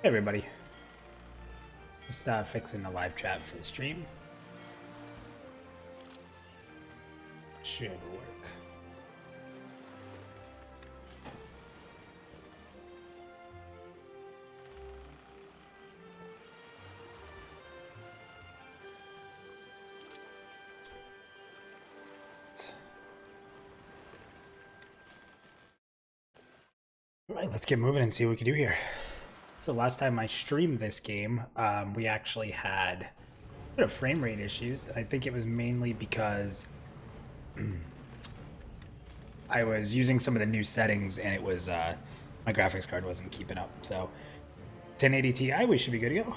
Hey everybody. Just fixing the live chat for the stream. Should work. Alright, let's get moving and see what we can do here. So last time I streamed this game, we actually had a bit of frame rate issues. I think it was mainly because I was using some of the new settings and it was my graphics card wasn't keeping up. So 1080 Ti, we should be good to go.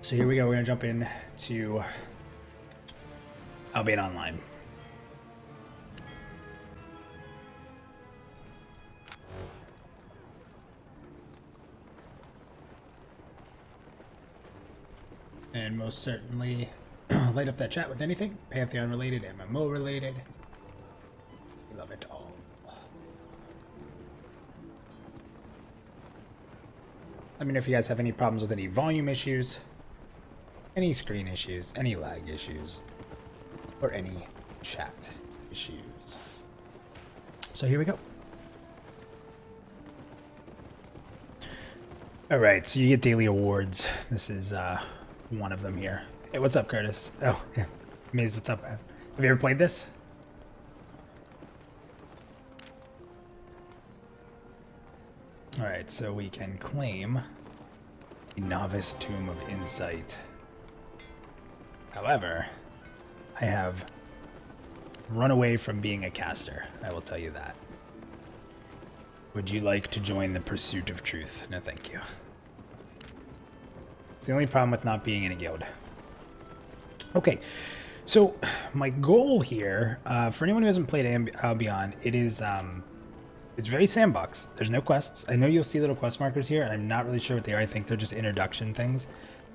So here we go. We're gonna jump in to Albion Online. And most certainly light up that chat with anything Pantheon related, MMO related. We love it all. Let me know if you guys have any problems with any volume issues, any screen issues, any lag issues, or any chat issues. So here we go. All right, so you get daily awards. This is one of them here. Hey, what's up, Curtis? Oh, yeah. Miz, what's up, man? Have you ever played this? Alright, so we can claim a Novice Tomb of Insight. However, I have run away from being a caster, I will tell you that. Would you like to join the pursuit of truth? No, thank you. It's the only problem with not being in a guild. Okay, so my goal here, for anyone who hasn't played Albion, it is, it's very sandbox. There's no quests. I know you'll see little quest markers here, and I'm not really sure what they are. I think they're just introduction things.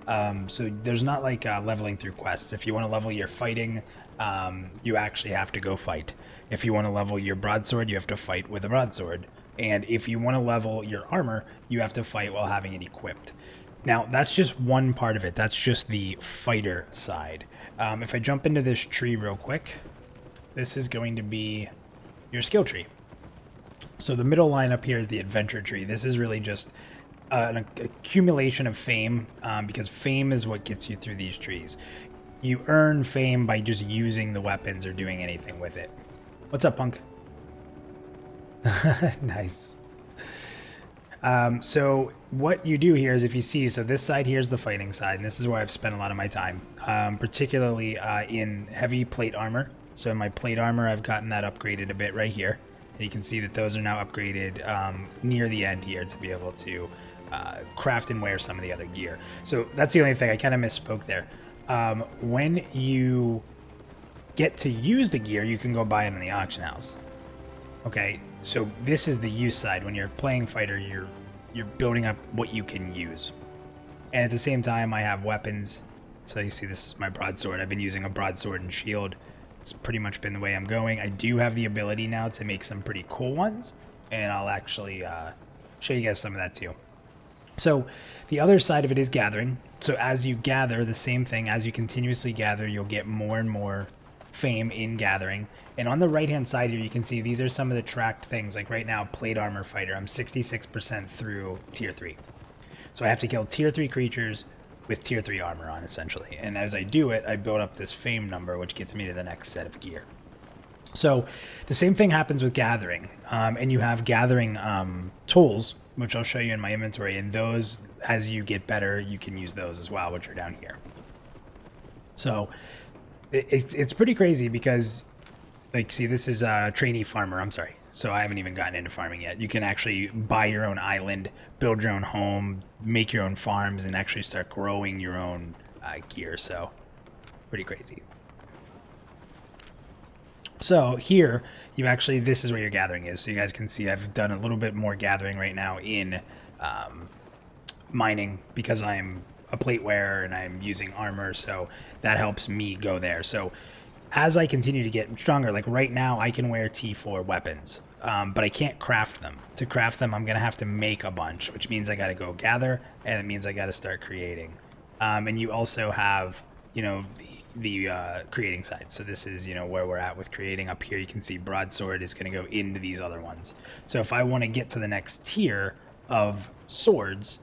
So there's not like leveling through quests. If you want to level your fighting, you actually have to go fight. If you want to level your broadsword, you have to fight with a broadsword. And if you want to level your armor, you have to fight while having it equipped. Now, that's just one part of it. That's just the fighter side. If I jump into this tree real quick, this is going to be your skill tree. So the middle line up here is the adventure tree. This is really just an accumulation of fame, because fame is what gets you through these trees. You earn fame by just using the weapons or doing anything with it. What's up, punk? Nice. So what you do here is, if you see, so this side here is the fighting side, and this is where I've spent a lot of my time, particularly in heavy plate armor. So in my plate armor, I've gotten that upgraded a bit right here. And you can see that those are now upgraded near the end here to be able to craft and wear some of the other gear. So that's the only thing. I kind of misspoke there. When you get to use the gear, you can go buy it in the auction house. Okay, so this is the use side. When you're playing fighter, you're building up what you can use. And at the same time, I have weapons. So you see, this is my broadsword. I've been using a broadsword and shield. It's pretty much been the way I'm going. I do have the ability now to make some pretty cool ones, and I'll actually show you guys some of that too. So the other side of it is gathering. So as you gather, the same thing, as you continuously gather, you'll get more and more fame in gathering. And on the right hand side here, you can see these are some of the tracked things. Like right now, plate armor fighter, I'm 66% through tier 3. So I have to kill tier 3 creatures with tier 3 armor on, essentially. And as I do it, I build up this fame number, which gets me to the next set of gear. So the same thing happens with gathering. And you have gathering tools, which I'll show you in my inventory. And those, as you get better, you can use those as well, which are down here. So it's pretty crazy because, like, see, this is a trainee farmer. I'm sorry. So I haven't even gotten into farming yet. You can actually buy your own island, build your own home, make your own farms, and actually start growing your own gear. So pretty crazy. So here, you actually, this is where your gathering is. So you guys can see I've done a little bit more gathering right now in mining, because I'm a plate wearer and I'm using armor. So that helps me go there. So as I continue to get stronger, like right now, I can wear T4 weapons. but I can't craft them. To craft them, I'm going to have to make a bunch, which means I got to go gather, and it means I got to start creating. And you also have, you know, the creating side. So this is, you know, where we're at with creating. Up here you can see broadsword is going to go into these other ones. So if I want to get to the next tier of swords,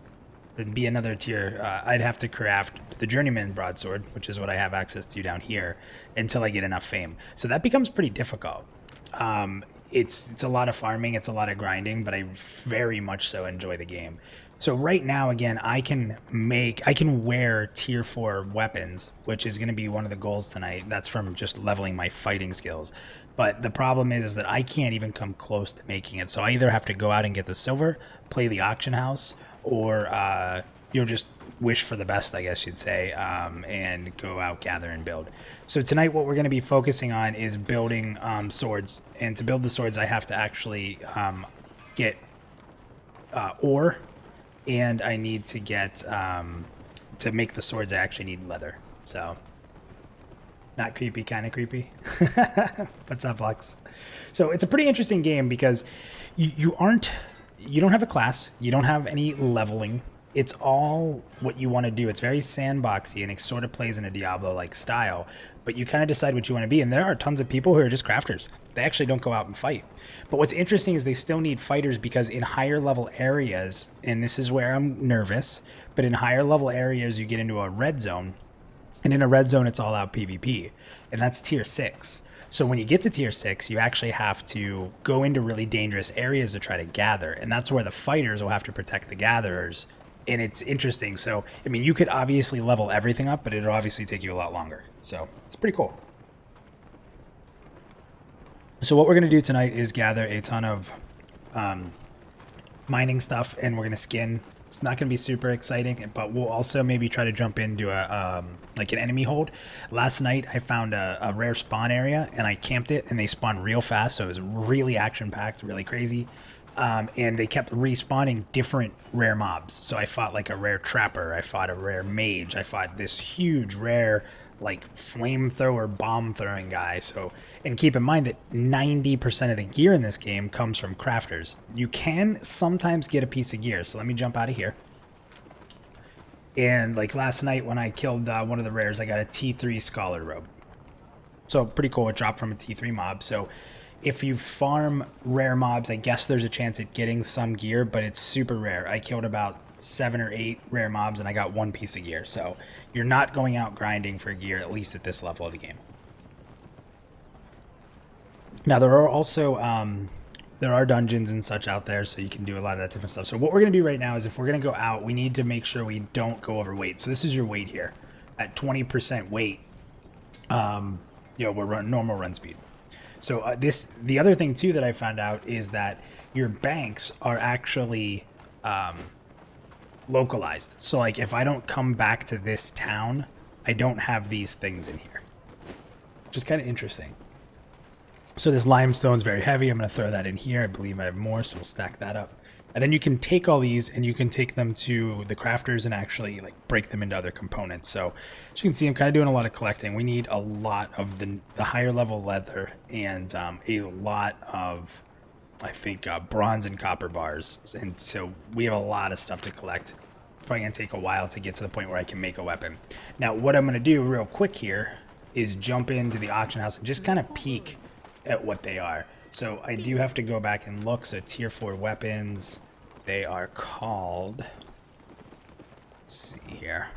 then be another tier, I'd have to craft the journeyman broadsword, which is what I have access to down here, until I get enough fame. So that becomes pretty difficult. It's a lot of farming, it's a lot of grinding, but I very much so enjoy the game. So right now, again, I can wear tier 4 weapons, which is going to be one of the goals tonight. That's from just leveling my fighting skills. But the problem is that I can't even come close to making it. So I either have to go out and get the silver, play the auction house, or you know, just wish for the best, I guess you'd say, and go out, gather, and build. So tonight what we're going to be focusing on is building swords. And to build the swords, I have to actually get ore, and I need to get, to make the swords, I actually need leather. So, not creepy, kind of creepy. What's up, Lux? So it's a pretty interesting game because you don't have a class, you don't have any leveling. It's all what you want to do. It's very sandboxy, and it sort of plays in a Diablo-like style, but you kind of decide what you want to be. And there are tons of people who are just crafters. They actually don't go out and fight. But what's interesting is they still need fighters, because in higher level areas, and this is where I'm nervous, but in higher level areas, you get into a red zone, and in a red zone, it's all out PvP, and that's tier 6. So when you get to tier 6, you actually have to go into really dangerous areas to try to gather, and that's where the fighters will have to protect the gatherers. And it's interesting. So, I mean, you could obviously level everything up, but it'll obviously take you a lot longer. So it's pretty cool. So what we're going to do tonight is gather a ton of mining stuff, and we're going to skin. It's not going to be super exciting, but we'll also maybe try to jump into a like an enemy hold. Last night I found a rare spawn area, and I camped it, and they spawned real fast, so it was really action-packed, really crazy. And they kept respawning different rare mobs. So I fought like a rare trapper, I fought a rare mage, I fought this huge rare like flamethrower bomb throwing guy. So, and keep in mind that 90% of the gear in this game comes from crafters. You can sometimes get a piece of gear. So let me jump out of here. And like last night when I killed one of the rares, I got a T3 scholar robe. So pretty cool. It dropped from a T3 mob. So if you farm rare mobs, I guess there's a chance at getting some gear, but it's super rare. I killed about 7 or 8 rare mobs, and I got 1 piece of gear. So you're not going out grinding for gear, at least at this level of the game. Now, there are also there are dungeons and such out there, so you can do a lot of that different stuff. So what we're going to do right now is, if we're going to go out, we need to make sure we don't go over weight. So this is your weight here. At 20% weight, you know, we're running normal run speed. So the other thing too that I found out is that your banks are actually localized. So like if I don't come back to this town, I don't have these things in here, which is kind of interesting. So this limestone is very heavy. I'm going to throw that in here. I believe I have more, so we'll stack that up. And then you can take all these and you can take them to the crafters and actually like break them into other components. So as you can see, I'm kind of doing a lot of collecting. We need a lot of the higher level leather and a lot of, I think, bronze and copper bars. And so we have a lot of stuff to collect. It's probably going to take a while to get to the point where I can make a weapon. Now, what I'm going to do real quick here is jump into the auction house and just kind of peek at what they are. So I do have to go back and look. So tier 4 weapons, they are called, let's see here.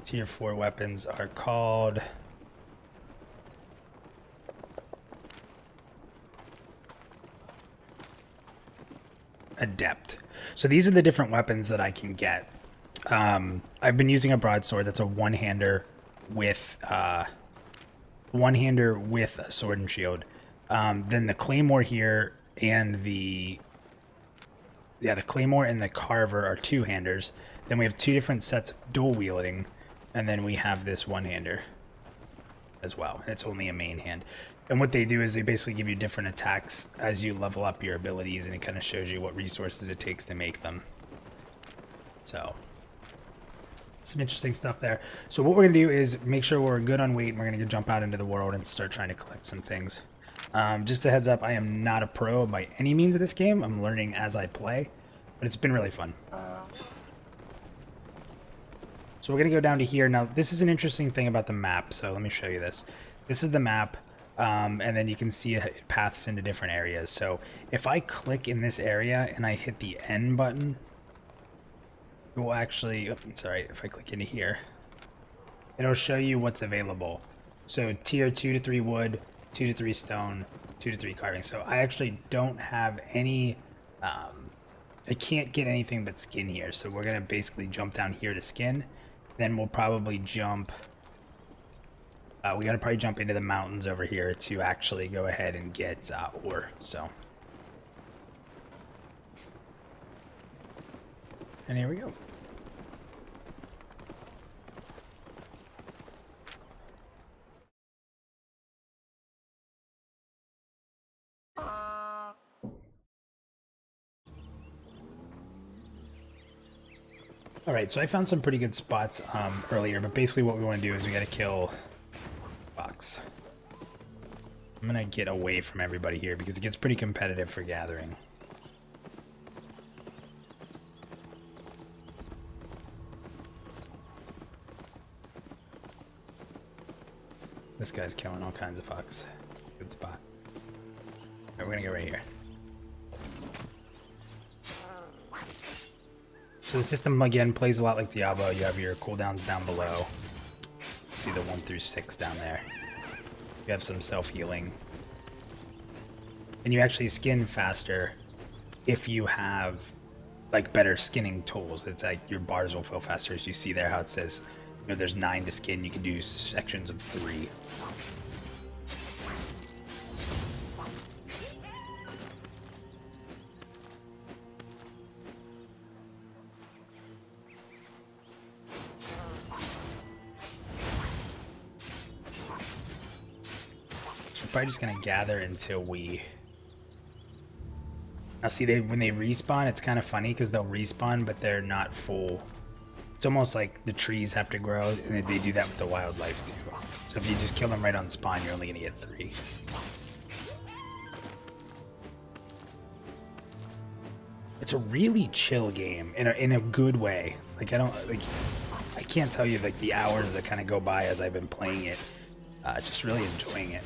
Tier 4 weapons are called Adept. So these are the different weapons that I can get. I've been using a broadsword. That's a one-hander with a sword and shield. Then the claymore here and the claymore and the carver are two-handers. Then we have 2 different sets of dual wielding, and then we have this one-hander as well. And it's only a main hand. And what they do is they basically give you different attacks as you level up your abilities, and it kind of shows you what resources it takes to make them. So some interesting stuff there. So what we're going to do is make sure we're good on weight, and we're going to jump out into the world and start trying to collect some things. Just a heads up, I am not a pro by any means of this game. I'm learning as I play, but it's been really fun. So we're going to go down to here. Now, this is an interesting thing about the map, so let me show you this. This is the map, and then you can see it paths into different areas. So if I click in this area and I hit the N button, it will actually, sorry, if I click into here, it'll show you what's available. So tier 2 to 3 wood, 2 to 3 stone, 2 to 3 carving. So I actually don't have any, I can't get anything but skin here. So we're going to basically jump down here to skin. Then we'll probably jump, we got to probably jump into the mountains over here to actually go ahead and get ore. So, and here we go. All right, so I found some pretty good spots earlier, but basically what we want to do is we got to kill Fox. I'm going to get away from everybody here because it gets pretty competitive for gathering. This guy's killing all kinds of Fox. Good spot. All right, we're going to go right here. So the system, again, plays a lot like Diablo. You have your cooldowns down below. You see the 1 through 6 down there. You have some self-healing. And you actually skin faster if you have, like, better skinning tools. It's like your bars will fill faster. As you see there how it says, you know, there's 9 to skin. You can do sections of 3. Probably just gonna gather until we. Now see, when they respawn, it's kind of funny because they'll respawn, but they're not full. It's almost like the trees have to grow, and they do that with the wildlife too. So if you just kill them right on spawn, you're only gonna get 3. It's a really chill game in a good way. Like I can't tell you like the hours that kind of go by as I've been playing it. Just really enjoying it.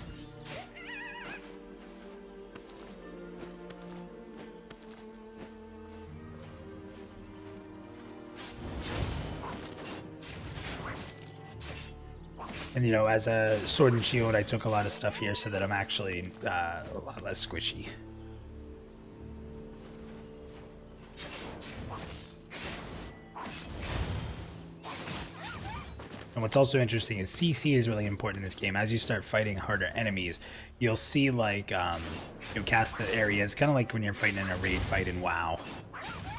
And, you know, as a sword and shield, I took a lot of stuff here so that I'm actually a lot less squishy. And what's also interesting is CC is really important in this game. As you start fighting harder enemies, you'll see, like, you'll cast the areas, kind of like when you're fighting in a raid fight in WoW.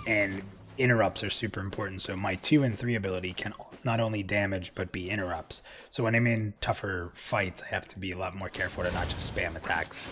And interrupts are super important, so my 2 and 3 ability can not only damage but be interrupts. So when I'm in tougher fights, I have to be a lot more careful to not just spam attacks.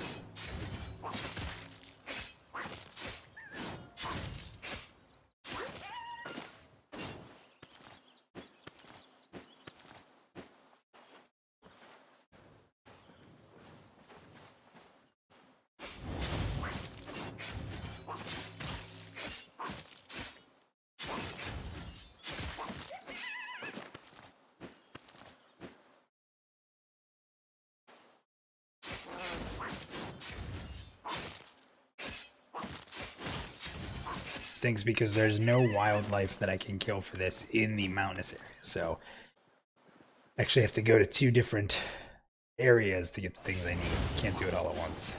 Things because there's no wildlife that I can kill for this in the mountainous area, so I actually have to go to 2 different areas to get the things I need. Can't do it all at once.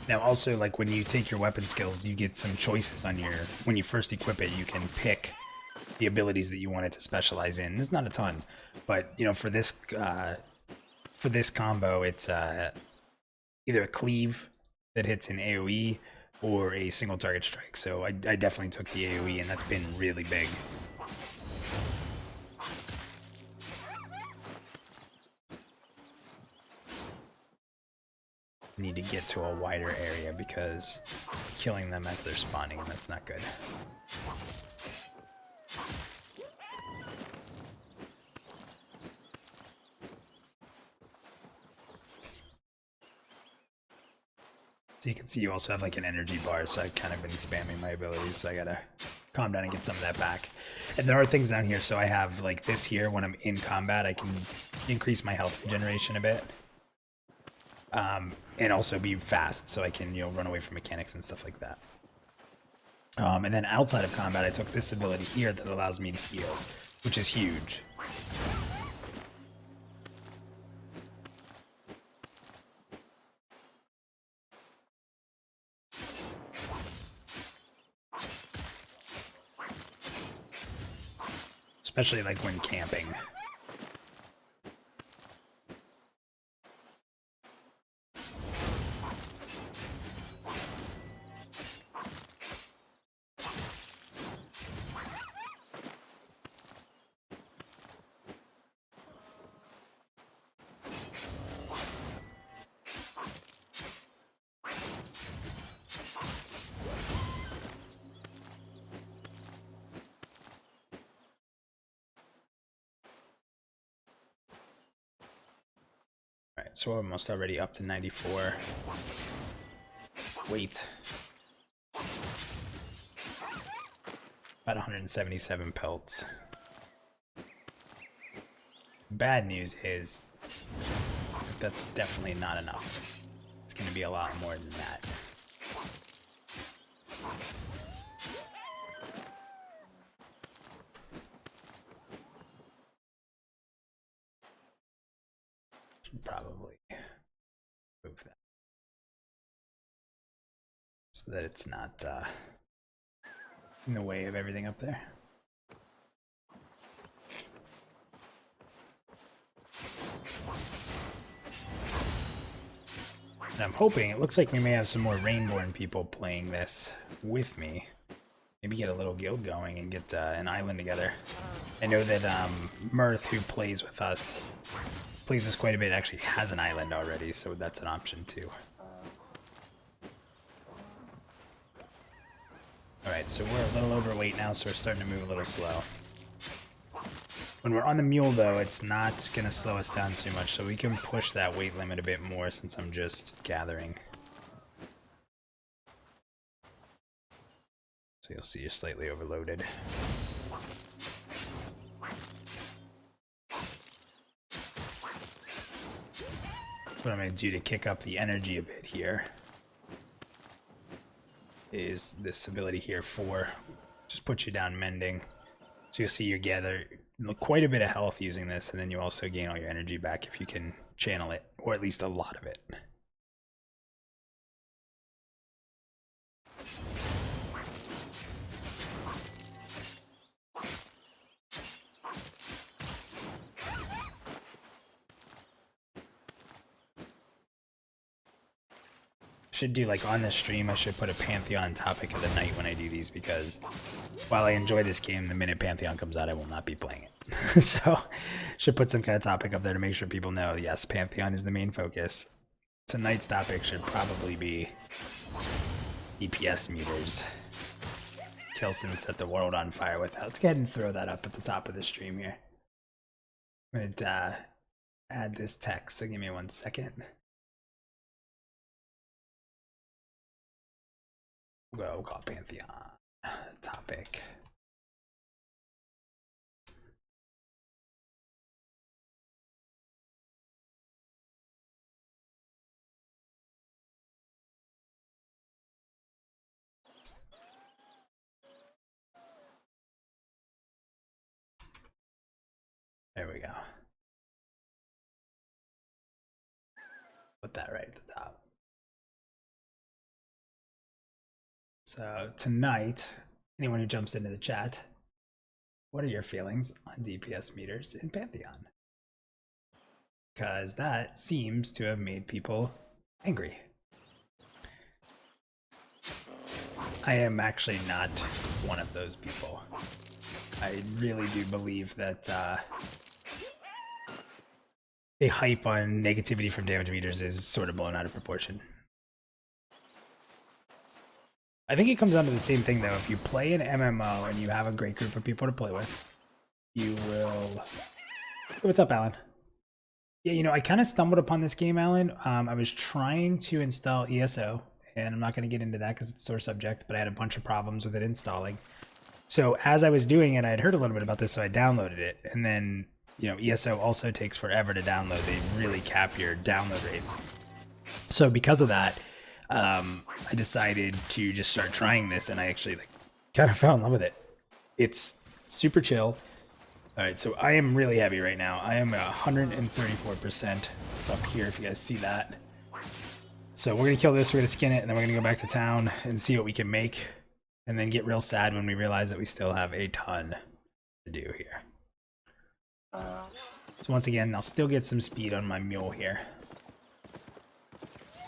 Now also, like when you take your weapon skills, you get some choices on your, when you first equip it, you can pick the abilities that you want it to specialize in. There's not a ton, but you know, for this combo, it's either a cleave that hits an AoE or a single target strike. So I definitely took the AoE, and that's been really big. need to get to a wider area because killing them as they're spawning, and that's not good. So you can see you also have like an energy bar, so I've kind of been spamming my abilities, so I gotta calm down and get some of that back. And there are things down here, so I have like this here, when I'm in combat, I can increase my health regeneration a bit. And also be fast, so I can, you know, run away from mechanics and stuff like that. And then outside of combat, I took this ability here that allows me to heal, which is huge. Especially like when camping. So we're almost already up to 94. Wait. About 177 pelts. Bad news is that's definitely not enough. It's going to be a lot more than that. Should probably move that so that it's not in the way of everything up there. And I'm hoping, it looks like we may have some more Rainborn people playing this with me. Maybe get a little guild going and get an island together. I know that Mirth, who plays with us, plays us quite a bit, actually has an island already, so that's an option too. Alright, so we're a little overweight now, so we're starting to move a little slow. When we're on the mule, though, it's not going to slow us down too much, so we can push that weight limit a bit more since I'm just gathering. So you'll see you're slightly overloaded. What I'm going to do to kick up the energy a bit here is this ability here for just put you down mending. So you'll see you gather quite a bit of health using this, and then you also gain all your energy back if you can channel it, or at least a lot of it. Should do, like, on this stream, I should put a Pantheon topic of the night when I do these, because while I enjoy this game, the minute Pantheon comes out, I will not be playing it. So, should put some kind of topic up there to make sure people know, yes, Pantheon is the main focus. Tonight's topic should probably be DPS meters. Kelson set the world on fire with that. Let's go ahead and throw that up at the top of the stream here. I'm going to add this text, so give me 1 second. We'll call Pantheon topic. There we go. Put that right at the top. So tonight, anyone who jumps into the chat, what are your feelings on DPS meters in Pantheon? Because that seems to have made people angry. I am actually not one of those people. I really do believe that the hype on negativity from damage meters is sort of blown out of proportion. I think it comes down to the same thing though. If you play an MMO and you have a great group of people to play with, you will... What's up, Alan? Yeah, you know, I kind of stumbled upon this game, Alan. I was trying to install ESO, and I'm not going to get into that because it's a sore subject, but I had a bunch of problems with it installing. So as I was doing it, I had heard a little bit about this, so I downloaded it. And then, you know, ESO also takes forever to download. They really cap your download rates. So because of that, I decided to just start trying this, and I actually kind of fell in love with it. It's super chill. All right, so I am really heavy right now. I am 134%. It's up here if you guys see that. So we're gonna kill this, we're gonna skin it, and then we're gonna go back to town and see what we can make, and then get real sad when we realize that we still have a ton to do here. So once again, I'll still get some speed on my mule here.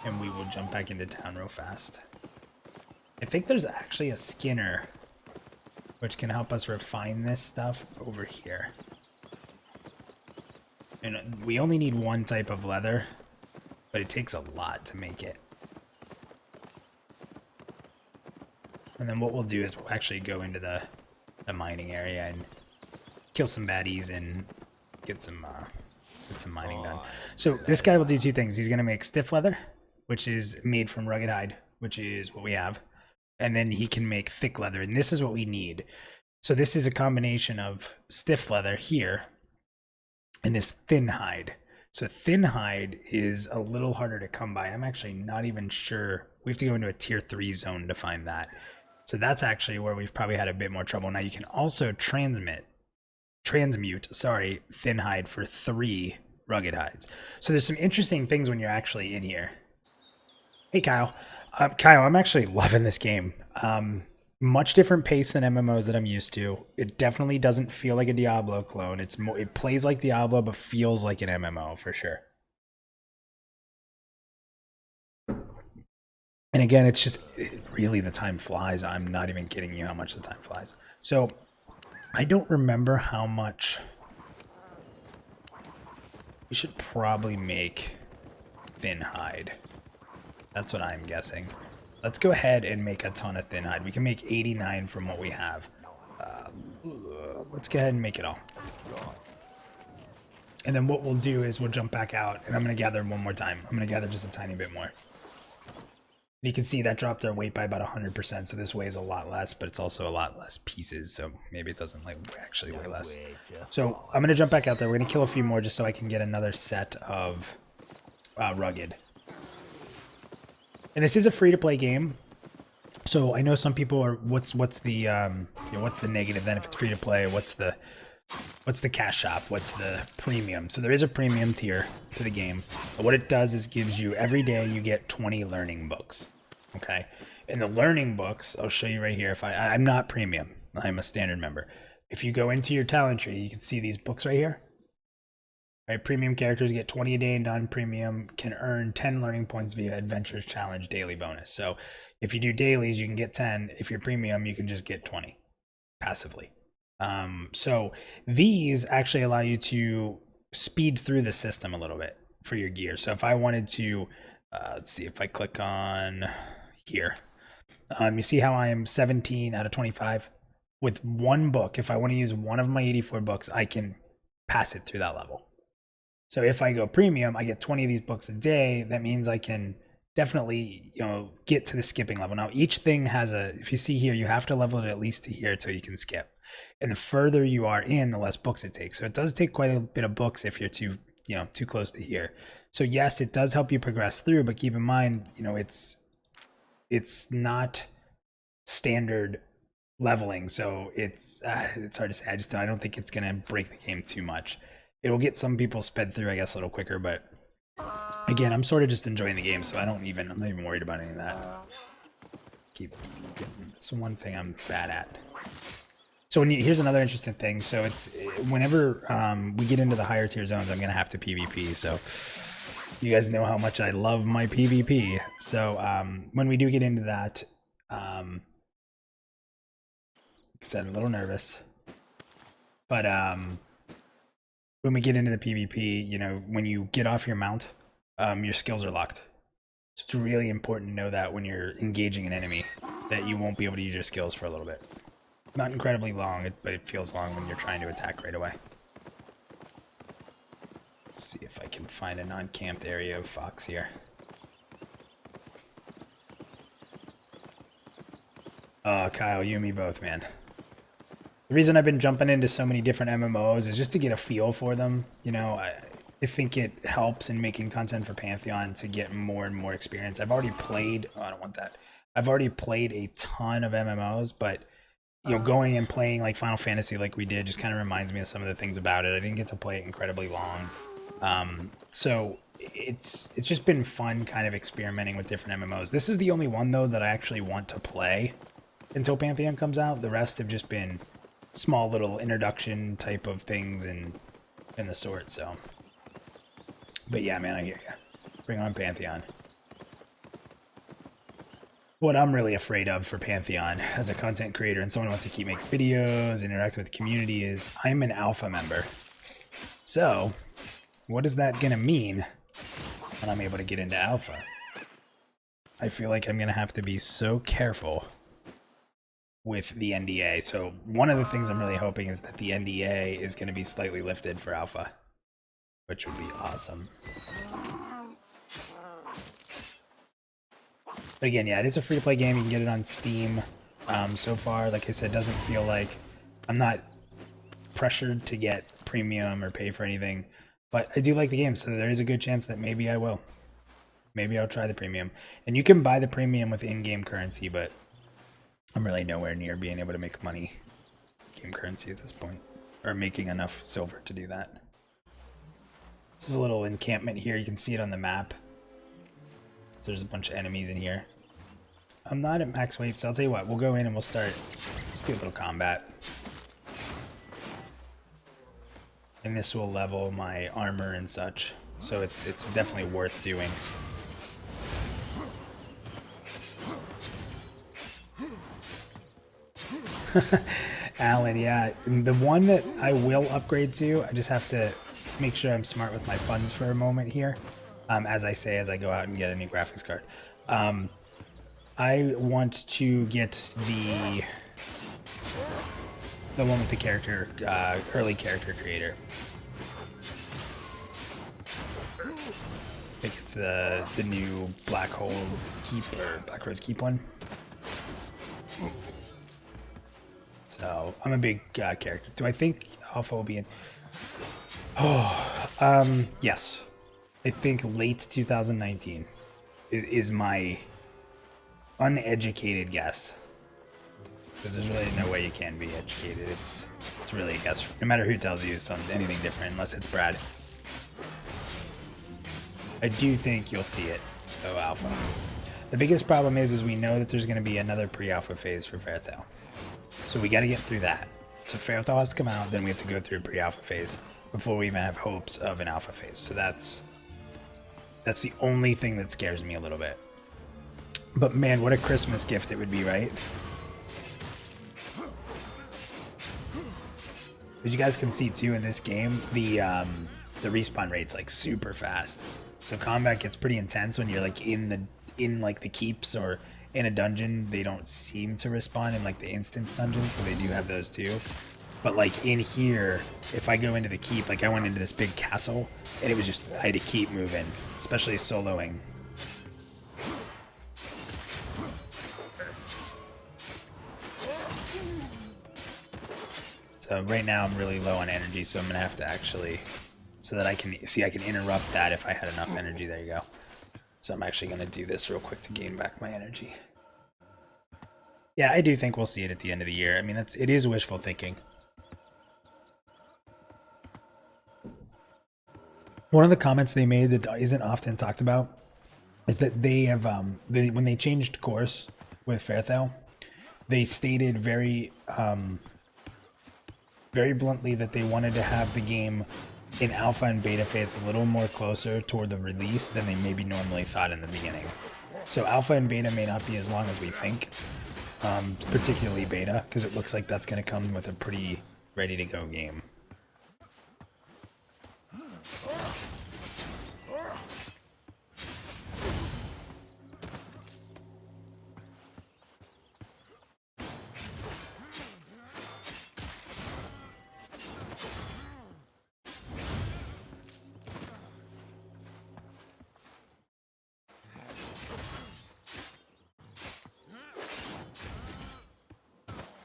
And we will jump back into town real fast. I think there's actually a skinner which can help us refine this stuff over here. And we only need one type of leather, but it takes a lot to make it. And then what we'll do is we'll actually go into the mining area and kill some baddies and get some mining done. So this guy will do two things. He's gonna make stiff leather, which is made from rugged hide, which is what we have. And then he can make thick leather, and this is what we need. So this is a combination of stiff leather here and this thin hide. So thin hide is a little harder to come by. I'm actually not even sure. We have to go into a tier 3 zone to find that. So that's actually where we've probably had a bit more trouble. Now you can also transmute, thin hide for 3 rugged hides. So there's some interesting things when you're actually in here. Hey, Kyle. Kyle, I'm actually loving this game. Much different pace than MMOs that I'm used to. It definitely doesn't feel like a Diablo clone. It plays like Diablo, but feels like an MMO for sure. And again, it's just really the time flies. I'm not even kidding you how much the time flies. So I don't remember how much. We should probably make thin hide. That's what I'm guessing. Let's go ahead and make a ton of thin hide. We can make 89 from what we have. Let's go ahead and make it all. And then what we'll do is we'll jump back out, and I'm going to gather one more time. I'm going to gather just a tiny bit more. And you can see that dropped our weight by about 100%, so this weighs a lot less, but it's also a lot less pieces, so maybe it doesn't actually weigh less. So I'm going to jump back out there. We're going to kill a few more just so I can get another set of rugged. And this is a free-to-play game, so I know some people are. What's the what's the negative then if it's free-to-play? What's the cash shop? What's the premium? So there is a premium tier to the game. But what it does is gives you every day you get 20 learning books. Okay, and the learning books I'll show you right here. If I'm not premium, I'm a standard member. If you go into your talent tree, you can see these books right here. Right, premium characters get 20 a day, and non-premium can earn 10 learning points via Adventures Challenge daily bonus. So if you do dailies, you can get 10. If you're premium, you can just get 20 passively. So these actually allow you to speed through the system a little bit for your gear. So if I wanted to, let's see if I click on here, you see how I am 17 out of 25 with one book. If I want to use one of my 84 books, I can pass it through that level. So if I go premium, I get 20 of these books a day. That means I can definitely, get to the skipping level. Now, each thing has if you see here, you have to level it at least to here until you can skip. And the further you are in, the less books it takes. So it does take quite a bit of books if you're too close to here. So yes, it does help you progress through, but keep in mind, it's not standard leveling. So it's hard to say. I don't think it's going to break the game too much. It will get some people sped through, I guess, a little quicker, but again, I'm sort of just enjoying the game, so I'm not even worried about any of that. It's one thing I'm bad at. So here's another interesting thing. So it's whenever we get into the higher tier zones, I'm gonna have to PvP. So you guys know how much I love my PvP. So when we do get into that, like I said, I'm a little nervous, but when we get into the PvP, you know, when you get off your mount, your skills are locked. So it's really important to know that when you're engaging an enemy, that you won't be able to use your skills for a little bit. Not incredibly long, but it feels long when you're trying to attack right away. Let's see if I can find a non-camped area of Fox here. Oh, Kyle, you and me both, man. The reason I've been jumping into so many different MMOs is just to get a feel for them. You know, I think it helps in making content for Pantheon to get more and more experience. I've already played, oh, I don't want that. I've already played a ton of MMOs, but you know, going and playing like Final Fantasy like we did just kind of reminds me of some of the things about it. I didn't get to play it incredibly long. So it's just been fun kind of experimenting with different MMOs. This is the only one though that I actually want to play until Pantheon comes out. The rest have just been small little introduction type of things and the sort, so. But yeah, man, I hear ya. Bring on Pantheon. What I'm really afraid of for Pantheon as a content creator and someone who wants to keep making videos, interact with the community, is I'm an alpha member. So, what is that gonna mean when I'm able to get into alpha? I feel like I'm gonna have to be so careful with the NDA. So one of the things I'm really hoping is that the NDA is gonna be slightly lifted for alpha, which would be awesome. But again, yeah, it is a free-to-play game. You can get it on Steam. So far, like I said, doesn't feel like I'm not pressured to get premium or pay for anything. But I do like the game, so there is a good chance that maybe I will. Maybe I'll try the premium. And you can buy the premium with in-game currency, but I'm really nowhere near being able to make money game currency at this point. Or making enough silver to do that. This is a little encampment here. You can see it on the map. There's a bunch of enemies in here. I'm not at max weight, so I'll tell you what, we'll go in and we'll start. Let's do a little combat. And this will level my armor and such. So it's definitely worth doing. Alan, yeah. The one that I will upgrade to, I just have to make sure I'm smart with my funds for a moment here. As I say, as I go out and get a new graphics card. I want to get the one with the character, early character creator. I think it's the new Black Hole Keep or Black Rose Keep one. So I'm a big character. Do I think Alpha will be in? Oh, yes. I think late 2019 is my uneducated guess. Because there's really no way you can be educated. It's really a guess. No matter who tells you anything different, unless it's Brad. I do think you'll see it, though, Alpha. The biggest problem is we know that there's going to be another pre-alpha phase for Fairthal. So we got to get through that. So Fairthal has to come out, then we have to go through a pre-alpha phase before we even have hopes of an alpha phase. So that's the only thing that scares me a little bit. But man, what a Christmas gift it would be, right? As you guys can see too in this game, the respawn rate's like super fast. So combat gets pretty intense when you're like in like the keeps or in a dungeon. They don't seem to respawn in like the instance dungeons because they do have those too. But like in here, if I go into the keep, like I went into this big castle and it was just, I had to keep moving, especially soloing. So right now I'm really low on energy, so I'm gonna have to actually, so that I can interrupt that if I had enough energy. There you go. So I'm actually gonna do this real quick to gain back my energy. Yeah, I do think we'll see it at the end of the year. I mean, it is wishful thinking. One of the comments they made that isn't often talked about is that they have, when they changed course with Fairthal, they stated very bluntly that they wanted to have the game in alpha and beta phase a little more closer toward the release than they maybe normally thought in the beginning. So alpha and beta may not be as long as we think, particularly beta, because it looks like that's going to come with a pretty ready-to-go game.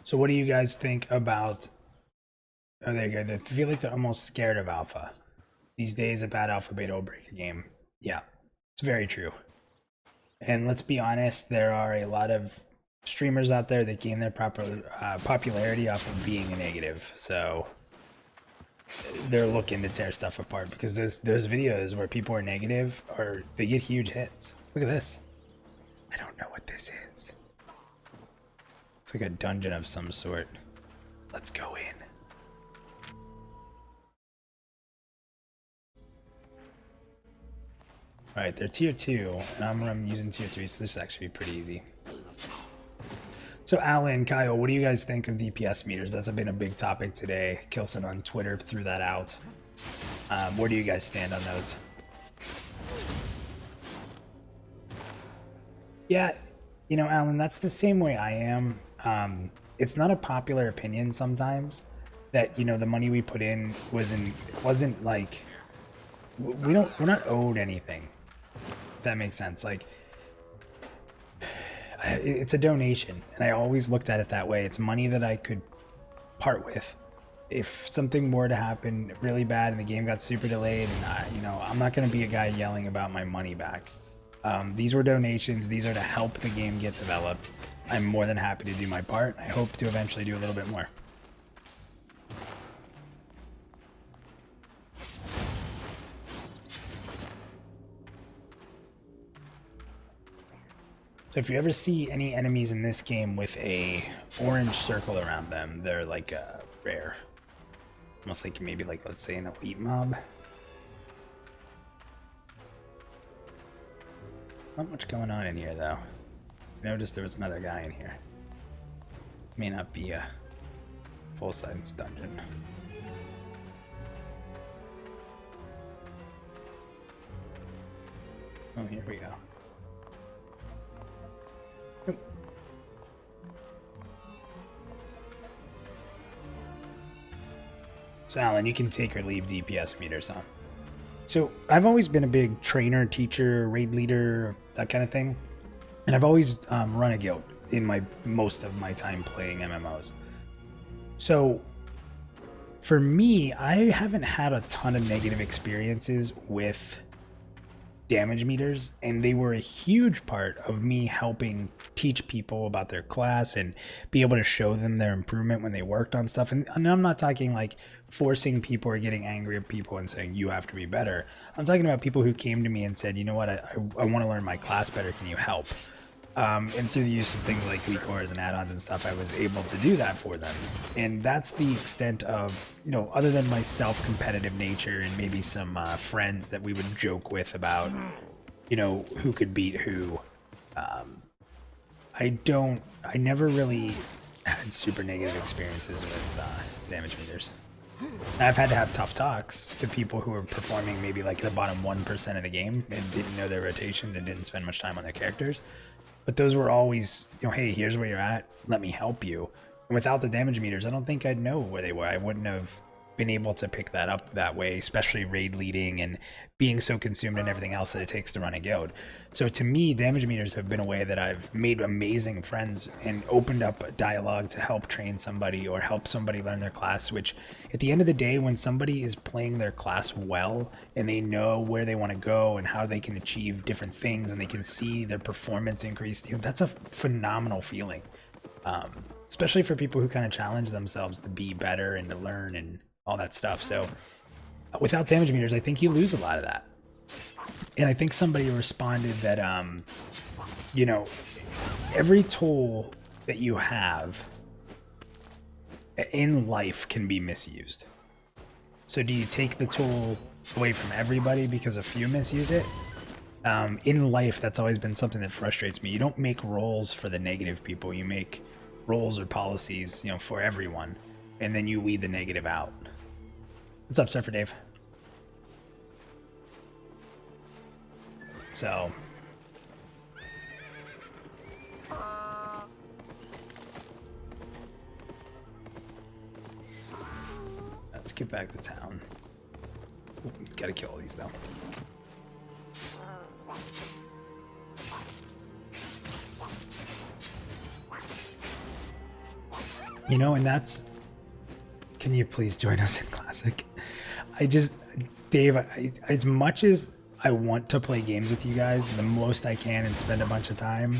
So what do you guys think about... Oh, there you go. I feel like they're almost scared of alpha. These days, a bad alpha beta will break a game. Yeah, it's very true. And let's be honest, there are a lot of streamers out there that gain their proper popularity off of being a negative. So they're looking to tear stuff apart because those videos where people are negative, they get huge hits. Look at this. I don't know what this is. It's like a dungeon of some sort. Let's go in. Alright, they're tier 2, and I'm using tier 3, so this is actually pretty easy. So Alan, Kyle, what do you guys think of DPS meters? That's been a big topic today. Kilson on Twitter threw that out. Where do you guys stand on those? Yeah, you know, Alan, that's the same way I am. It's not a popular opinion sometimes that, you know, the money we put in wasn't like, we're not owed anything. If that makes sense. Like, it's a donation, and I always looked at it that way. It's money that I could part with if something were to happen really bad and the game got super delayed, and you know, I'm not going to be a guy yelling about my money back. These were donations. These are to help the game get developed. I'm more than happy to do my part. I hope to eventually do a little bit more. So if you ever see any enemies in this game with a orange circle around them, they're like rare. Almost like maybe like, let's say, an elite mob. Not much going on in here though. I noticed there was another guy in here. May not be a full-size dungeon. Oh, here we go. So Alan, you can take or leave DPS meters on. So I've always been a big trainer, teacher, raid leader, that kind of thing. And I've always run a guild in most of my time playing MMOs. So for me, I haven't had a ton of negative experiences with damage meters, and they were a huge part of me helping teach people about their class and be able to show them their improvement when they worked on stuff. And I'm not talking like forcing people or getting angry at people and saying you have to be better. I'm talking about people who came to me and said, you know what, I want to learn my class better, can you help? And through the use of things like weak cores and add-ons and stuff, I was able to do that for them. And that's the extent of, you know, other than my self-competitive nature and maybe some friends that we would joke with about, you know, who could beat who. I never really had super negative experiences with damage meters. I've had to have tough talks to people who were performing maybe like the bottom 1% of the game and didn't know their rotations and didn't spend much time on their characters. But those were always, you know, hey, here's where you're at, let me help you. And without the damage meters, I don't think I'd know where they were. I wouldn't have been able to pick that up that way, especially raid leading and being so consumed in everything else that it takes to run a guild. So to me, damage meters have been a way that I've made amazing friends and opened up a dialogue to help train somebody or help somebody learn their class, which at the end of the day, when somebody is playing their class well and they know where they want to go and how they can achieve different things and they can see their performance increase, you know, that's a phenomenal feeling. Especially for people who kind of challenge themselves to be better and to learn and all that stuff. So without damage meters, I think you lose a lot of that. And I think somebody responded that, you know, every tool that you have in life can be misused. So do you take the tool away from everybody because a few misuse it? In life, that's always been something that frustrates me. You don't make roles for the negative people. You make roles or policies, you know, for everyone. And then you weed the negative out. What's up, Surfer Dave? So let's get back to town. Ooh, gotta kill all these though. You know, and that's... Can you please join us in Classic? Dave, as much as I want to play games with you guys the most I can and spend a bunch of time,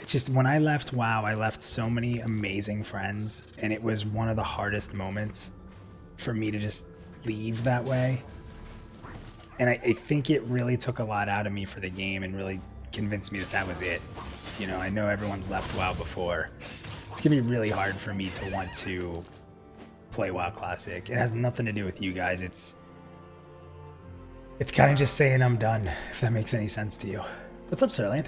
it's just when I left WoW, I left so many amazing friends, and it was one of the hardest moments for me to just leave that way. And I think it really took a lot out of me for the game and really convinced me that that was it. You know, I know everyone's left WoW before. It's gonna be really hard for me to want to play WoW Classic. It has nothing to do with you guys. It's kind of just saying I'm done, if that makes any sense to you. What's up, Sirlian?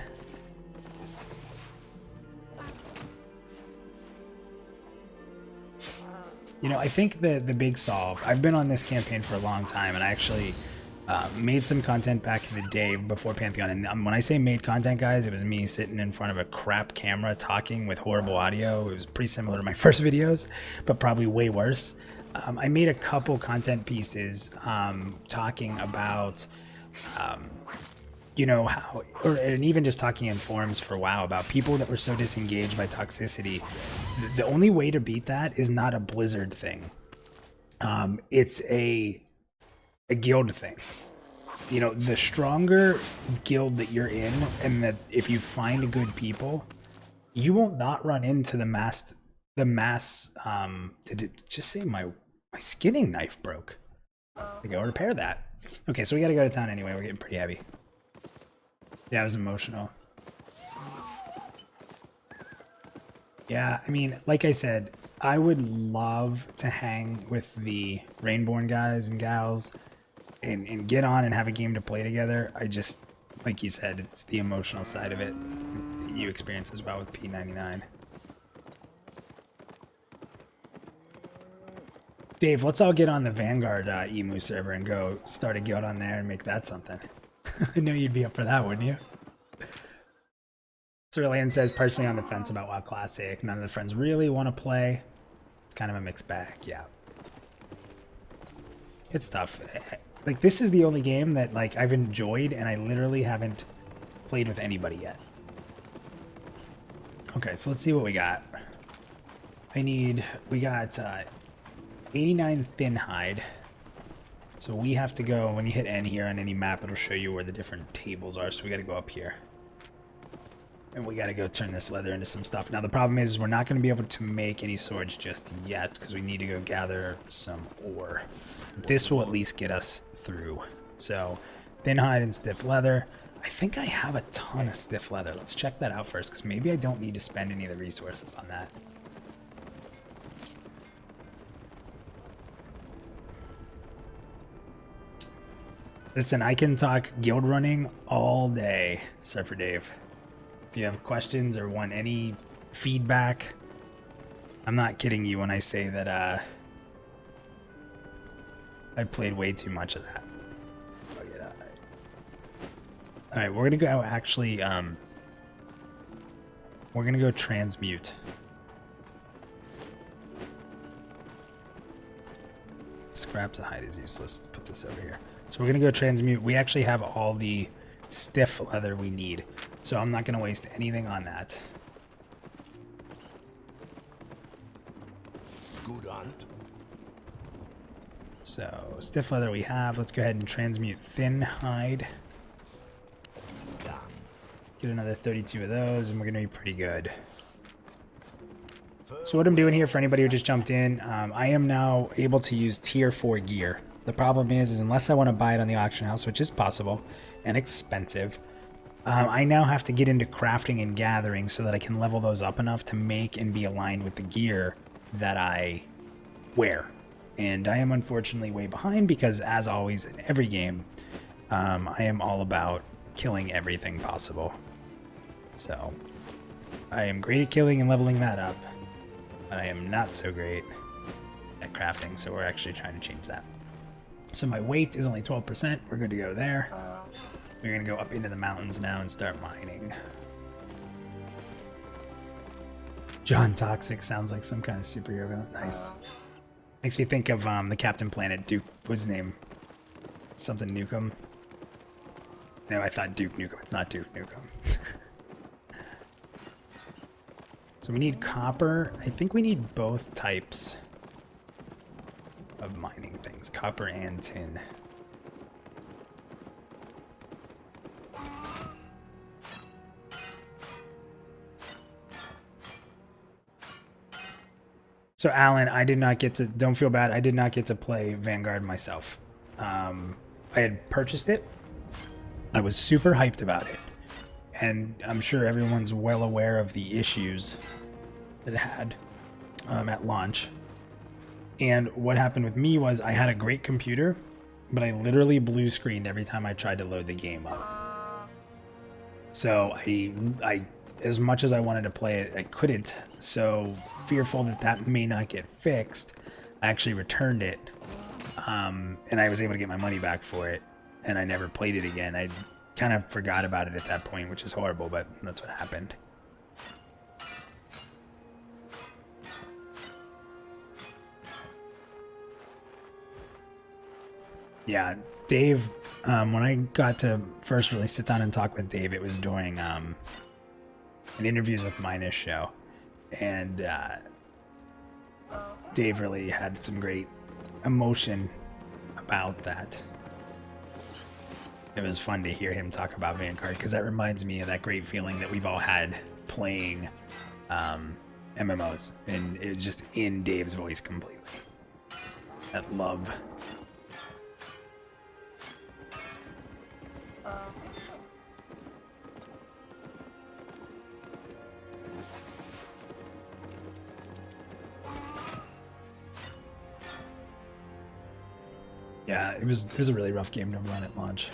You know, I think the big solve, I've been on this campaign for a long time, and I actually made some content back in the day before Pantheon. And when I say made content, guys, it was me sitting in front of a crap camera talking with horrible audio. It was pretty similar to my first videos, but probably way worse. I made a couple content pieces talking about, you know, how, and even just talking in forums for WoW about people that were so disengaged by toxicity. The only way to beat that is not a Blizzard thing. It's a guild thing. You know, the stronger guild that you're in, and that if you find good people, you will not run into the mass. Did it just say my skinning knife broke? I go repair that. Okay, so we gotta go to town anyway. We're getting pretty heavy. Yeah, it was emotional. Yeah, I mean, like I said, I would love to hang with the Rainborn guys and gals and get on and have a game to play together. I just, like you said, it's the emotional side of it that you experience as well with P99. Dave, let's all get on the Vanguard emu server and go start a guild on there and make that something. I know you'd be up for that, wouldn't you? Cerulean says, personally on the fence about WoW Classic. None of the friends really want to play. It's kind of a mixed bag, yeah. It's tough. Like, this is the only game that, like, I've enjoyed, and I literally haven't played with anybody yet. Okay, so let's see what we got. We got 89 thin hide. So we have to go, when you hit N here on any map, it'll show you where the different tables are, so we gotta go up here. And we gotta go turn this leather into some stuff. Now the problem is we're not gonna be able to make any swords just yet, because we need to go gather some ore. This will at least get us through. So, thin hide and stiff leather. I think I have a ton of stiff leather. Let's check that out first, because maybe I don't need to spend any of the resources on that. Listen, I can talk guild running all day, Surfer Dave. If you have questions or want any feedback, I'm not kidding you when I say that I played way too much of that. Oh, yeah. Alright, we're gonna go actually, we're gonna go transmute. Scraps of hide is useless. Let's put this over here. So we're gonna go transmute. We actually have all the stiff leather we need, so I'm not gonna waste anything on that. Good hunt. So stiff leather we have. Let's go ahead and transmute thin hide. Get another 32 of those, and we're gonna be pretty good. So what I'm doing here for anybody who just jumped in, I am now able to use tier 4 gear. The problem is unless I want to buy it on the auction house, which is possible and expensive, I now have to get into crafting and gathering so that I can level those up enough to make and be aligned with the gear that I wear. And I am unfortunately way behind because, as always in every game, I am all about killing everything possible. So I am great at killing and leveling that up. I am not so great at crafting, so we're actually trying to change that. So my weight is only 12%. We're good to go there. We're going to go up into the mountains now and start mining. John Toxic sounds like some kind of superhero villain. Nice. Makes me think of the Captain Planet Duke. What's his name? Something Nukem. No, I thought Duke Nukem. It's not Duke Nukem. So we need copper. I think we need both types of mining things. Copper and tin. So Alan, I did not get to, don't feel bad, I did not get to play Vanguard myself. I had purchased it. I was super hyped about it. And I'm sure everyone's well aware of the issues that it had at launch. And what happened with me was I had a great computer, but I literally blue screened every time I tried to load the game up. So I as much as I wanted to play it, I couldn't. So fearful that that may not get fixed, I actually returned it. And I was able to get my money back for it. And I never played it again. I kind of forgot about it at that point, which is horrible, but that's what happened. Yeah, Dave, when I got to first really sit down and talk with Dave, it was during an Interviews with Minus show. And Dave really had some great emotion about that. It was fun to hear him talk about Vanguard, because that reminds me of that great feeling that we've all had playing MMOs. And it was just in Dave's voice completely. That love. Yeah, it was a really rough game to run at launch.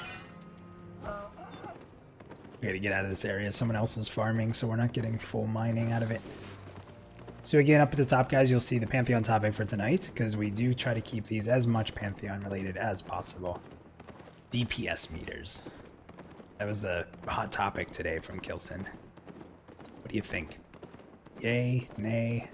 We gotta get out of this area. Someone else is farming, so we're not getting full mining out of it. So again, up at the top, guys, you'll see the Pantheon topic for tonight, because we do try to keep these as much Pantheon related as possible. DPS meters. That was the hot topic today from Kilson. What do you think? Yay? Nay?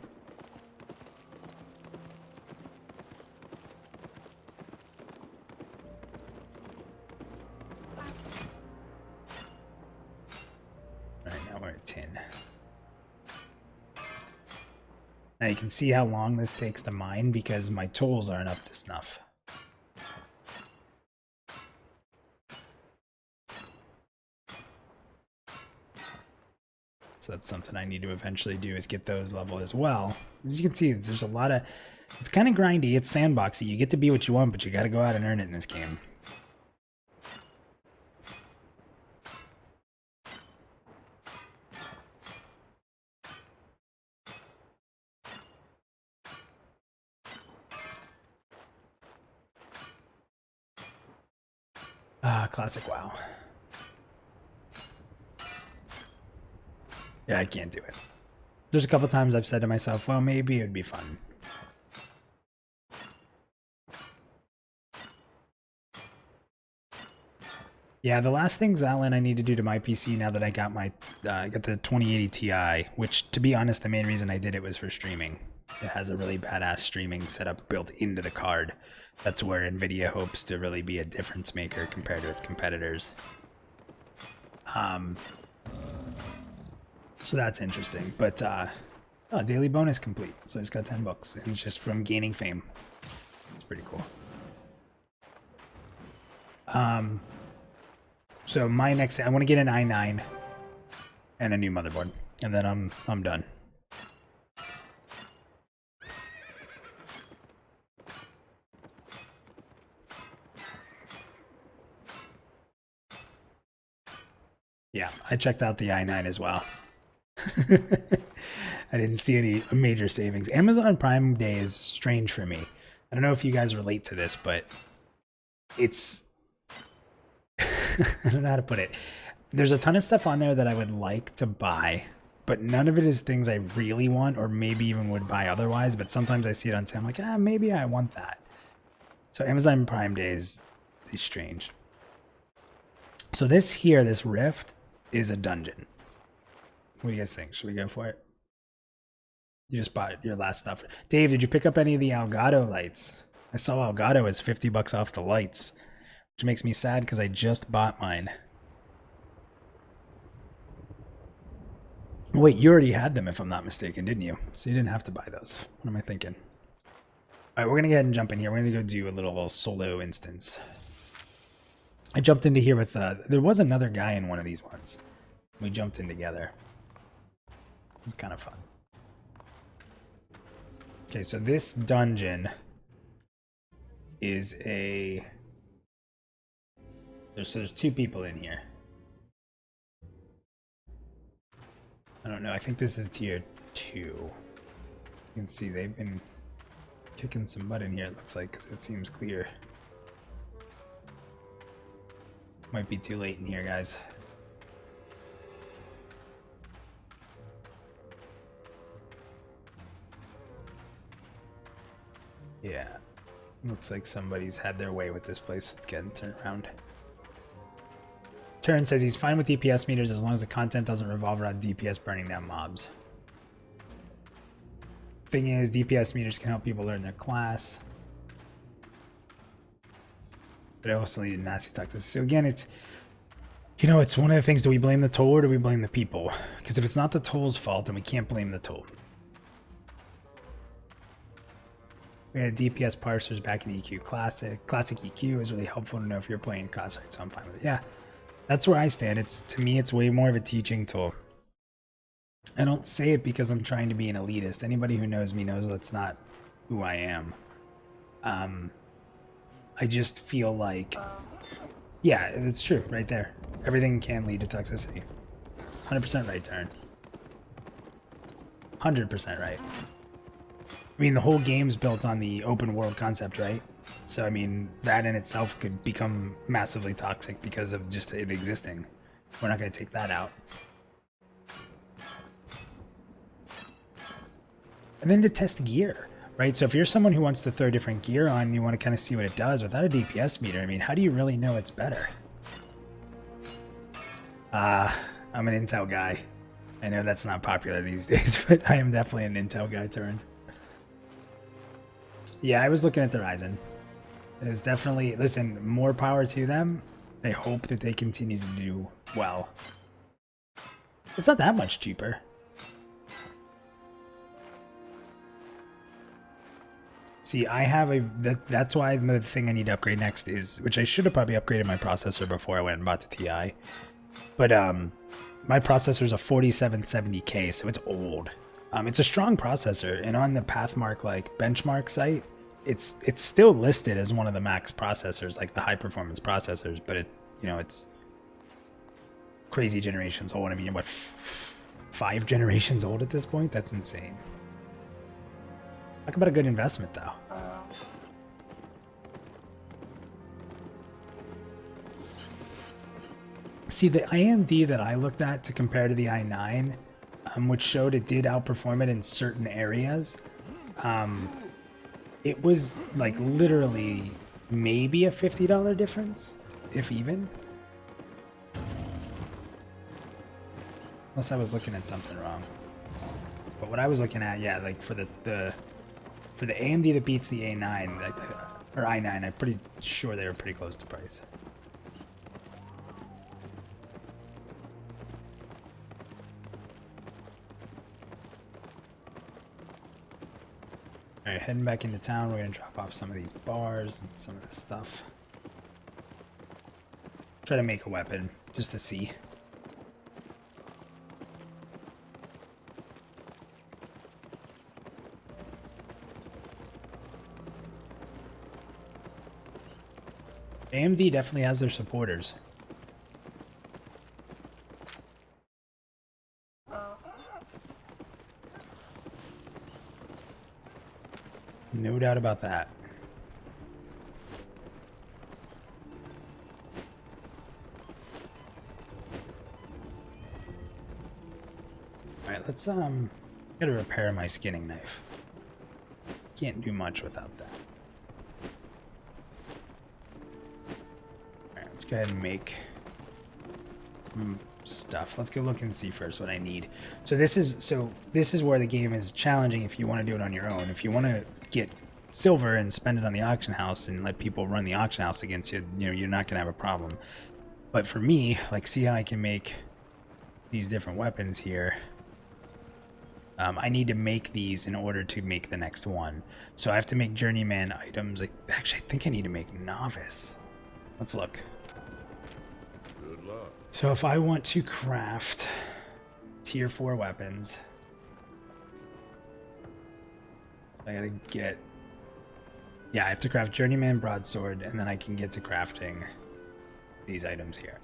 We're at 10. Now you can see how long this takes to mine because my tools aren't up to snuff. So that's something I need to eventually do, is get those level as well. As you can see, there's a lot of... It's kind of grindy, it's sandboxy. You get to be what you want, but you gotta go out and earn it in this game. Classic WoW. Yeah, I can't do it. There's a couple times I've said to myself, well, maybe it would be fun. Yeah, the last things, Alan, I need to do to my PC now that I got my got the 2080 Ti, which, to be honest, the main reason I did it was for streaming. It has a really badass streaming setup built into the card. That's where NVIDIA hopes to really be a difference maker compared to its competitors. So that's interesting. But daily bonus complete. So I just got 10 bucks, and it's just from gaining fame. It's pretty cool. So my next thing, I want to get an i9 and a new motherboard, and then I'm done. Yeah, I checked out the i9 as well. I didn't see any major savings. Amazon Prime Day is strange for me. I don't know if you guys relate to this, but it's... I don't know how to put it. There's a ton of stuff on there that I would like to buy, but none of it is things I really want or maybe even would buy otherwise. But sometimes I see it on sale, I'm like, maybe I want that. So Amazon Prime Day is strange. So this here, this rift, is a dungeon. What do you guys think? Should we go for it? You just bought your last stuff. Dave, did you pick up any of the Elgato lights? I saw Elgato is $50 off the lights, which makes me sad because I just bought mine. Wait, you already had them if I'm not mistaken, didn't you? So you didn't have to buy those. What am I thinking? All right, we're going to go ahead and jump in here. We're going to go do a little solo instance. I jumped into here with, there was another guy in one of these ones. We jumped in together. It was kind of fun. Okay, so this dungeon is a... There's two people in here. I don't know, I think this is tier 2. You can see they've been kicking some butt in here, it looks like, because it seems clear. Might be too late in here, guys. Yeah, looks like somebody's had their way with this place. It's getting turned around. Turn says he's fine with DPS meters as long as the content doesn't revolve around DPS burning down mobs. Thing is, DPS meters can help people learn their class. But I also need nasty toxicity. So again, it's, you know, it's one of the things, do we blame the toll or do we blame the people? Because if it's not the toll's fault, then we can't blame the toll. We had DPS parsers back in EQ Classic. Classic EQ is really helpful to know if you're playing class right, so I'm fine with it. Yeah, that's where I stand. It's, to me, it's way more of a teaching tool. I don't say it because I'm trying to be an elitist. Anybody who knows me knows that's not who I am. I just feel like, yeah, it's true right there. Everything can lead to toxicity. 100% right, Turn. 100% right. I mean, the whole game's built on the open world concept, right? So, I mean, that in itself could become massively toxic because of just it existing. We're not going to take that out. And then to test gear, right? So if you're someone who wants to throw different gear on and you want to kind of see what it does without a DPS meter, I mean, how do you really know it's better? I'm an Intel guy. I know that's not popular these days, but I am definitely an Intel guy, Turn. Yeah, I was looking at the Ryzen. It was definitely, listen, more power to them. I hope that they continue to do well. It's not that much cheaper. See, I have a, that's why the thing I need to upgrade next is, which I should have probably upgraded my processor before I went and bought the TI. But my processor is a 4770K, so it's old. It's a strong processor, and on the Pathmark like benchmark site, it's still listed as one of the max processors, like the high performance processors, but it, you know, it's crazy generations old. I mean, what, 5 generations old at this point? That's insane. Talk about a good investment, though. See, the AMD that I looked at to compare to the i9, which showed it did outperform it in certain areas, it was like literally maybe a $50 difference, if even. Unless I was looking at something wrong. But what I was looking at, yeah, like for the AMD that beats the A9, like, or i9, I'm pretty sure they were pretty close to price. Alright, heading back into town, we're gonna drop off some of these bars and some of this stuff. Try to make a weapon, just to see. AMD definitely has their supporters. No doubt about that. Alright, let's gotta repair my skinning knife. Can't do much without that. go ahead and make some stuff. Let's go look and see first what I need. So this is where the game is challenging if you want to do it on your own. If you want to get silver and spend it on the auction house and let people run the auction house against you, you know, you're not gonna have a problem. But for me, like, see how I can make these different weapons here. I need to make these in order to make the next one. So I have to make journeyman items. Actually, I think I need to make novice. Let's look. Good luck. So if I want to craft tier 4 weapons, I gotta get... Yeah, I have to craft journeyman broadsword, and then I can get to crafting these items here,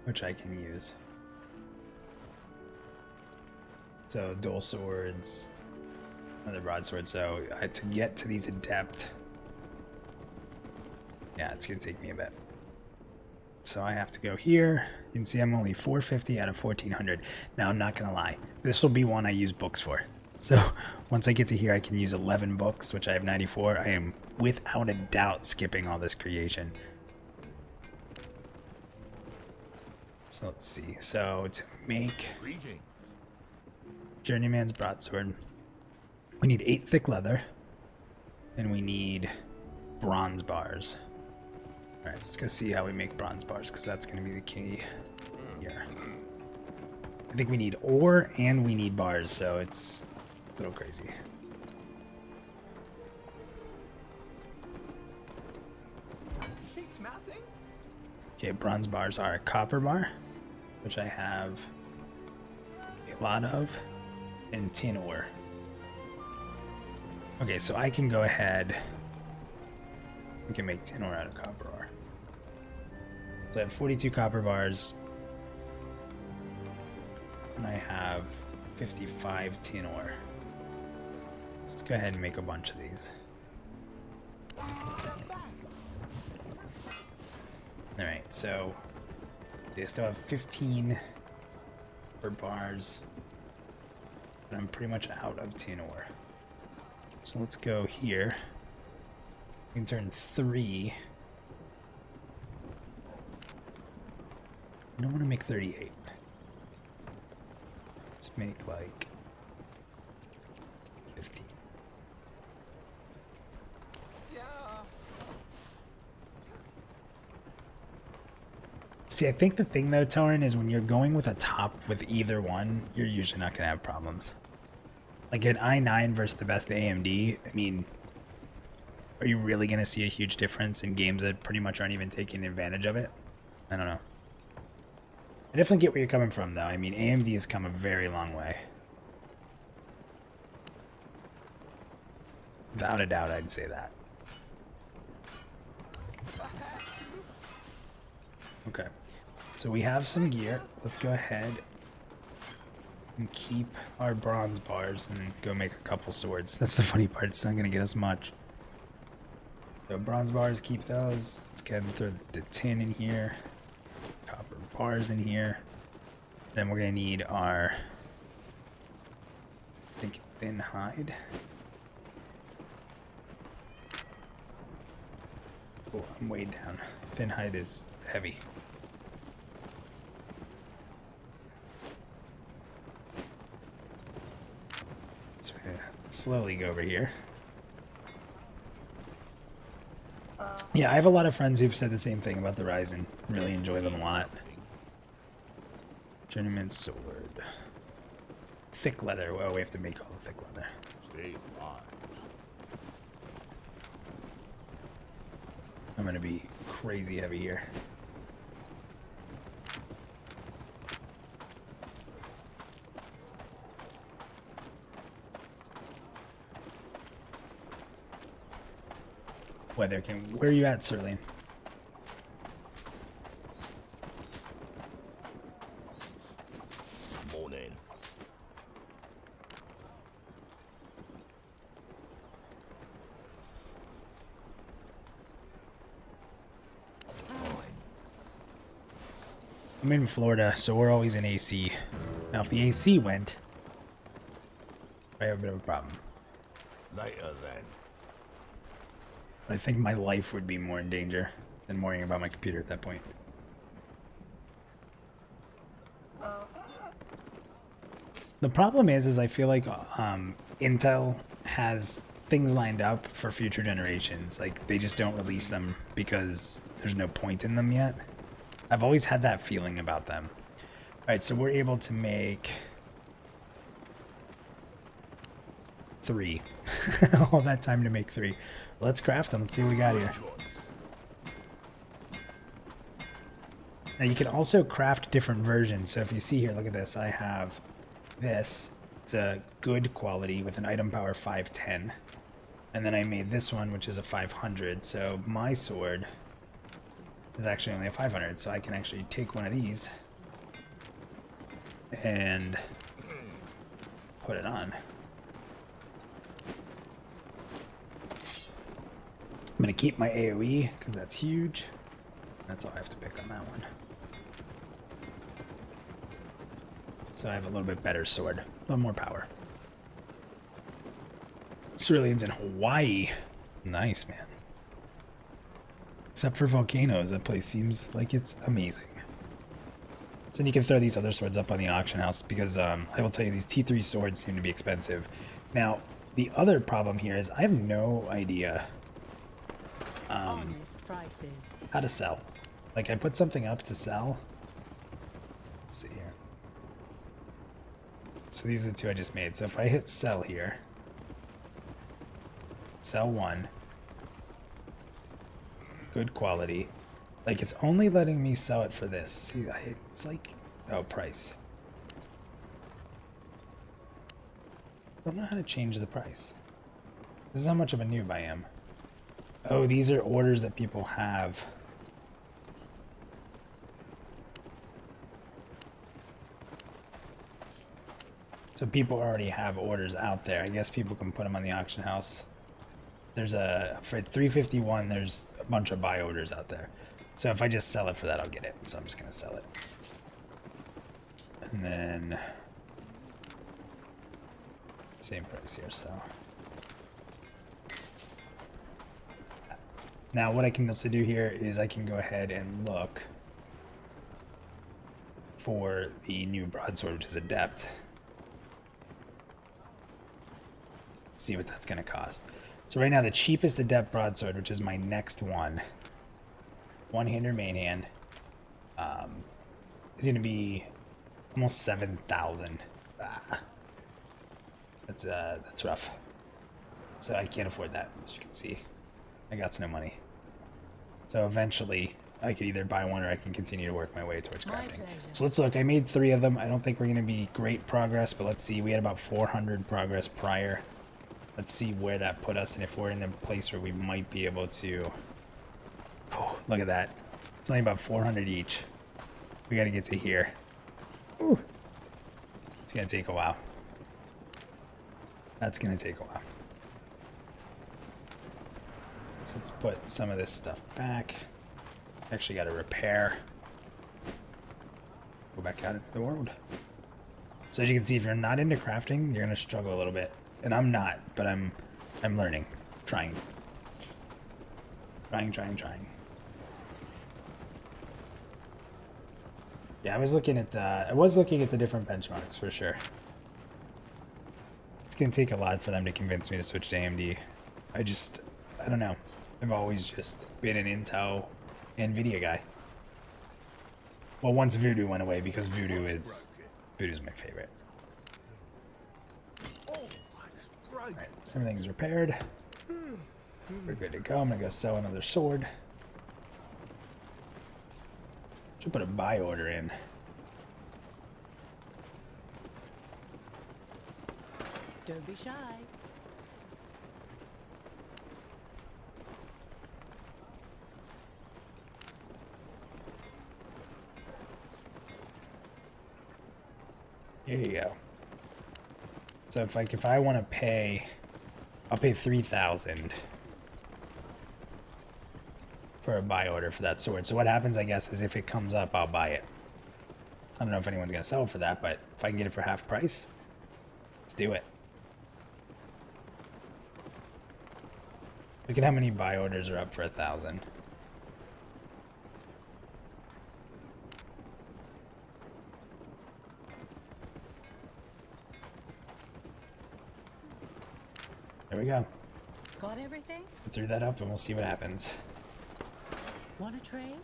which I can use. So dual swords, another broadsword. So to get to these adept, yeah, it's gonna take me a bit. So I have to go here. You can see I'm only 450 out of 1400. Now I'm not gonna lie, this will be one I use books for. So once I get to here, I can use 11 books, which I have 94. I am without a doubt skipping all this creation. So let's see. So to make journeyman's broadsword, we need 8 thick leather, and we need bronze bars. All right, let's go see how we make bronze bars, because that's going to be the key here. I think we need ore and we need bars, so it's a little crazy. Okay, bronze bars are a copper bar, which I have a lot of, and tin ore. Okay, so I can go ahead. We can make tin ore out of copper ore. So I have 42 copper bars, and I have 55 tin ore. Let's go ahead and make a bunch of these. Alright, so they still have 15 for bars, but I'm pretty much out of tin ore. So let's go here. We can turn 3. I don't want to make 38. Let's make like 15. See, I think the thing though, Torin, is when you're going with a top with either one, you're usually not going to have problems. Like an i9 versus the best AMD, I mean, are you really going to see a huge difference in games that pretty much aren't even taking advantage of it? I don't know. I definitely get where you're coming from, though. I mean, AMD has come a very long way. Without a doubt, I'd say that. Okay, so we have some gear. Let's go ahead and keep our bronze bars and go make a couple swords. That's the funny part, it's not gonna get us much. So bronze bars, keep those. Let's go ahead and throw the tin in here. Copper bars in here. Then we're gonna need our, I think, thin hide. Oh, I'm way down. Thin hide is heavy. So we're gonna slowly go over here. Yeah, I have a lot of friends who've said the same thing about the Ryzen. Really enjoy them a lot. Journeyman sword. Thick leather. Well, we have to make all the thick leather. Stay alive. I'm gonna be crazy heavy here. Weather can. Where are you at, Serling? Morning. I'm in Florida, so we're always in AC. Now, if the AC went, I have a bit of a problem. Later then. I think my life would be more in danger. than worrying about my computer at that point. The problem is I feel like Intel has things lined up for future generations. Like, they just don't release them because there's no point in them yet. I've always had that feeling about them. Alright, so we're able to make 3. All that time to make 3. Let's craft them. Let's see what we got here. Now you can also craft different versions. So if you see here, look at this. I have this. It's a good quality with an item power 510. And then I made this one, which is a 500. So my sword is actually only a 500. So I can actually take one of these and put it on. I'm going to keep my AoE because that's huge. That's all I have to pick on that one. So I have a little bit better sword, a little more power. Cerulean's in Hawaii. Nice, man. Except for volcanoes, that place seems like it's amazing. So then you can throw these other swords up on the auction house because I will tell you, these T3 swords seem to be expensive. Now, the other problem here is I have no idea how to sell. Like, I put something up to sell. Let's see here. So these are the 2 I just made. So if I hit sell here, sell 1, good quality. Like, it's only letting me sell it for this. See, it's like, oh, price. I don't know how to change the price. This is how much of a noob I am. Oh, these are orders that people have. So people already have orders out there. I guess people can put them on the auction house. There's a, for 351, there's a bunch of buy orders out there. So if I just sell it for that, I'll get it. So I'm just going to sell it. And then same price here, so. Now what I can also do here is I can go ahead and look for the new broadsword, which is Adept. See what that's going to cost. So right now the cheapest Adept broadsword, which is my next one, one-hander main hand, is going to be almost 7,000. That's rough. So I can't afford that, as you can see. I got no money. So eventually I could either buy one or I can continue to work my way towards crafting. So let's look. I made 3 of them. I don't think we're going to be great progress, but let's see. We had about 400 progress prior. Let's see where that put us and if we're in a place where we might be able to... Oh, look at that. It's only about 400 each. We got to get to here. Ooh. It's going to take a while. That's going to take a while. So let's put some of this stuff back. Actually got to repair. Go back out into the world. So as you can see, if you're not into crafting, you're going to struggle a little bit. And I'm not, but I'm learning. Trying. Yeah, I was looking at the different benchmarks for sure. It's going to take a lot for them to convince me to switch to AMD. I don't know. I've always just been an Intel NVIDIA guy. Well, once Voodoo went away, because Voodoo's my favorite. Alright, everything's repaired. We're good to go. I'm gonna go sell another sword. Should put a buy order in. Don't be shy. Here you go. So if I want to pay, I'll pay 3,000 for a buy order for that sword. So what happens, I guess, is if it comes up, I'll buy it. I don't know if anyone's gonna sell it for that, but if I can get it for half price, let's do it. Look at how many buy orders are up for 1,000. There we go. Got everything? Threw that up and we'll see what happens. Want to trade?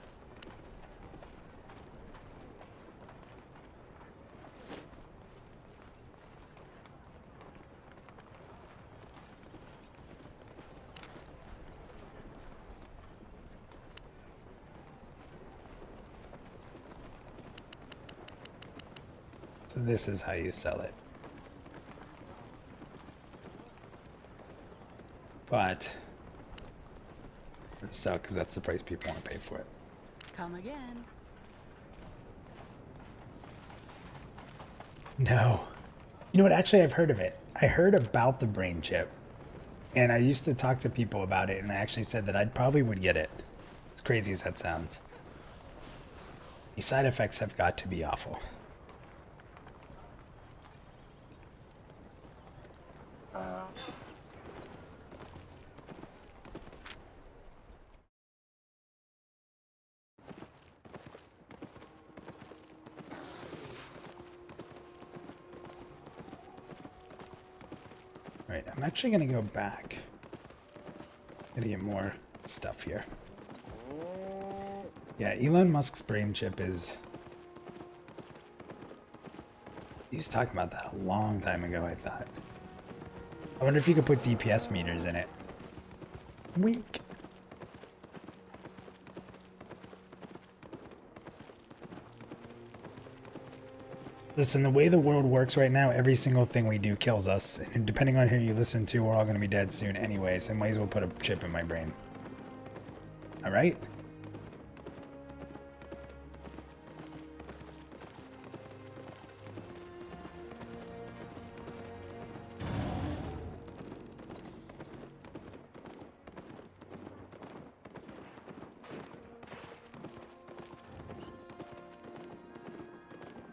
So this is how you sell it. But sell because that's the price people want to pay for it. Come again. No. You know what? Actually, I've heard of it. I heard about the brain chip. And I used to talk to people about it, and I actually said that I probably would get it. As crazy as that sounds. The side effects have got to be awful. Right, I'm actually going to go back. Gotta get more stuff here. Yeah, Elon Musk's brain chip is... He was talking about that a long time ago, I thought. I wonder if you could put DPS meters in it. Wink. Listen, the way the world works right now, every single thing we do kills us. And depending on who you listen to, we're all going to be dead soon anyway, so I might as well put a chip in my brain. Alright?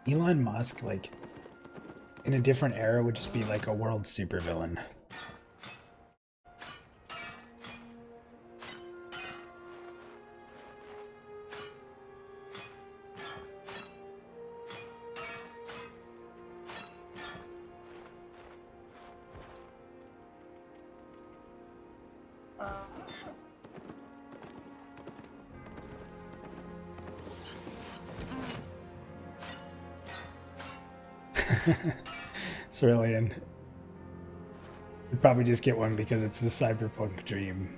Elon Musk, like, in a different era, would just be like a world supervillain. Cerulean. You'd probably just get one because it's the cyberpunk dream.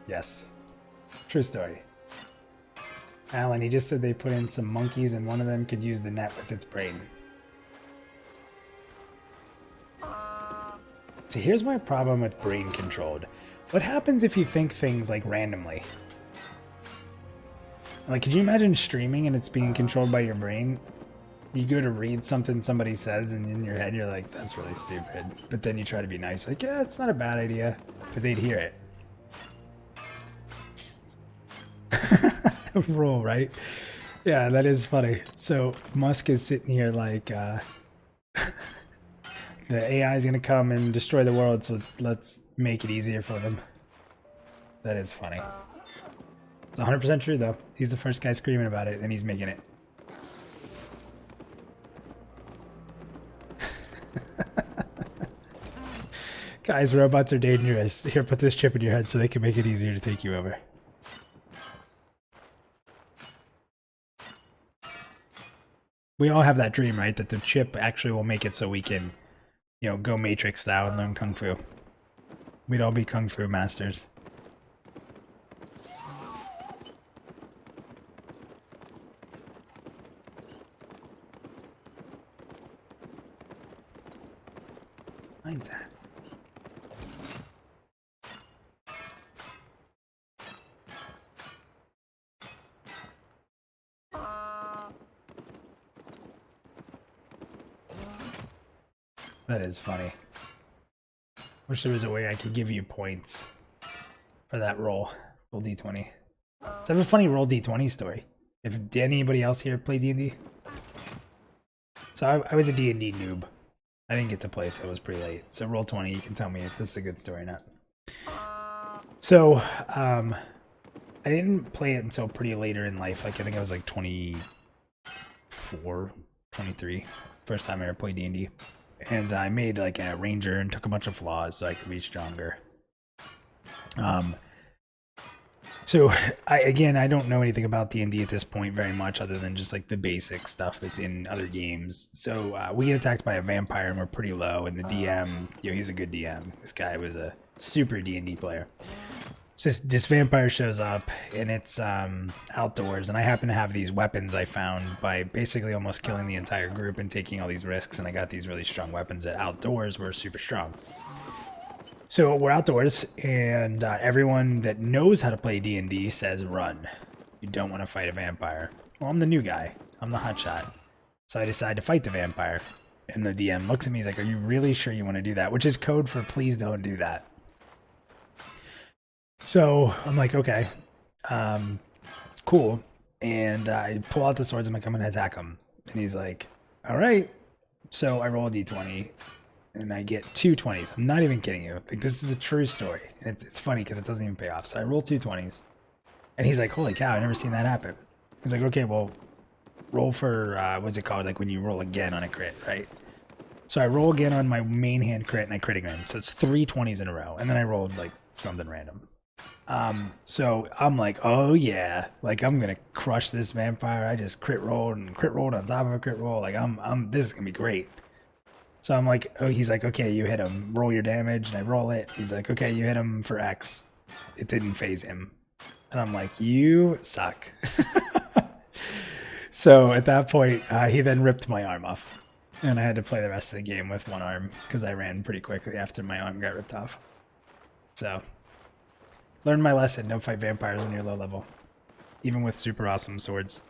Yes. True story. Alan, he just said they put in some monkeys and one of them could use the net with its brain. So here's my problem with brain controlled. What happens if you think things like randomly? Like, could you imagine streaming and it's being controlled by your brain? You go to read something somebody says and in your head you're like, that's really stupid. But then you try to be nice, like, yeah, it's not a bad idea. But they'd hear it. Roll, right? Yeah, that is funny. So Musk is sitting here like, the AI is going to come and destroy the world, so let's make it easier for them. That is funny. It's 100% true, though. He's the first guy screaming about it, and he's making it. Guys, robots are dangerous. Here, put this chip in your head so they can make it easier to take you over. We all have that dream, right? That the chip actually will make it so we can, you know, go Matrix style and learn Kung Fu. We'd all be Kung Fu masters. Mind that. That is funny. Wish there was a way I could give you points for that roll. Roll D20. So I have a funny roll D20 story. Did anybody else here play D&D? So I was a D&D noob. I didn't get to play it till it was pretty late. So roll 20, you can tell me if this is a good story or not. So, I didn't play it until pretty later in life. Like, I think I was like 24, 23. First time I ever played D&D. and I made like a ranger and took a bunch of flaws so I could be stronger. So I don't know anything about D&D at this point very much, other than just like the basic stuff that's in other games. So we get attacked by a vampire and we're pretty low, and the DM, he's a good DM. This guy was a super D&D player. So this vampire shows up, and it's outdoors, and I happen to have these weapons I found by basically almost killing the entire group and taking all these risks, and I got these really strong weapons that outdoors were super strong. So we're outdoors, and everyone that knows how to play D&D says run. You don't want to fight a vampire. Well, I'm the new guy. I'm the hotshot. So I decide to fight the vampire, and the DM looks at me, he's like, are you really sure you want to do that? Which is code for please don't do that. So I'm like, okay, cool. And I pull out the swords. I'm like, I'm going to attack him. And he's like, all right. So I roll a d20 and I get 2 20s. I'm not even kidding you. Like, this is a true story. And it's funny because it doesn't even pay off. So I roll 2 20s and he's like, holy cow, I've never seen that happen. He's like, okay, well, roll for, what's it called? Like when you roll again on a crit, right? So I roll again on my main hand crit and I crit again. So it's 3 20s in a row. And then I rolled like something random. So I'm like, oh yeah, like I'm gonna crush this vampire. I just crit rolled on top of a crit roll. Like this is gonna be great. So I'm like, oh, he's like, okay, you hit him, roll your damage, and I roll it. He's like, okay, you hit him for X. It didn't phase him, and I'm like, you suck. So at that point, he then ripped my arm off, and I had to play the rest of the game with one arm because I ran pretty quickly after my arm got ripped off. So. Learn my lesson, don't fight vampires when you're low level. Even with super awesome swords.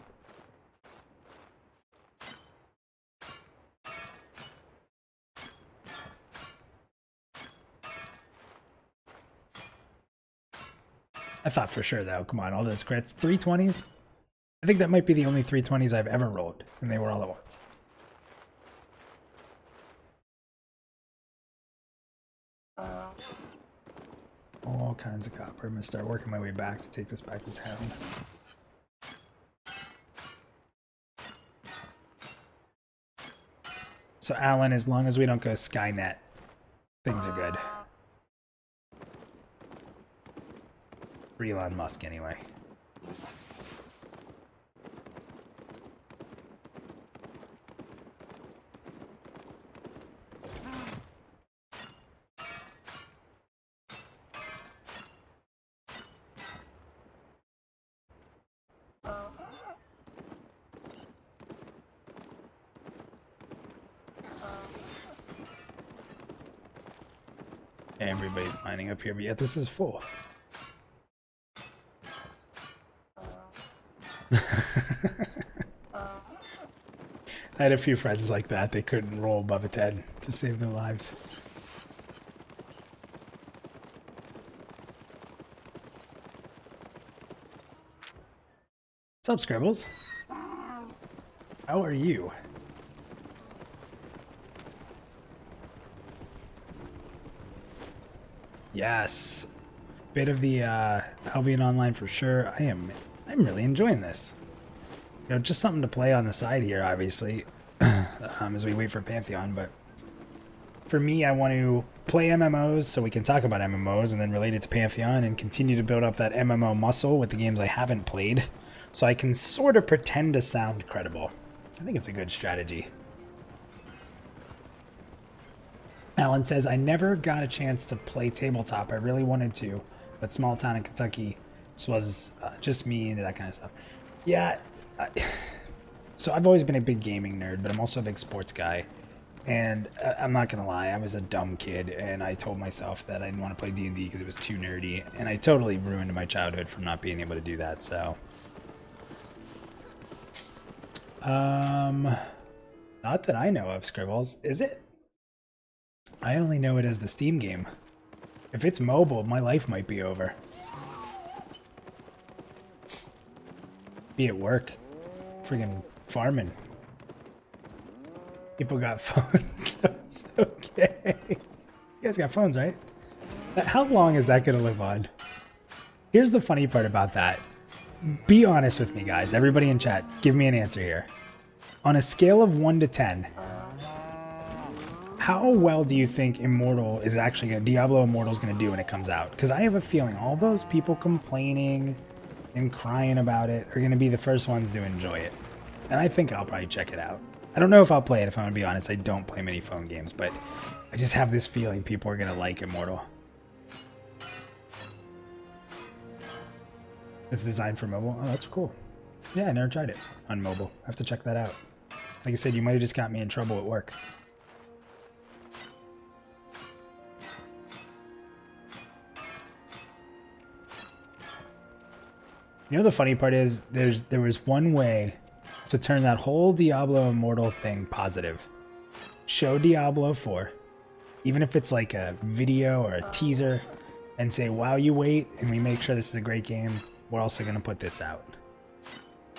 I thought for sure though, come on, all those crits. 3 20s? I think that might be the only 3 20s I've ever rolled, and they were all at once. All kinds of copper. I'm gonna start working my way back to take this back to town. So Alan, as long as we don't go Skynet, things are good. For Elon Musk anyway. Everybody's mining up here, but yet this is full. I had a few friends like that. They couldn't roll above a 10 to save their lives. What's up, Scribbles? How are you? Yes, bit of the Albion Online for sure. I'm really enjoying this. You know, just something to play on the side here, obviously, as we wait for Pantheon. But for me, I want to play MMOs so we can talk about MMOs and then relate it to Pantheon and continue to build up that MMO muscle with the games I haven't played, so I can sort of pretend to sound credible. I think it's a good strategy. Alan says, I never got a chance to play tabletop. I really wanted to, but small town in Kentucky just was just me and that kind of stuff. Yeah, so I've always been a big gaming nerd, but I'm also a big sports guy. And I'm not going to lie, I was a dumb kid, and I told myself that I didn't want to play D&D because it was too nerdy. And I totally ruined my childhood from not being able to do that, so. Not that I know of, Scribbles. Is it? I only know it as the Steam game. If it's mobile, my life might be over. Be at work. Friggin' farming. People got phones, so it's okay. You guys got phones, right? How long is that gonna live on? Here's the funny part about that. Be honest with me, guys. Everybody in chat, give me an answer here. On a scale of 1 to 10, how well do you think Immortal is actually going to, Diablo Immortal is going to do when it comes out? Because I have a feeling all those people complaining and crying about it are going to be the first ones to enjoy it. And I think I'll probably check it out. I don't know if I'll play it, if I'm going to be honest. I don't play many phone games, but I just have this feeling people are going to like Immortal. It's designed for mobile? Oh, that's cool. Yeah, I never tried it on mobile. I have to check that out. Like I said, you might have just got me in trouble at work. You know the funny part is there was one way to turn that whole Diablo Immortal thing positive. Show Diablo 4, even if it's like a video or a teaser, and say, while you wait and we make sure this is a great game, we're also going to put this out.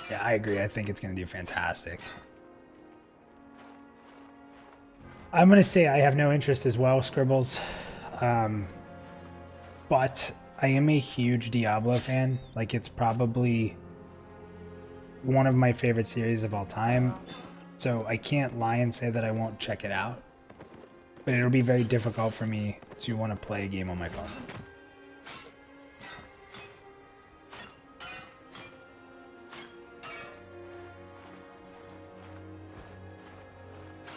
Yeah, I agree. I think it's going to do fantastic. I'm going to say I have no interest as well, Scribbles. But I am a huge Diablo fan. Like, it's probably one of my favorite series of all time. So I can't lie and say that I won't check it out. But it'll be very difficult for me to want to play a game on my phone.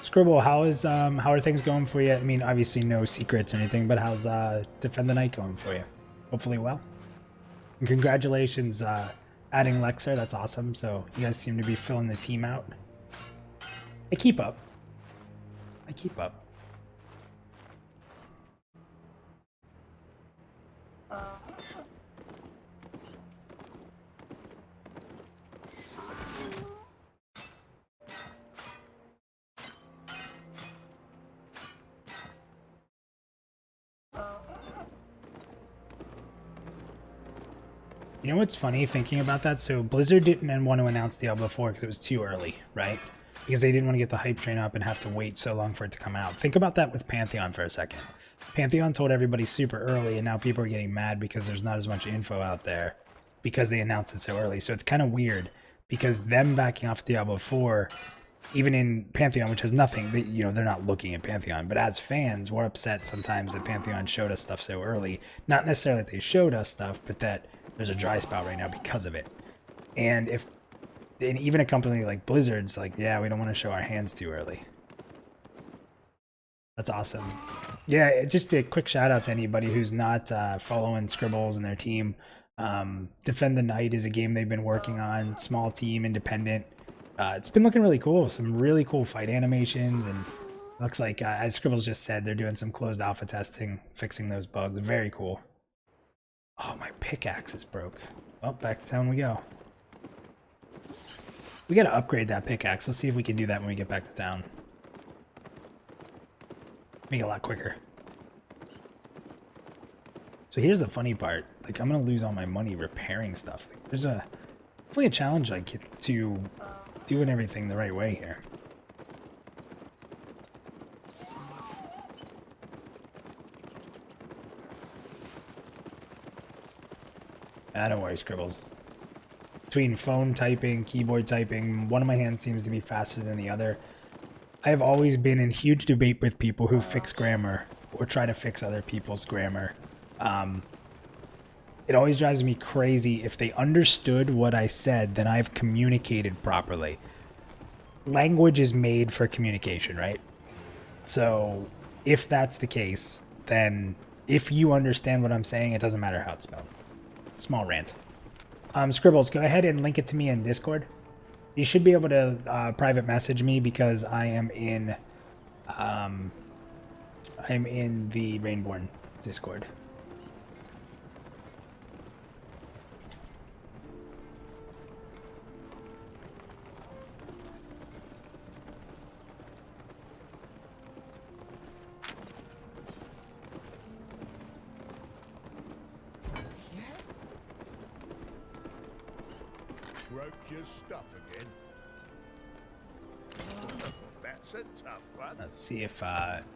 Scribble, how are things going for you? I mean, obviously no secrets or anything, but how's Defend the Night going for you? Hopefully well. And congratulations adding Lexer, that's awesome. So you guys seem to be filling the team out. I keep up. I keep up. You know what's funny thinking about that? So Blizzard didn't want to announce Diablo 4 because it was too early, right? Because they didn't want to get the hype train up and have to wait so long for it to come out. Think about that with Pantheon for a second. Pantheon told everybody super early, and now people are getting mad because there's not as much info out there because they announced it so early. So it's kind of weird because them backing off Diablo 4, even in Pantheon, which has nothing, they're not looking at Pantheon. But as fans, we're upset sometimes that Pantheon showed us stuff so early. Not necessarily that they showed us stuff, but that there's a dry spell right now because of it. And even a company like Blizzard's like, yeah, we don't want to show our hands too early. That's awesome. Yeah, just a quick shout out to anybody who's not following Scribbles and their team. Defend the Night is a game they've been working on. Small team, independent. It's been looking really cool. Some really cool fight animations, and looks like, as Scribbles just said, they're doing some closed alpha testing, fixing those bugs. Very cool. Oh, my pickaxe is broke. Well, back to town we go. We gotta upgrade that pickaxe. Let's see if we can do that when we get back to town. Make it a lot quicker. So here's the funny part. Like, I'm gonna lose all my money repairing stuff. Like, there's hopefully a challenge like to doing everything the right way here. Don't worry, Scribbles. Between phone typing, keyboard typing, one of my hands seems to be faster than the other. I have always been in huge debate with people who fix grammar or try to fix other people's grammar. It always drives me crazy. If they understood what I said, then I've communicated properly. Language is made for communication, right? So if that's the case, then if you understand what I'm saying, it doesn't matter how it's spelled. Small rant. Scribbles, go ahead and link it to me in Discord. You should be able to private message me because I am in the Rainborn Discord. Broke your stuff again. That's a tough one. Let's see if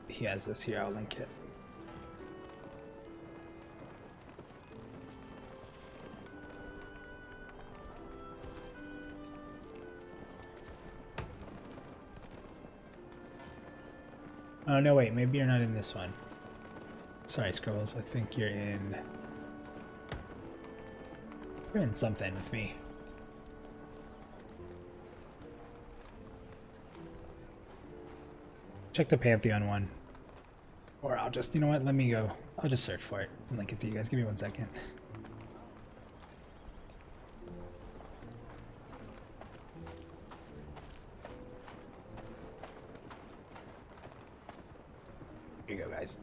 he has this here. I'll link it. Oh, no, wait. Maybe you're not in this one. Sorry, Scribbles. I think you're in... You're in something with me. Check the Pantheon one. Or I'll just, you know what, let me go. I'll just search for it and link it to you guys. Give me 1 second. Here you go, guys.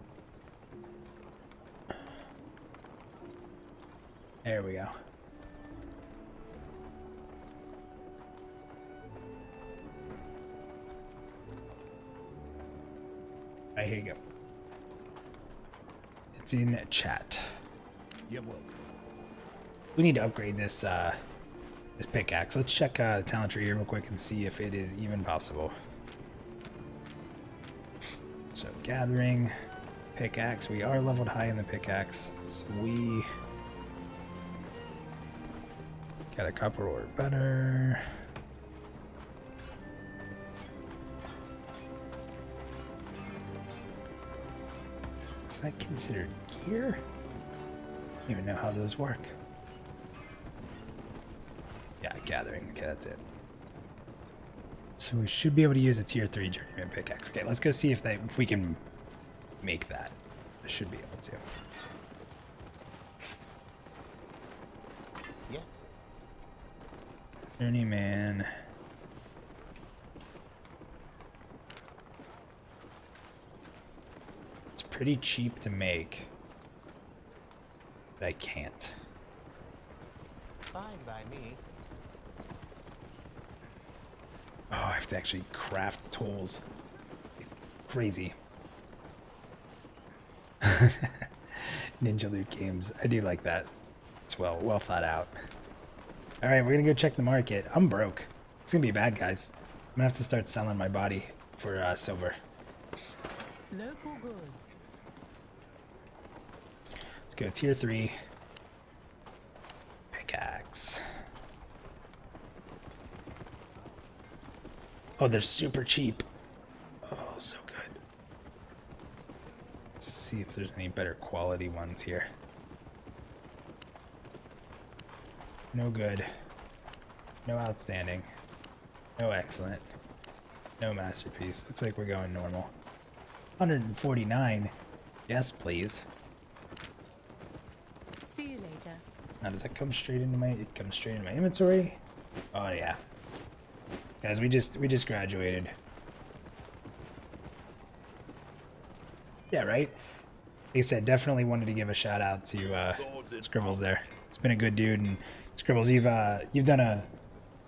There we go. Alright, here you go. It's in chat. You're welcome. We need to upgrade this this pickaxe. Let's check the talent tree here real quick and see if it is even possible. So gathering, pickaxe. We are leveled high in the pickaxe. So we got a copper ore better. Is that considered gear? I don't even know how those work. Yeah, gathering. Okay, that's it. So we should be able to use a tier 3 journeyman pickaxe. Okay, let's go see if we can make that. I should be able to. Yes. Journeyman. It's pretty cheap to make, but I can't. Fine by me. Oh, I have to actually craft tools. Crazy. Ninja Loot Games. I do like that. It's well thought out. Alright, we're gonna go check the market. I'm broke. It's gonna be bad, guys. I'm gonna have to start selling my body for silver. Local goods. Let's go tier 3. Pickaxe. Oh, they're super cheap. Oh, so good. Let's see if there's any better quality ones here. No good. No outstanding. No excellent. No masterpiece. Looks like we're going normal. 149. Yes, please. See you later. Now, does that come straight into my... It comes straight into my inventory? Oh, yeah. Guys, we just graduated. Yeah, right? Like I said, definitely wanted to give a shout out to Scribbles there. He's been a good dude, and Scribbles, you've done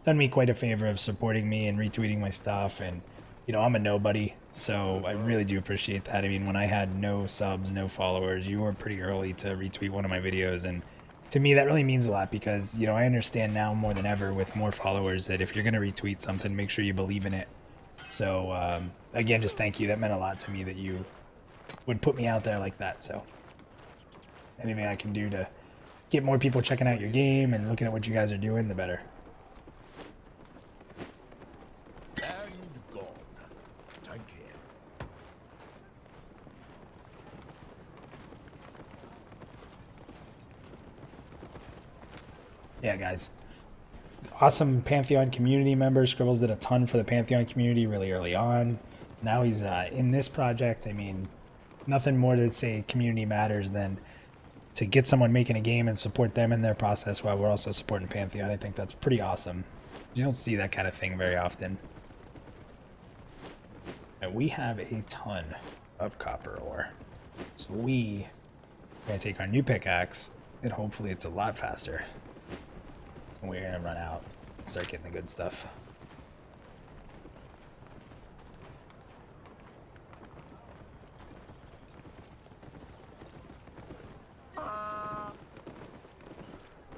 me quite a favor of supporting me and retweeting my stuff, and you know, I'm a nobody, so I really do appreciate that. I mean, when I had no subs, no followers, you were pretty early to retweet one of my videos, and to me that really means a lot because, you know, I understand now more than ever with more followers that if you're going to retweet something, make sure you believe in it. So, again, just thank you. That meant a lot to me that you would put me out there like that, so anything I can do to get more people checking out your game and looking at what you guys are doing, the better. And gone. Take care. Yeah, guys. Awesome Pantheon community member. Scribbles did a ton for the Pantheon community really early on. Now he's in this project. I mean, nothing more to say community matters than to get someone making a game and support them in their process while we're also supporting Pantheon. I think that's pretty awesome. You don't see that kind of thing very often. And we have a ton of copper ore. So we are going to take our new pickaxe, and hopefully it's a lot faster. And we're going to run out and start getting the good stuff.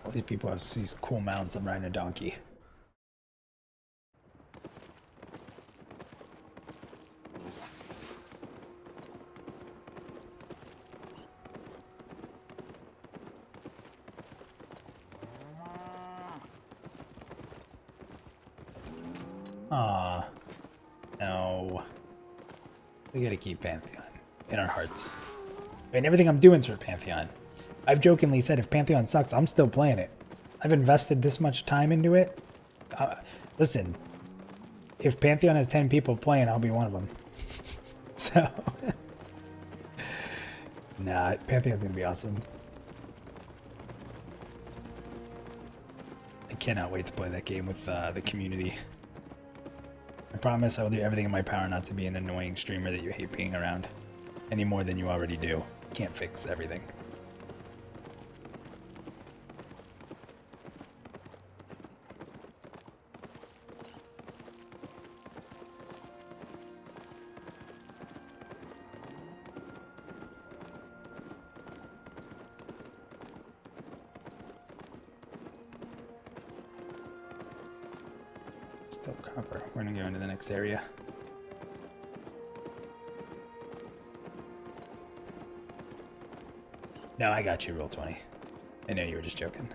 All these people have these cool mounts. I'm riding a donkey. Aw. No. We gotta keep Pantheon in our hearts. I mean, everything I'm doing is for Pantheon. I've jokingly said if Pantheon sucks, I'm still playing it. I've invested this much time into it. Listen, if Pantheon has 10 people playing, I'll be one of them. So, nah, Pantheon's gonna be awesome. I cannot wait to play that game with the community. I promise I will do everything in my power not to be an annoying streamer that you hate being around. Any more than you already do. Can't fix everything. Still copper. We're gonna go into the next area. No, I got you, Roll 20. I know you were just joking.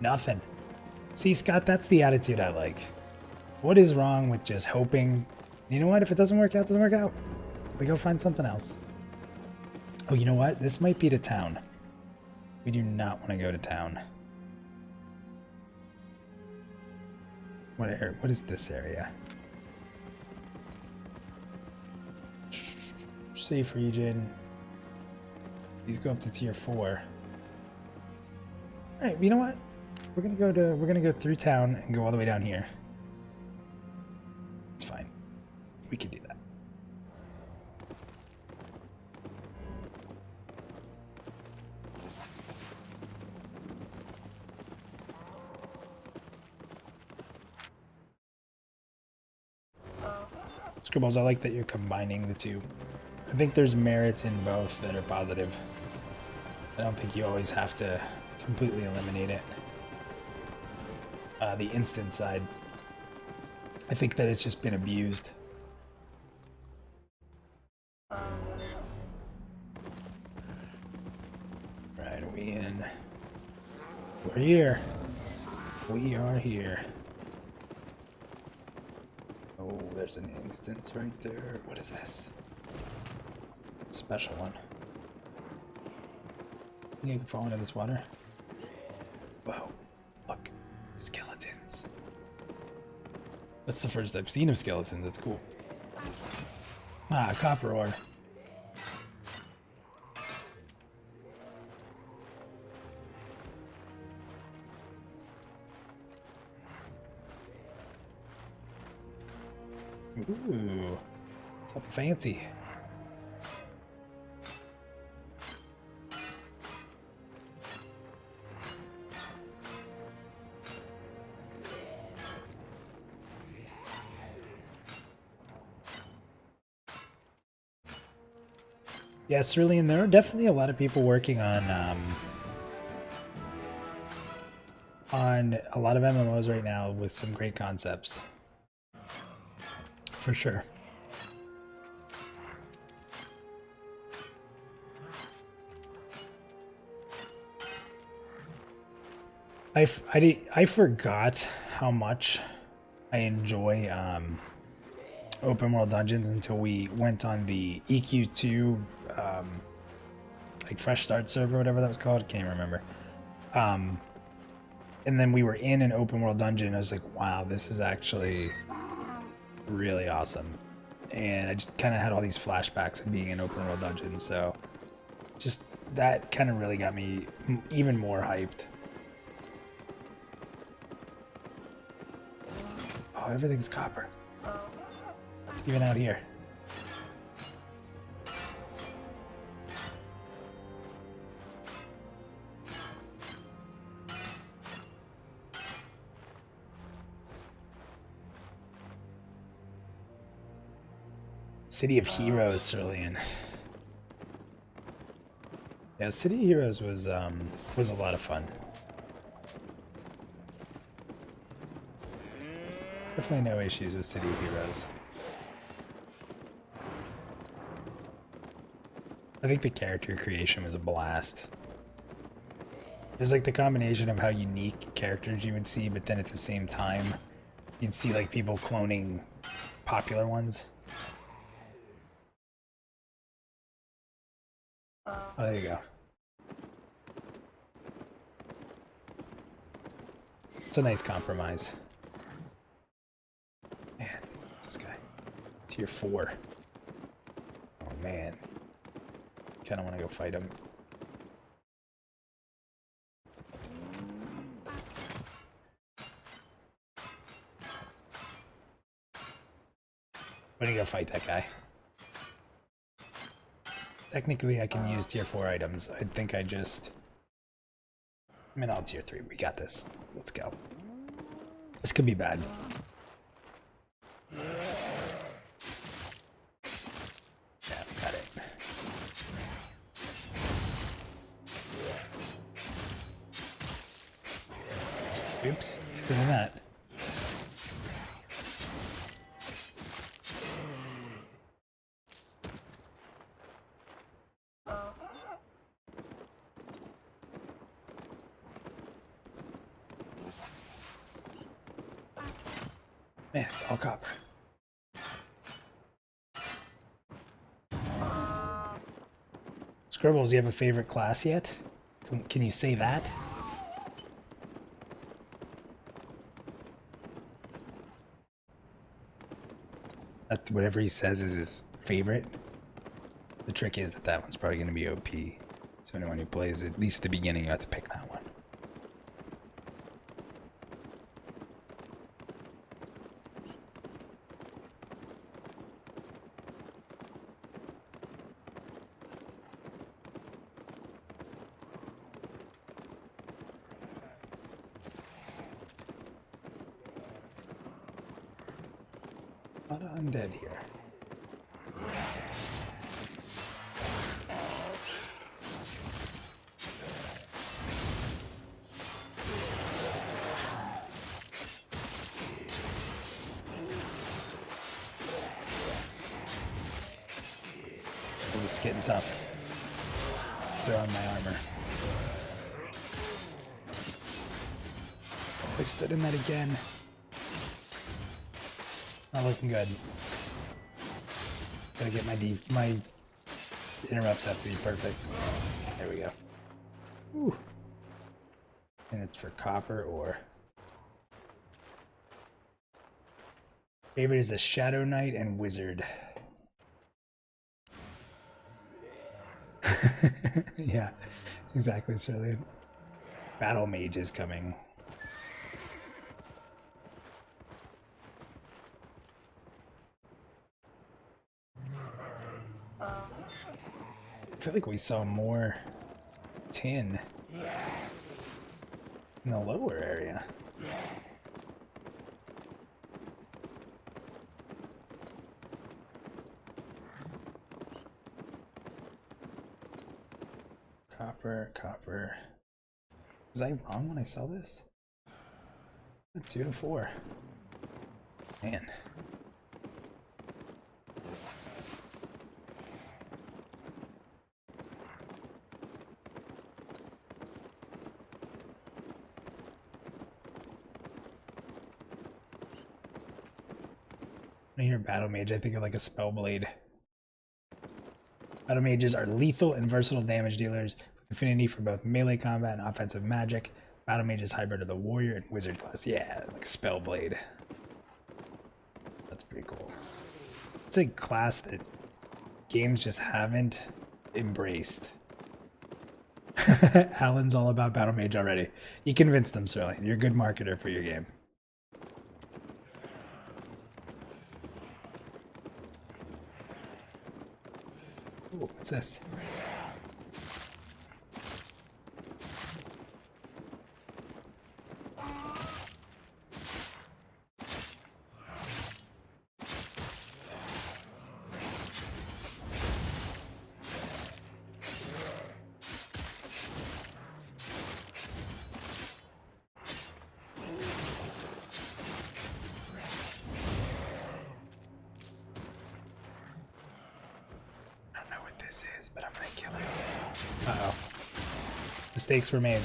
Nothing. See, Scott, that's the attitude I like. What is wrong with just hoping? You know what? If it doesn't work out, it doesn't work out. We go find something else. Oh, you know what? This might be the town. We do not want to go to town. What is this area? Safe region. These go up to tier 4. Alright, you know what? We're gonna go through town and go all the way down here. It's fine. We can do that. Scribbles, I like that you're combining the two. I think there's merits in both that are positive. I don't think you always have to completely eliminate it. The instant side, I think that it's just been abused. Right, are we in? We're here. We are here. Oh, there's an instance right there. What is this? Special one. Think I can fall into this water? Whoa. Look. Skeletons. That's the first I've seen of skeletons. That's cool. Ah, copper ore. Ooh. Something fancy. Yeah, Cerulean, there are definitely a lot of people working on a lot of MMOs right now with some great concepts. For sure. I forgot how much I enjoy open world dungeons until we went on the EQ2 like fresh start server, whatever that was called. I can't even remember. And then we were in an open world dungeon. I was like, wow, this is actually really awesome. And I just kind of had all these flashbacks of being in open world dungeons. So just that kind of really got me even more hyped. Oh, everything's copper. Even out here. City of Heroes, Cerulean. Yeah, City of Heroes was a lot of fun. Definitely no issues with City of Heroes. I think the character creation was a blast. There's like the combination of how unique characters you would see, but then at the same time, You'd see like people cloning popular ones. Oh, there you go. It's a nice compromise. Man, what's this guy? Tier 4. Oh man. Kinda wanna go fight him. I'm gonna go fight that guy. Technically, I can use tier 4 items. I think I just... I'm in all tier 3. We got this. Let's go. This could be bad. Yeah, we got it. Oops, still in that. Man, it's all copper. Scribbles, you have a favorite class yet? Can you say that? That whatever he says is his favorite. The trick is that that one's probably going to be OP. So anyone who plays, at least at the beginning, you have to pick that one. A lot of undead here. Oh, it's getting tough. Throw on my armor. I stood in that again. Not looking good. Gotta get my interrupts have to be perfect. There we go. Ooh. And it's for copper ore. Favorite is the Shadow Knight and Wizard. Yeah, exactly, Cerulean. Battle Mage is coming. I feel like we saw more tin in the lower area. Copper. Was I wrong when I saw this? 2 to 4. Man. When I hear Battle Mage, I think of like a Spellblade. Battle Mages are lethal and versatile damage dealers with affinity for both melee combat and offensive magic. Battle Mage is hybrid of the Warrior and Wizard class. Yeah, like Spellblade. That's pretty cool. It's a class that games just haven't embraced. Alan's all about Battle Mage already. You convinced them, Sterling. You're a good marketer for your game. Ooh, what's this? But I'm gonna kill it. Uh-oh. Mistakes were made.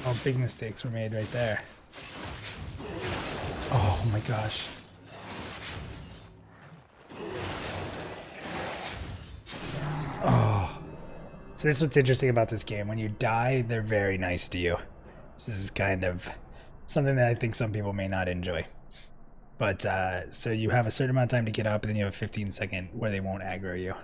Oh, big mistakes were made right there. Oh my gosh. Oh. So this is what's interesting about this game. When you die, they're very nice to you. This is kind of something that I think some people may not enjoy. But, so you have a certain amount of time to get up, and then you have a 15-second where they won't aggro you.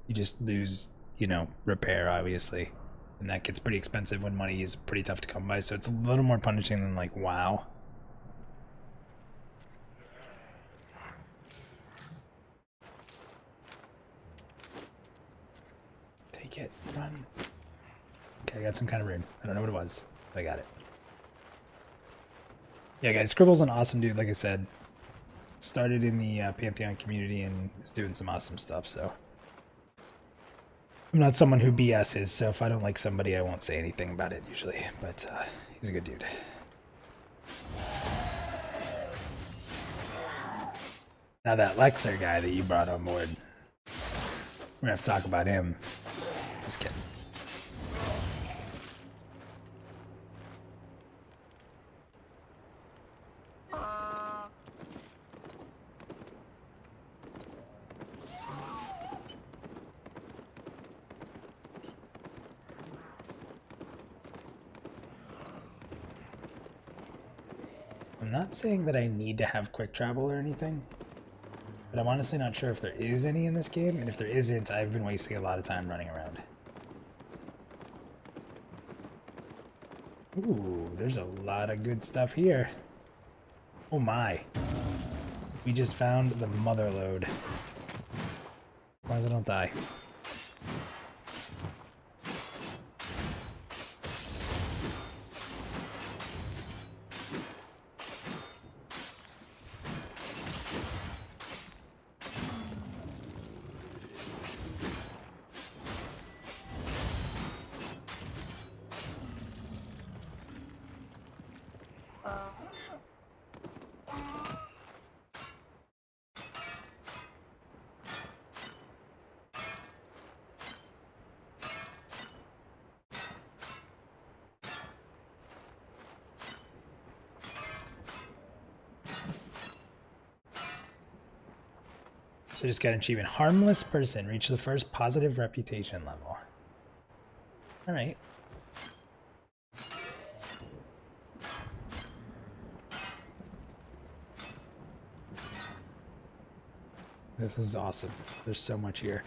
You just lose, you know, repair, obviously. And that gets pretty expensive when money is pretty tough to come by, so it's a little more punishing than, like, WoW. Take it. Run. Okay, I got some kind of rune. I don't know what it was, but I got it. Yeah, guys, Scribble's an awesome dude, like I said. Started in the Pantheon community and is doing some awesome stuff, so. I'm not someone who BS's, so if I don't like somebody, I won't say anything about it usually, but he's a good dude. Now that Lexer guy that you brought on board, we're gonna have to talk about him. Just kidding. I'm not saying that I need to have quick travel or anything, but I'm honestly not sure if there is any in this game, and if there isn't, I've been wasting a lot of time running around. Ooh, there's a lot of good stuff here. Oh my. We just found the mother lode. As long as I don't die. So just got an achievement. Harmless person. Reach the first positive reputation level. Alright. This is awesome. There's so much here.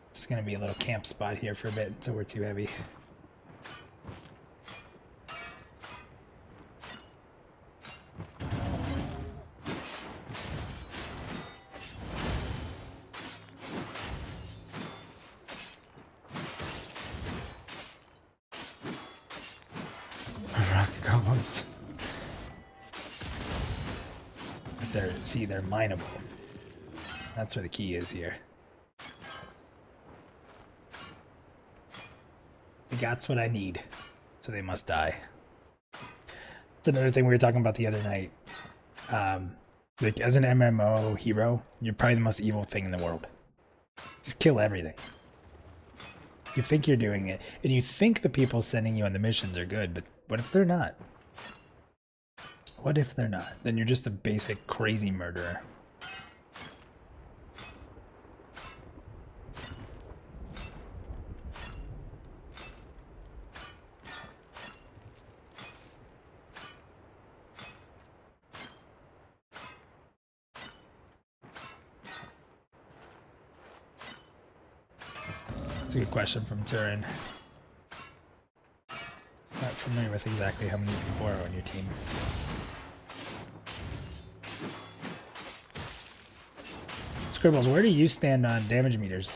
It's gonna be a little camp spot here for a bit until we're too heavy. They're mineable. That's where the key is here. That's what I need. So they must die. That's another thing we were talking about the other night. Like, as an MMO hero, you're probably the most evil thing in the world. Just kill everything. You think you're doing it, and you think the people sending you on the missions are good, but what if they're not? What if they're not? Then you're just a basic crazy murderer. That's a good question from Turin. Not familiar with exactly how many you can borrow on your team. Scribbles, where do you stand on damage meters?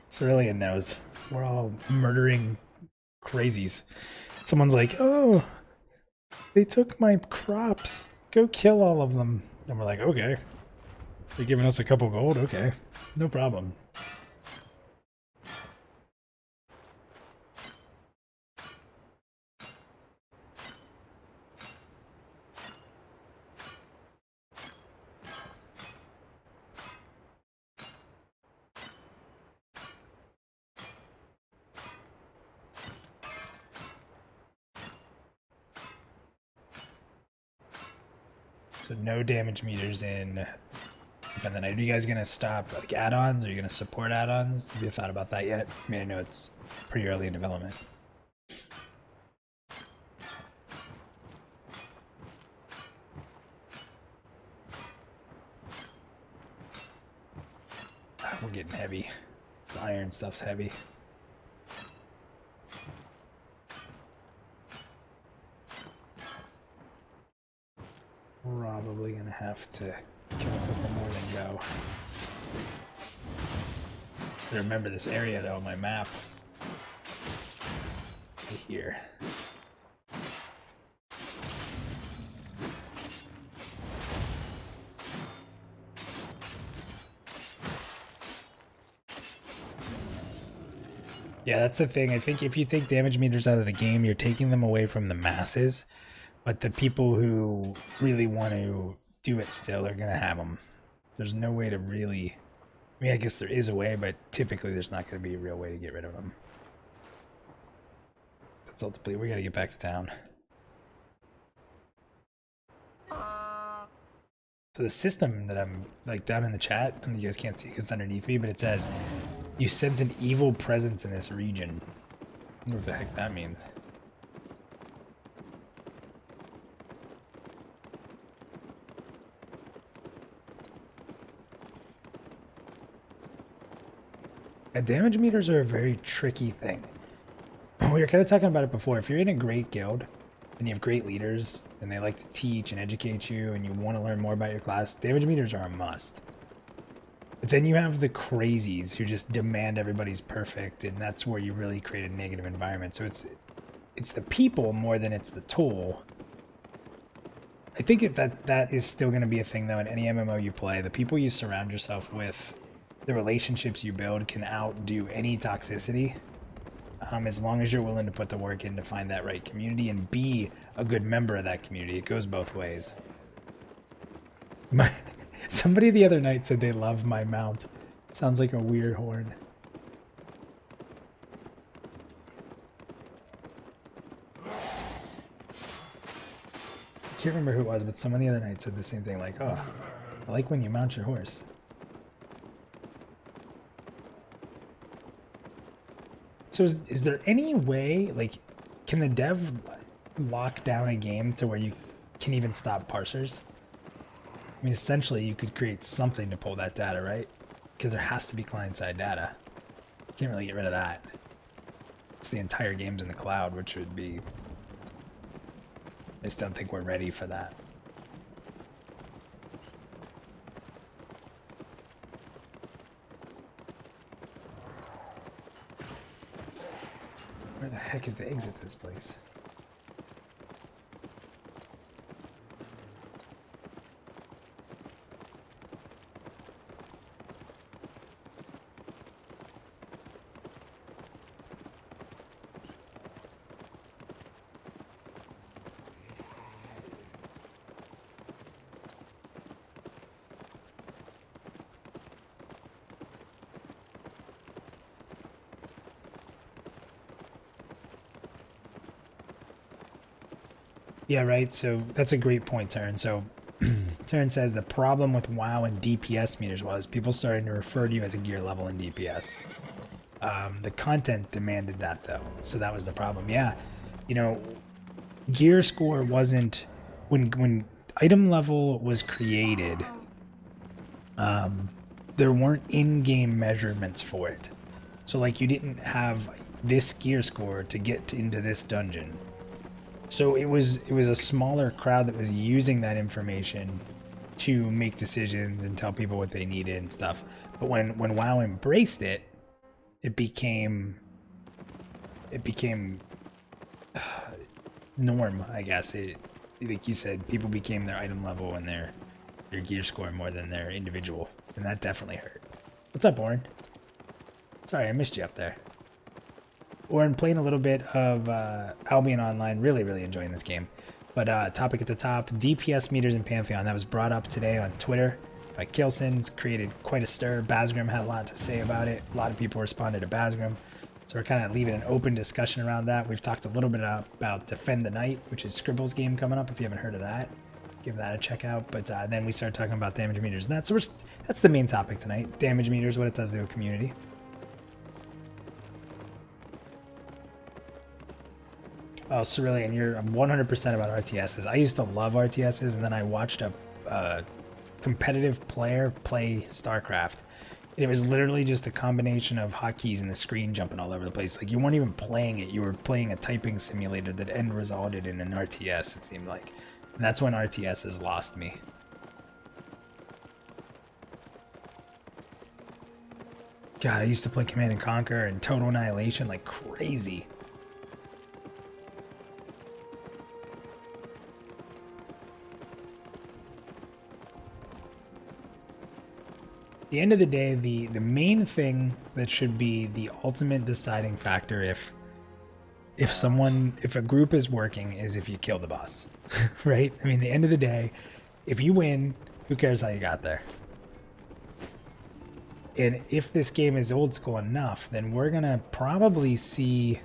Cerulean knows. We're all murdering crazies. Someone's like, oh, they took my crops. Go kill all of them. And we're like, okay. They're giving us a couple gold? Okay. No problem. So no damage meters in Defend the Night. Are you guys gonna stop like add-ons? Are you gonna support add-ons? Have you thought about that yet? I mean, I know it's pretty early in development. We're getting heavy. This iron stuff's heavy. Probably gonna have to kill a couple more than go. I remember this area though on my map. Right here. Yeah, that's the thing. I think if you take damage meters out of the game, you're taking them away from the masses. But the people who really want to do it still are going to have them. There's no way to really... I mean, I guess there is a way, but typically there's not going to be a real way to get rid of them. That's ultimately... We got to get back to town. So the system that I'm, like, down in the chat, and you guys can't see because it's underneath me, but it says, you sense an evil presence in this region. I wonder what the heck that means. Damage meters are a very tricky thing. We were kind of talking about it before. If you're in a great guild and you have great leaders and they like to teach and educate you and you want to learn more about your class, damage meters are a must. But then you have the crazies who just demand everybody's perfect, and that's where you really create a negative environment. So it's the people more than it's the tool. I think that is still going to be a thing though in any MMO you play. The people you surround yourself with, the relationships you build can outdo any toxicity, as long as you're willing to put the work in to find that right community and be a good member of that community. It goes both ways. Somebody the other night said they love my mount. Sounds like a weird horn. I can't remember who it was, but someone the other night said the same thing, like, oh, I like when you mount your horse. So is there any way, like, can the dev lock down a game to where you can even stop parsers? I mean, essentially, you could create something to pull that data, right? Because there has to be client-side data. You can't really get rid of that. It's the entire game's in the cloud, which would be... I just don't think we're ready for that. Where the heck is the exit to this place? Yeah, right. So that's a great point, Taryn. So Taryn says the problem with WoW and DPS meters was people started to refer to you as a gear level in DPS. The content demanded that, though. So that was the problem. Yeah, you know, gear score wasn't... When item level was created, there weren't in-game measurements for it. So, like, you didn't have this gear score to get into this dungeon. So it was a smaller crowd that was using that information to make decisions and tell people what they needed and stuff. But when WoW embraced it, it became norm, I guess. Like you said, people became their item level and their gear score more than their individual, and that definitely hurt. What's up, Oren? Sorry, I missed you up there. Oren, playing a little bit of Albion Online, really enjoying this game. But topic at the top, DPS meters in Pantheon. That was brought up today on Twitter by Kilson. It's created quite a stir. Basgrim had a lot to say about it. A lot of people responded to Basgrim. So we're kind of leaving an open discussion around that. We've talked a little bit about Defend the Night, which is Scribble's game coming up. If you haven't heard of that, give that a check out. But then we start talking about damage meters and that. So that's the main topic tonight. Damage meters, what it does to a community. Oh, Cerulean, you're 100% about RTSs. I used to love RTSs, and then I watched a competitive player play StarCraft. And it was literally just a combination of hotkeys and the screen jumping all over the place. Like, you weren't even playing it. You were playing a typing simulator that end resulted in an RTS, it seemed like. And that's when RTSs lost me. God, I used to play Command & Conquer and Total Annihilation like crazy. At the end of the day, the main thing that should be the ultimate deciding factor if a group is working is if you kill the boss, right? I mean, the end of the day, if you win, who cares how you got there? And if this game is old school enough, then we're gonna probably see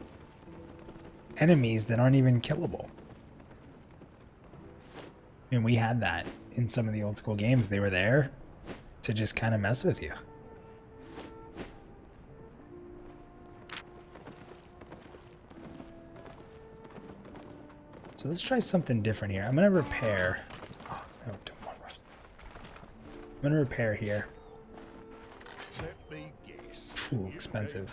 enemies that aren't even killable. I mean, we had that in some of the old school games. They were there to just kind of mess with you. So let's try something different here. I'm gonna repair. Oh, no, don't want rough. I'm gonna repair here. Let me guess. Ooh, expensive.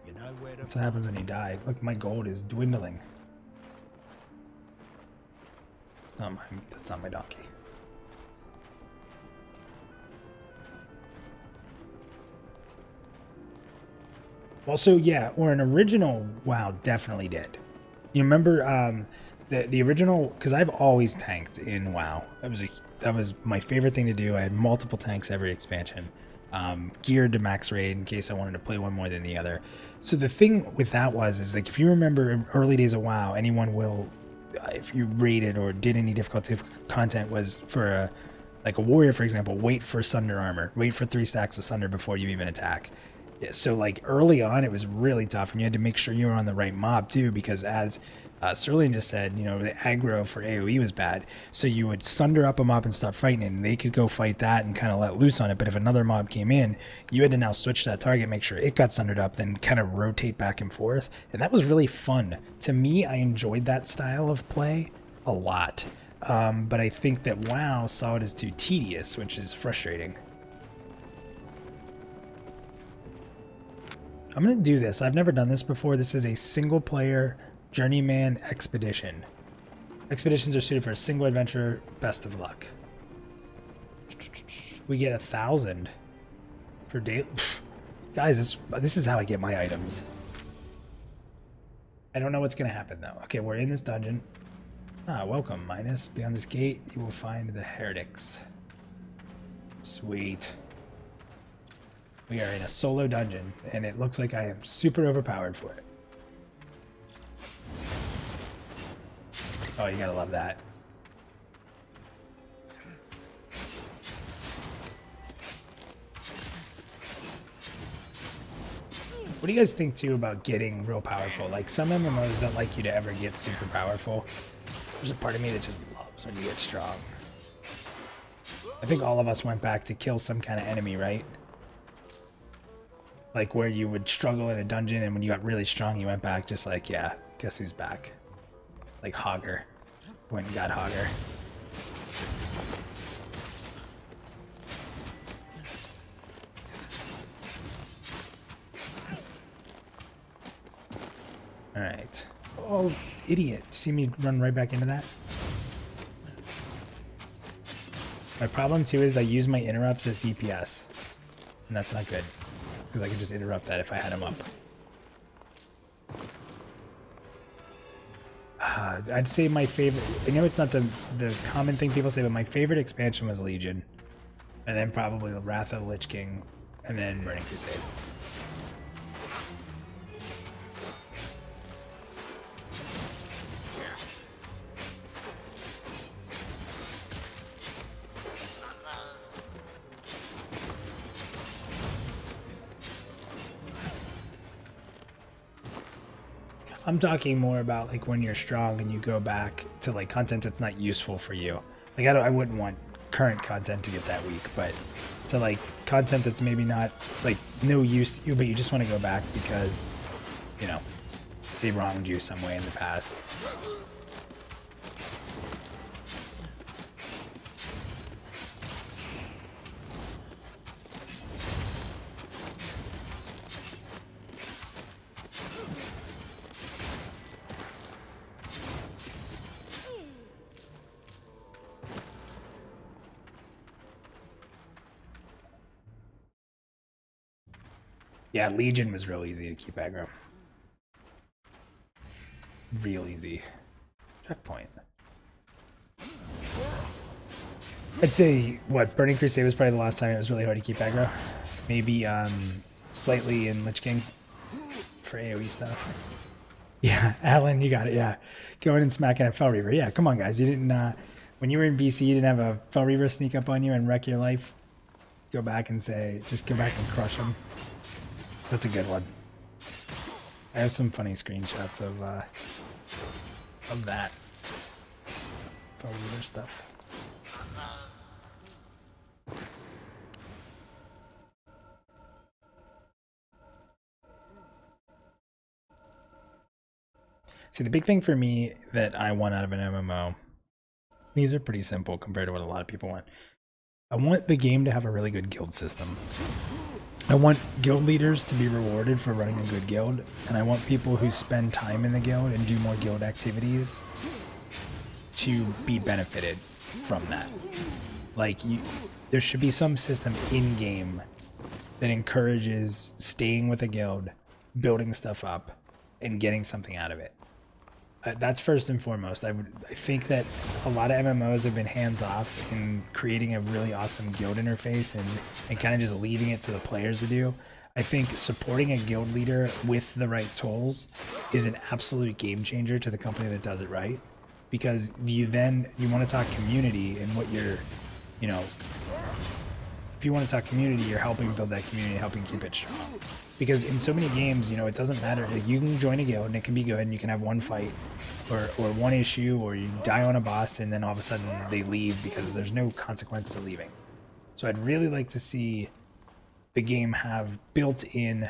You know where to That's what happens when you die. Look, my gold is dwindling. That's not my donkey. Also, yeah, or an original WoW definitely did. You remember the original? Because I've always tanked in WoW. That was my favorite thing to do. I had multiple tanks every expansion, geared to max raid in case I wanted to play one more than the other. So the thing with that is like if you remember in early days of WoW, anyone will, if you raided or did any difficulty content, was for like a warrior, for example, wait for Sunder armor, wait for 3 stacks of Sunder before you even attack. So like early on, it was really tough, and you had to make sure you were on the right mob too, because as Sterling just said, you know, the aggro for AoE was bad. So you would sunder up a mob and stop fighting it, and they could go fight that and kind of let loose on it. But if another mob came in, you had to now switch that target, make sure it got sundered up, then kind of rotate back and forth. And that was really fun. To me, I enjoyed that style of play a lot. But I think that WoW saw it as too tedious, which is frustrating. I'm going to do this. I've never done this before. This is a single player journeyman expedition. Expeditions are suited for a single adventure. Best of luck. We get 1,000 for daily. Guys, this is how I get my items. I don't know what's going to happen though. Okay, we're in this dungeon. Ah, welcome, Minus. Beyond this gate, you will find the heretics. Sweet. We are in a solo dungeon, and it looks like I am super overpowered for it. Oh, you gotta love that. What do you guys think, too, about getting real powerful? Like, some MMOs don't like you to ever get super powerful. There's a part of me that just loves when you get strong. I think all of us went back to kill some kind of enemy, right? Like where you would struggle in a dungeon, and when you got really strong, you went back just like, yeah, guess who's back? Like Hogger. Went and got Hogger. Alright. Oh, idiot. See me run right back into that? My problem too is I use my interrupts as DPS. And that's not good, because I could just interrupt that if I had him up. I'd say my favorite, I know it's not the common thing people say, but my favorite expansion was Legion. And then probably the Wrath of the Lich King, and then Burning Crusade. I'm talking more about like when you're strong and you go back to like content that's not useful for you. Like I wouldn't want current content to get that weak, but to like content that's maybe not like no use to you, but you just want to go back because, you know, they wronged you some way in the past. Yeah, Legion was real easy to keep aggro. Real easy. Checkpoint. I'd say, what, Burning Crusade was probably the last time it was really hard to keep aggro. Maybe slightly in Lich King for AoE stuff. Yeah, Alan, you got it, yeah. Going and smacking a Fel Reaver. Yeah, come on, guys. You didn't, when you were in BC, you didn't have a Fel Reaver sneak up on you and wreck your life? Go back and say, just go back and crush him. That's a good one. I have some funny screenshots of that. Fel Reaver stuff. See, the big thing for me that I want out of an MMO, these are pretty simple compared to what a lot of people want. I want the game to have a really good guild system. I want guild leaders to be rewarded for running a good guild, and I want people who spend time in the guild and do more guild activities to be benefited from that. Like, there should be some system in-game that encourages staying with a guild, building stuff up, and getting something out of it. That's first and foremost. I think that a lot of MMOs have been hands-off in creating a really awesome guild interface and kind of just leaving it to the players to do. I think supporting a guild leader with the right tools is an absolute game changer to the company that does it right. Because you want to talk community and what you're, you know, if you want to talk community, you're helping build that community, helping keep it strong. Because in so many games, you know, it doesn't matter. Like, you can join a guild and it can be good and you can have one fight or one issue, or you die on a boss and then all of a sudden they leave because there's no consequence to leaving. So I'd really like to see the game have built-in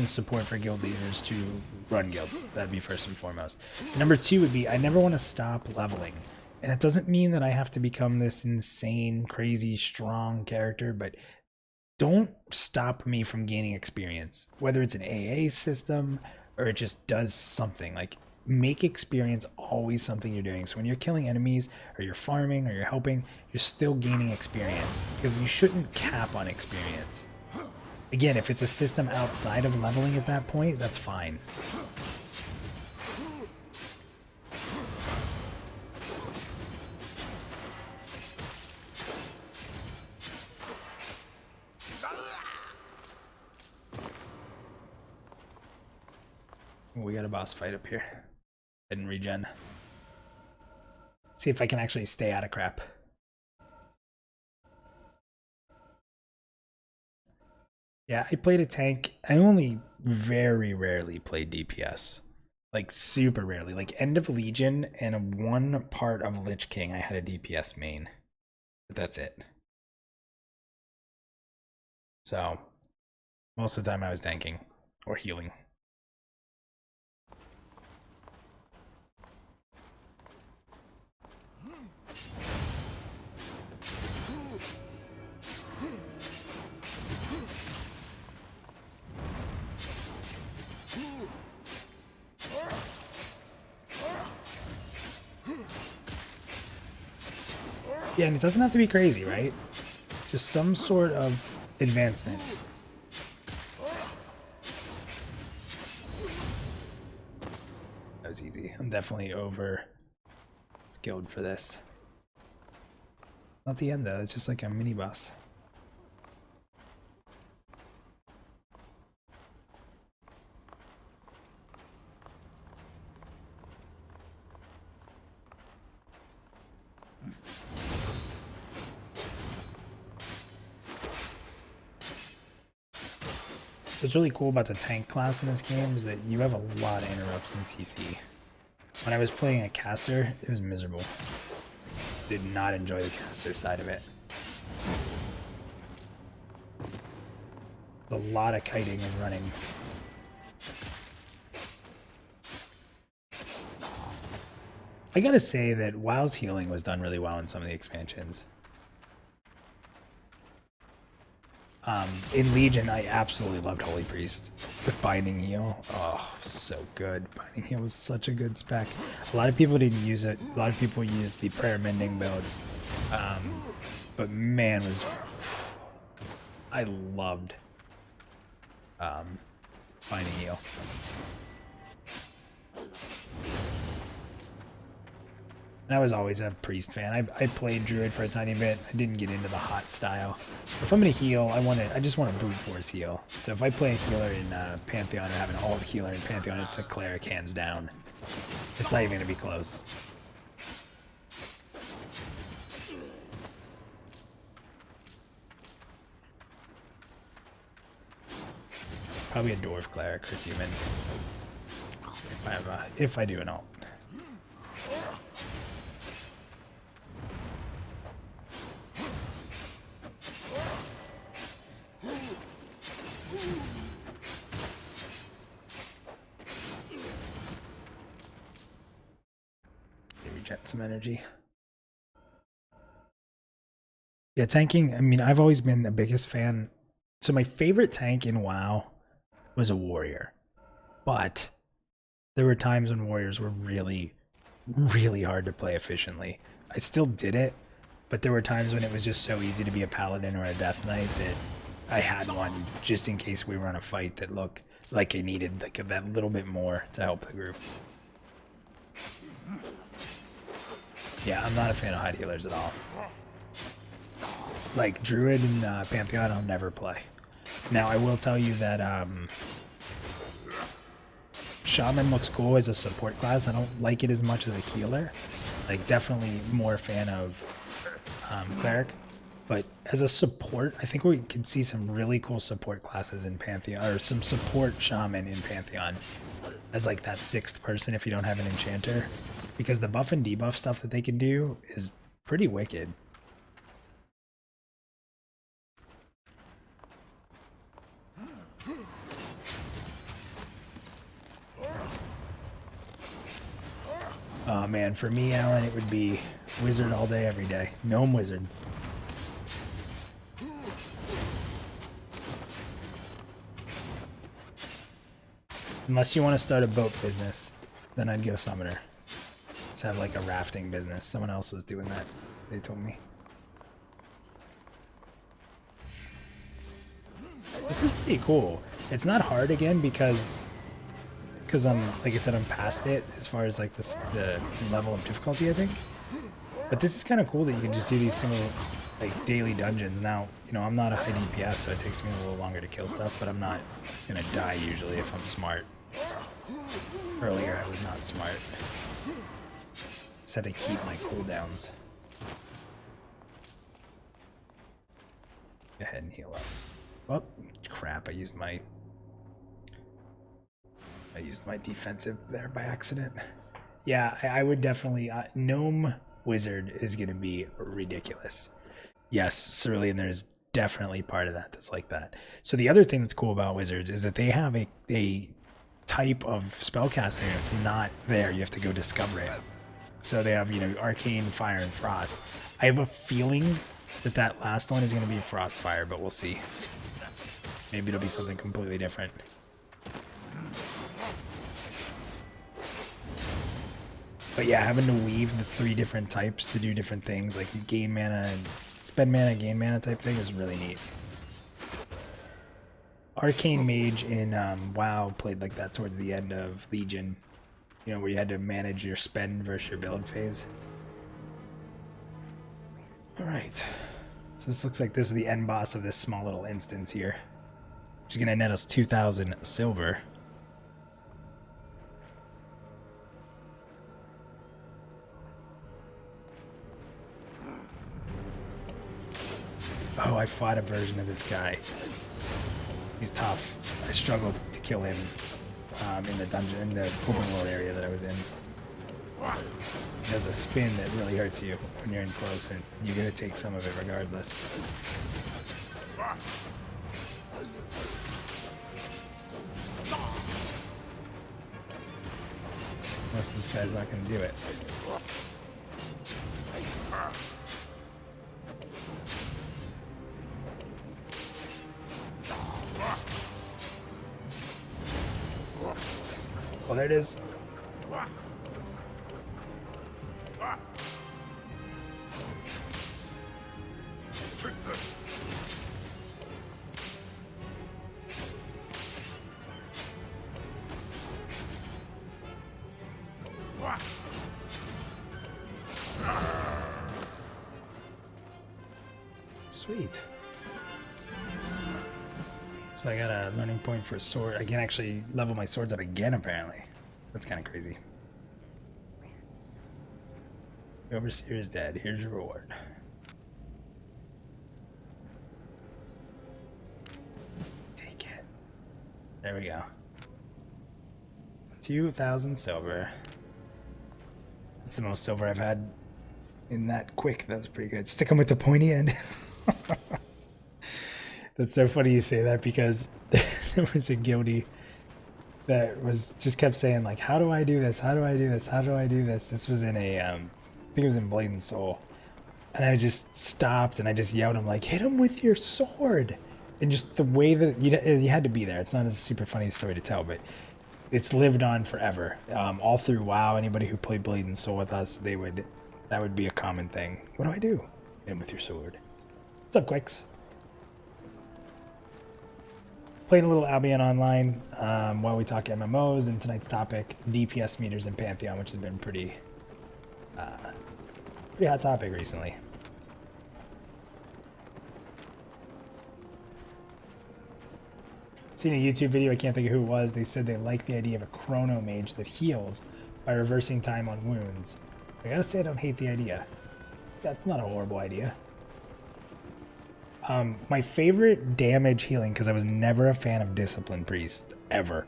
support for guild leaders to run guilds. That'd be first and foremost. Number two would be, I never want to stop leveling. And that doesn't mean that I have to become this insane, crazy, strong character, but don't stop me from gaining experience. Whether it's an AA system or it just does something. Like, make experience always something you're doing. So when you're killing enemies or you're farming or you're helping, you're still gaining experience. Because you shouldn't cap on experience. Again, if it's a system outside of leveling at that point, that's fine. We got a boss fight up here. Didn't regen. See if I can actually stay out of crap. Yeah, I played a tank. I only very rarely played DPS. Like, super rarely. Like, End of Legion and one part of Lich King, I had a DPS main. But that's it. So, most of the time I was tanking or healing. Yeah, and it doesn't have to be crazy, right? Just some sort of advancement. That was easy. I'm definitely over skilled for this. Not the end though, it's just like a mini boss. What's really cool about the tank class in this game is that you have a lot of interrupts in CC. When I was playing a caster, it was miserable. Did not enjoy the caster side of it. A lot of kiting and running. I gotta say that WoW's healing was done really well in some of the expansions. In Legion, I absolutely loved Holy Priest with Binding Heal. Oh, so good. Binding Heal was such a good spec. A lot of people didn't use it. A lot of people used the Prayer Mending build. But man, I loved Binding Heal. And I was always a priest fan. I played druid for a tiny bit. I didn't get into the hot style. If I'm gonna heal, I just want a brute force heal. So if I play a healer in Pantheon or have an alt healer in Pantheon, it's a cleric hands down. It's not even gonna be close. Probably a dwarf cleric or human. If I do an alt. Regen some energy. Yeah, tanking, I mean, I've always been the biggest fan. So my favorite tank in WoW was a warrior. But there were times when warriors were really, really hard to play efficiently. I still did it, but there were times when it was just so easy to be a paladin or a death knight that I had one just in case we were on a fight that looked like I needed like that little bit more to help the group. Yeah, I'm not a fan of hide healers at all. Like druid and Pantheon, I'll never play. Now I will tell you that Shaman looks cool as a support class. I don't like it as much as a healer. Like definitely more fan of Cleric. But as a support, I think we can see some really cool support classes in Pantheon, or some support Shaman in Pantheon as like that sixth person if you don't have an enchanter. Because the buff and debuff stuff that they can do is pretty wicked. Oh man, for me, Alan, it would be wizard all day, every day. Gnome wizard. Unless you want to start a boat business, then I'd go summoner. Just have like a rafting business. Someone else was doing that, they told me. This is pretty cool. It's not hard again because I'm, like I said, I'm past it as far as like the level of difficulty, I think. But this is kind of cool that you can just do these single like daily dungeons. Now, you know, I'm not a high DPS, so it takes me a little longer to kill stuff, but I'm not gonna die usually if I'm smart. Earlier I was not smart. Just had to keep my cooldowns. Go ahead and heal up. Oh, crap, I used my defensive there by accident. Yeah, I would definitely... Gnome Wizard is going to be ridiculous. Yes, Cerulean, there's definitely part of that that's like that. So the other thing that's cool about Wizards is that they have a type of spellcasting that's not there. You have to go discover it. So they have, you know, Arcane, Fire, and Frost. I have a feeling that that last one is going to be Frost Fire, but we'll see. Maybe it'll be something completely different. But yeah, having to weave the 3 different types to do different things, like gain mana and spend mana, gain mana type thing is really neat. Arcane Mage in WoW played like that towards the end of Legion. You know, where you had to manage your spend versus your build phase. Alright. So this looks like this is the end boss of this small little instance here. Which is going to net us 2,000 silver. Oh, I fought a version of this guy. He's tough. I struggled to kill him in the dungeon, in the open world area that I was in. He has a spin that really hurts you when you're in close, and you're gonna take some of it regardless. Unless this guy's not gonna do it. Well, there it is. Sweet. So I got a learning point for a sword. I can actually level my swords up again, apparently. That's kind of crazy. The Overseer is dead. Here's your reward. Take it. There we go. 2,000 silver. That's the most silver I've had in that quick. That was pretty good. Stick them with the pointy end. That's so funny you say that, because there was a guildie that was just kept saying, like, how do I do this? How do I do this? How do I do this? This was in a, I think it was in Blade and Soul. And I just stopped and I just yelled him, like, hit him with your sword. And just the way that you had to be there. It's not a super funny story to tell, but it's lived on forever. All through WoW, anybody who played Blade and Soul with us, that would be a common thing. What do I do? Hit him with your sword. What's up, Quicks? Playing a little Albion Online while we talk MMOs, and tonight's topic, DPS meters in Pantheon, which has been pretty hot topic recently. Seen a YouTube video, I can't think of who it was, they said they like the idea of a chrono mage that heals by reversing time on wounds. I gotta say I don't hate the idea. That's not a horrible idea. My favorite damage healing, because I was never a fan of Discipline Priest, ever,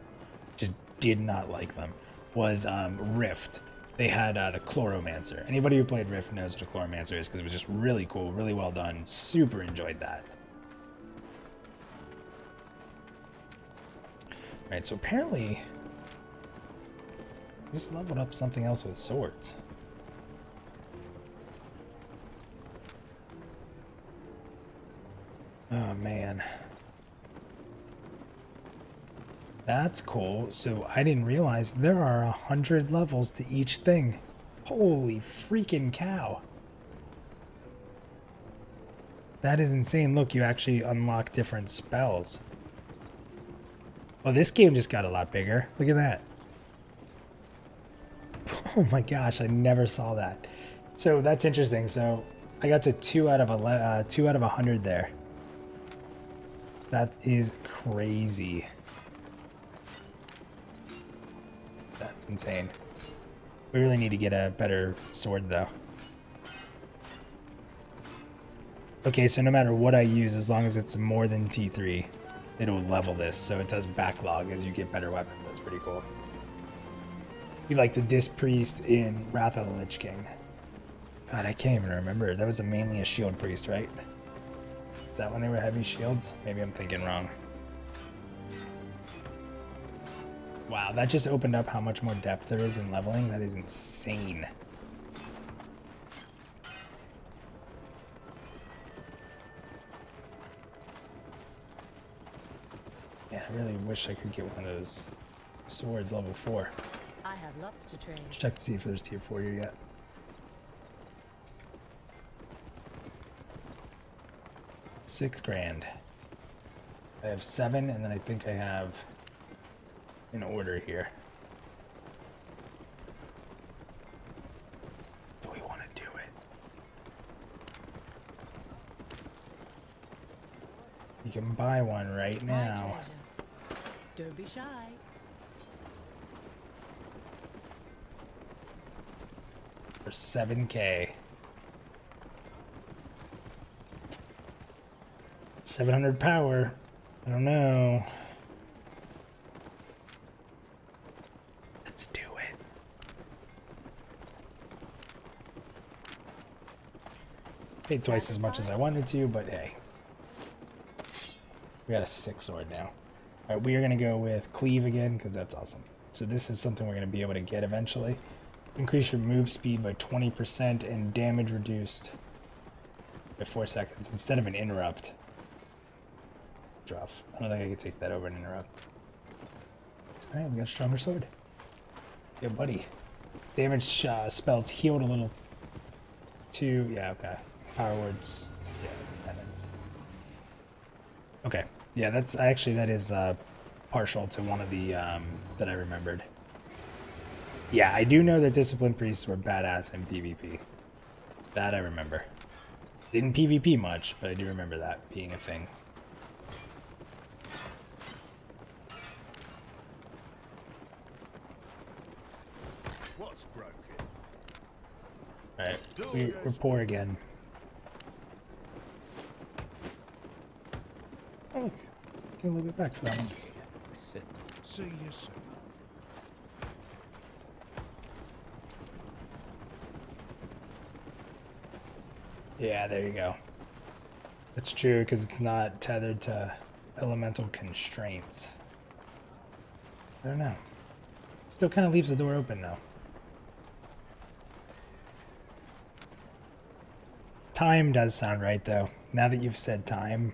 just did not like them, was Rift. They had the Chloromancer. Anybody who played Rift knows what a Chloromancer is, because it was just really cool, really well done. Super enjoyed that. Alright, so apparently I just leveled up something else with swords. Oh man. That's cool. So I didn't realize there are 100 levels to each thing. Holy freaking cow. That is insane. Look, you actually unlock different spells. Well, this game just got a lot bigger. Look at that. Oh my gosh, I never saw that. So that's interesting. So I got to 2 out of 100 there. That is crazy. That's insane. We really need to get a better sword, though. Okay, so no matter what I use, as long as it's more than T3, it'll level this, so it does backlog as you get better weapons. That's pretty cool. Be like the Disc Priest in Wrath of the Lich King. God, I can't even remember. That was mainly a shield priest, right? Is that when they were heavy shields? Maybe I'm thinking wrong. Wow, that just opened up how much more depth there is in leveling. That is insane. Man, I really wish I could get one of those swords level 4. I have lots to trade. Let's check to see if there's tier 4 here yet. $6,000. I have 7, and then I think I have an order here. Do we want to do it? You can buy one right now. Don't be shy. For 7K. 700 power. I don't know. Let's do it. Paid twice as much as I wanted to, but hey. We got a 6 sword now. Alright, we are going to go with cleave again, because that's awesome. So this is something we're going to be able to get eventually. Increase your move speed by 20% and damage reduced by 4 seconds instead of an interrupt. Rough. I don't think I could take that over an interrupt. Alright, we got a stronger sword. Yeah, buddy. Damage spells healed a little. 2, yeah, okay. Power words, yeah, penance. Okay, yeah, that's actually, that is partial to one of the that I remembered. Yeah, I do know that Discipline Priests were badass in PvP. That I remember. Didn't PvP much, but I do remember that being a thing. What's broken? Alright, we're poor again. Oh, look. Get a little bit back for that one. See you soon. Yeah, there you go. That's true, because it's not tethered to elemental constraints. I don't know. Still kind of leaves the door open, though. Time does sound right, though. Now that you've said time.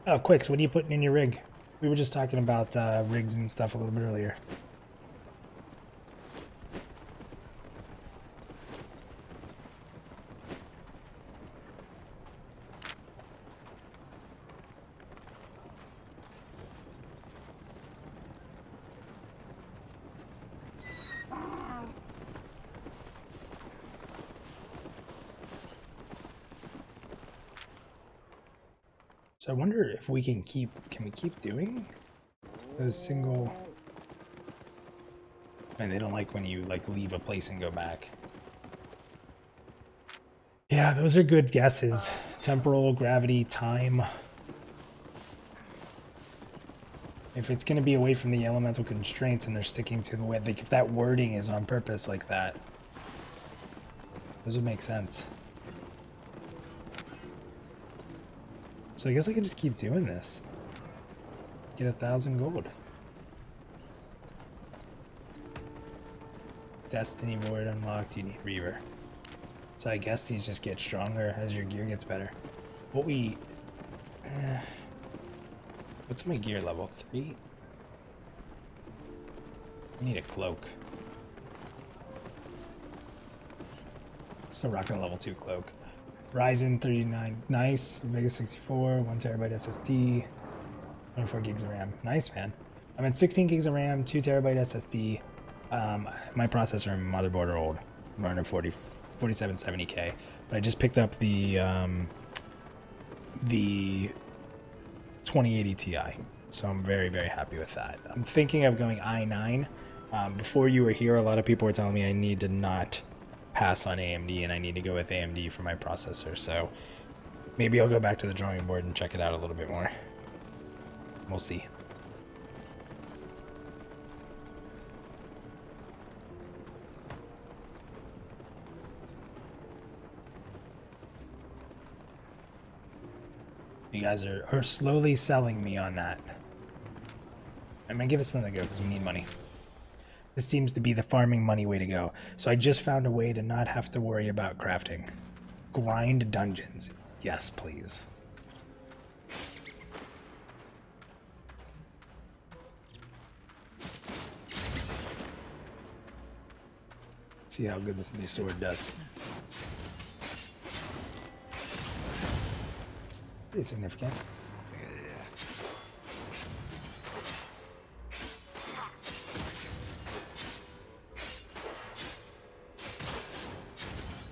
Oh, Quicks, what are you putting in your rig? We were just talking about rigs and stuff a little bit earlier. So I wonder if we can we keep doing those single, and they don't like when you like leave a place and go back. Yeah, those are good guesses. Temporal, gravity, time. If it's going to be away from the elemental constraints and they're sticking to the way, like if that wording is on purpose like that, those would make sense. So I guess I could just keep doing this. Get 1,000 gold. Destiny Void unlocked, you need Reaver. So I guess these just get stronger as your gear gets better. What we... what's my gear level? 3? I need a cloak. Still rocking a level 2 cloak. Ryzen 39, nice. Vega 64, 1 terabyte SSD, 24 gigs of RAM. Nice, man. I'm at 16 gigs of RAM, 2 terabyte SSD. My processor and motherboard are old. I'm running 4770K. But I just picked up the 2080 Ti, so I'm very, very happy with that. I'm thinking of going i9. Before you were here, a lot of people were telling me I need to not pass on AMD and I need to go with AMD for my processor, so maybe I'll go back to the drawing board and check it out a little bit more. We'll see. You guys are slowly selling me on that. I'm gonna give this another go because we need money. This seems to be the farming money way to go. So I just found a way to not have to worry about crafting. Grind dungeons. Yes, please. See how good this new sword does. Pretty significant.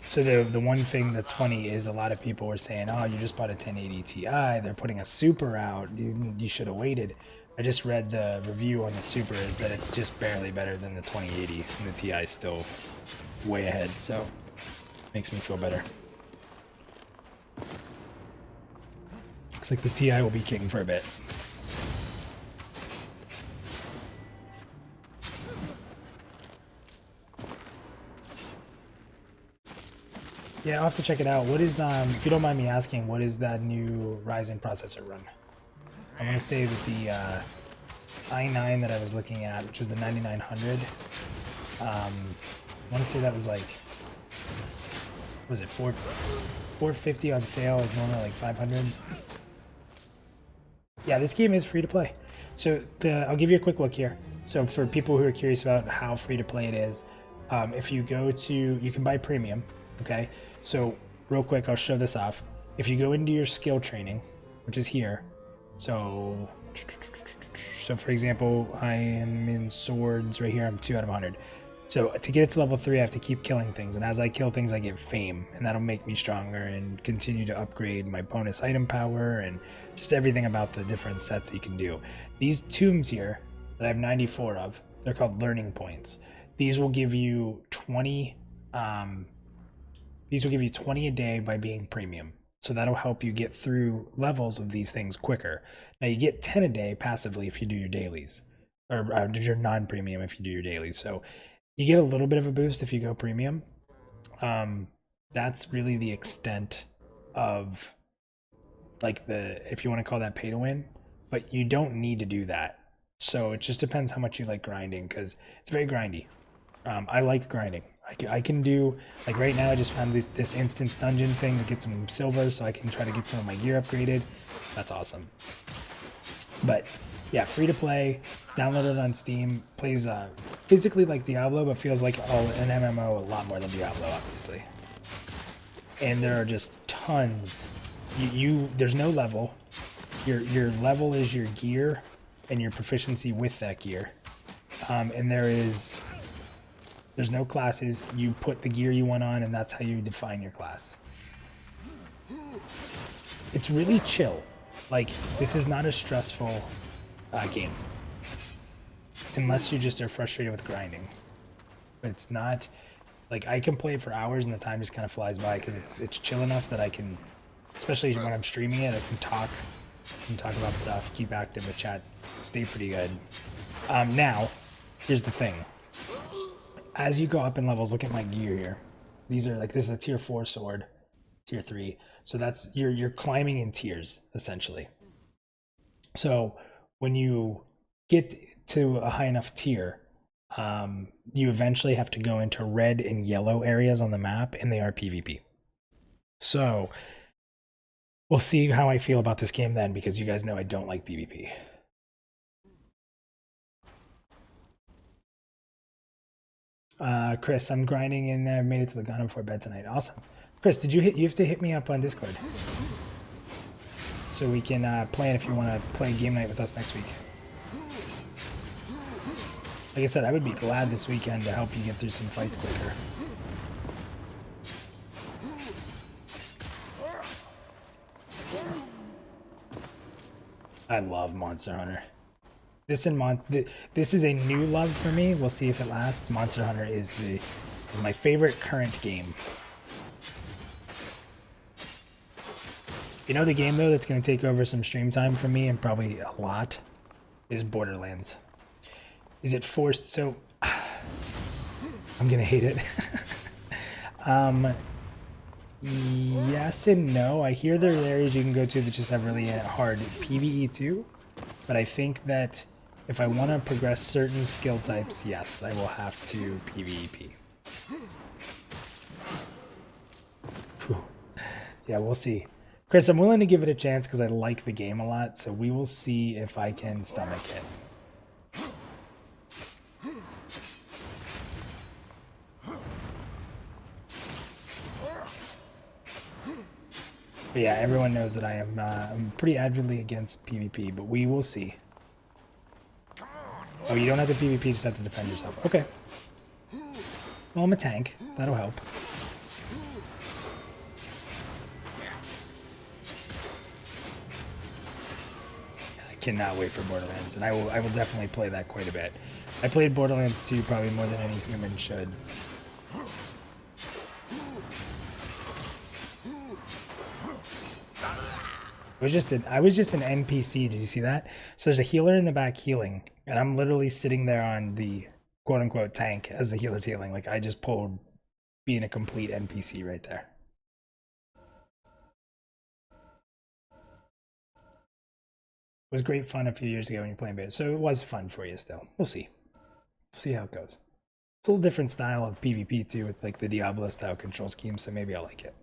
So the one thing that's funny is a lot of people were saying, oh, you just bought a 1080 Ti, they're putting a Super out, you should have waited. I just read the review on the Super is that it's just barely better than the 2080, and the Ti is still way ahead, so makes me feel better. Looks like the Ti will be king for a bit. Yeah, I'll have to check it out. What is, if you don't mind me asking, what is that new Ryzen processor run? I'm gonna say that the i9 that I was looking at, which was the 9900, I want to say that was like, what was it, 450 on sale, like normally like 500. Yeah, this game is free to play. So I'll give you a quick look here. So for people who are curious about how free to play it is, if you go to, you can buy premium, okay? So real quick, I'll show this off. If you go into your skill training, which is here, so for example, I am in swords right here, I'm 2 out of 100. So to get it to level 3, I have to keep killing things, and as I kill things, I get fame, and that'll make me stronger and continue to upgrade my bonus item power and just everything about the different sets you can do. These tombs here that I have 94 of, they're called learning points. These will give you 20. These will give you 20 a day by being premium. So that'll help you get through levels of these things quicker. Now you get 10 a day passively if you do your dailies, or your non-premium if you do your dailies. So you get a little bit of a boost if you go premium. That's really the extent of, like, if you want to call that pay to win, but you don't need to do that. So it just depends how much you like grinding, because it's very grindy. I like grinding. I can do, like right now I just found this instance dungeon thing to get some silver so I can try to get some of my gear upgraded. That's awesome. But yeah, free to play, download it on Steam, plays physically like Diablo, but feels like an MMO a lot more than Diablo, obviously. And there are just tons. There's no level. Your level is your gear and your proficiency with that gear. And there's no classes. You put the gear you want on, and that's how you define your class. It's really chill. Like, this is not a stressful game, unless you just are frustrated with grinding. But it's not, like, I can play it for hours and the time just kind of flies by because it's chill enough that I can, especially when I'm streaming it, I can talk about stuff, keep active with chat, stay pretty good. Now, here's the thing. As you go up in levels, look at my gear here. These are like, this is a tier 4 sword, tier 3. So that's, you're climbing in tiers, essentially. So when you get to a high enough tier, you eventually have to go into red and yellow areas on the map, and they are PvP. So we'll see how I feel about this game then, because you guys know I don't like PvP. Chris, I'm grinding and I made it to the gun before bed tonight. Awesome. Chris, you have to hit me up on Discord so we can plan if you want to play game night with us next week. Like I said, I would be glad this weekend to help you get through some fights quicker. I love Monster Hunter. This is a new love for me. We'll see if it lasts. Monster Hunter is my favorite current game. You know the game though that's going to take over some stream time for me, and probably a lot, is Borderlands. Is it forced? So I'm gonna hate it. Yes and no. I hear there are areas you can go to that just have really hard PvE too, but I think that if I want to progress certain skill types, yes, I will have to PvP. Whew. Yeah, we'll see. Chris, I'm willing to give it a chance because I like the game a lot, so we will see if I can stomach it. But yeah, everyone knows that I am I'm pretty avidly against PvP, but we will see. Oh, you don't have to PvP, you just have to defend yourself. Okay. Well, I'm a tank. That'll help. I cannot wait for Borderlands, and I will definitely play that quite a bit. I played Borderlands 2 probably more than any human should. I was just an NPC. Did you see that? So there's a healer in the back healing, and I'm literally sitting there on the quote-unquote tank as the healer's healing. Like, I just pulled being a complete NPC right there. was great fun a few years ago when you were playing beta, so it was fun for you still. We'll see. We'll see how it goes. It's a little different style of PvP too, with like the Diablo style control scheme, so maybe I'll like it.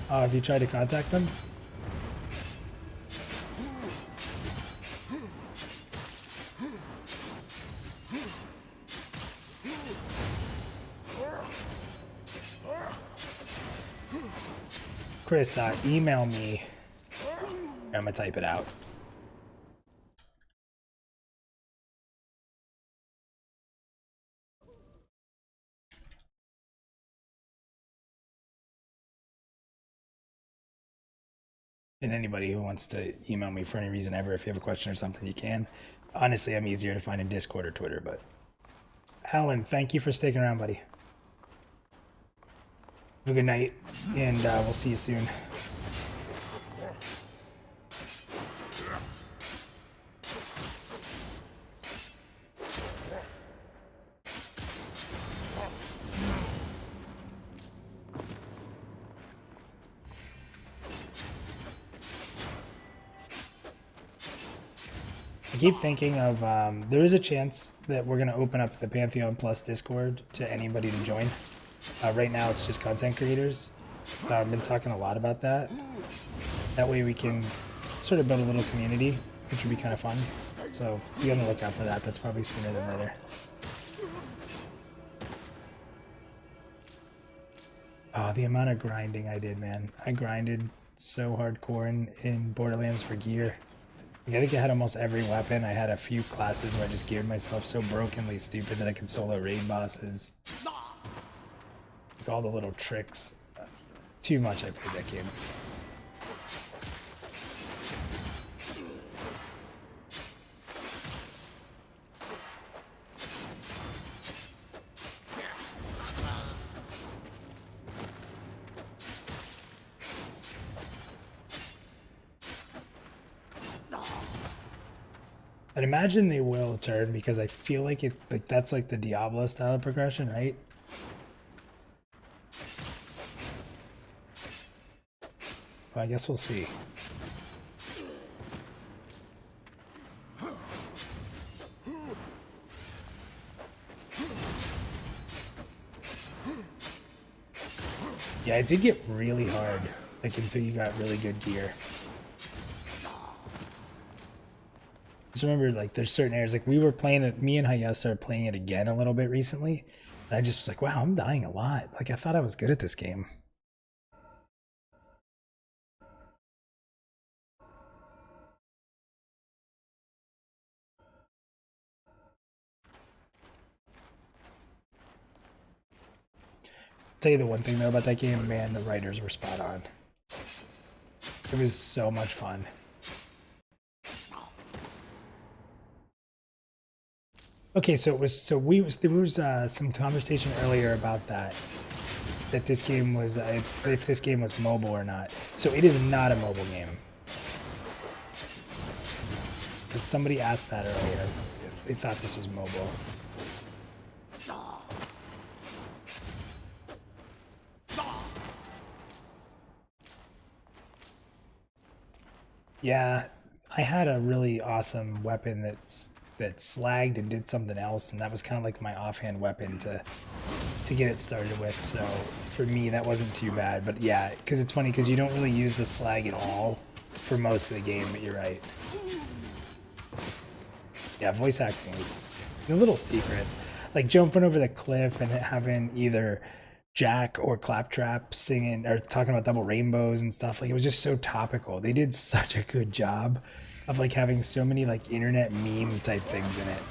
Have you tried to contact them? Chris, email me. I'm gonna type it out. And anybody who wants to email me for any reason ever, if you have a question or something, you can. Honestly, I'm easier to find in Discord or Twitter, but Alan, thank you for sticking around, buddy. Have a good night, and we'll see you soon. I keep thinking of, there is a chance that we're going to open up the Pantheon Plus Discord to anybody to join. Right now it's just content creators. I've been talking a lot about that. That way we can sort of build a little community, which would be kind of fun. So be on the lookout for that. That's probably sooner than later. Oh, the amount of grinding I did, man. I grinded so hardcore in Borderlands for gear. Like, I think I had almost every weapon. I had a few classes where I just geared myself so brokenly stupid that I could solo raid bosses. Like all the little tricks. Too much I played that game. I'd imagine they will turn because I feel like that's like the Diablo style of progression, right? Well, I guess we'll see. Yeah, it did get really hard, like until you got really good gear. Just remember, like, there's certain areas, like we were playing it, me and Hayasa are playing it again a little bit recently, and I just was like, wow, I'm dying a lot. Like, I thought I was good at this game. Tell you the one thing though about that game, man, the writers were spot on. It was so much fun. Okay, so it was there was some conversation earlier about that this game was if this game was mobile or not. So it is not a mobile game. Because somebody asked that earlier if they thought this was mobile. Yeah, I had a really awesome weapon that slagged and did something else, and that was kind of like my offhand weapon to get it started with. So for me, that wasn't too bad. But yeah, because it's funny because you don't really use the slag at all for most of the game. But you're right. Yeah, voice acting was the little secrets, like jumping over the cliff and having either Jack or Claptrap singing or talking about double rainbows and stuff. Like, it was just so topical. They did such a good job of like having so many like internet meme type things in it.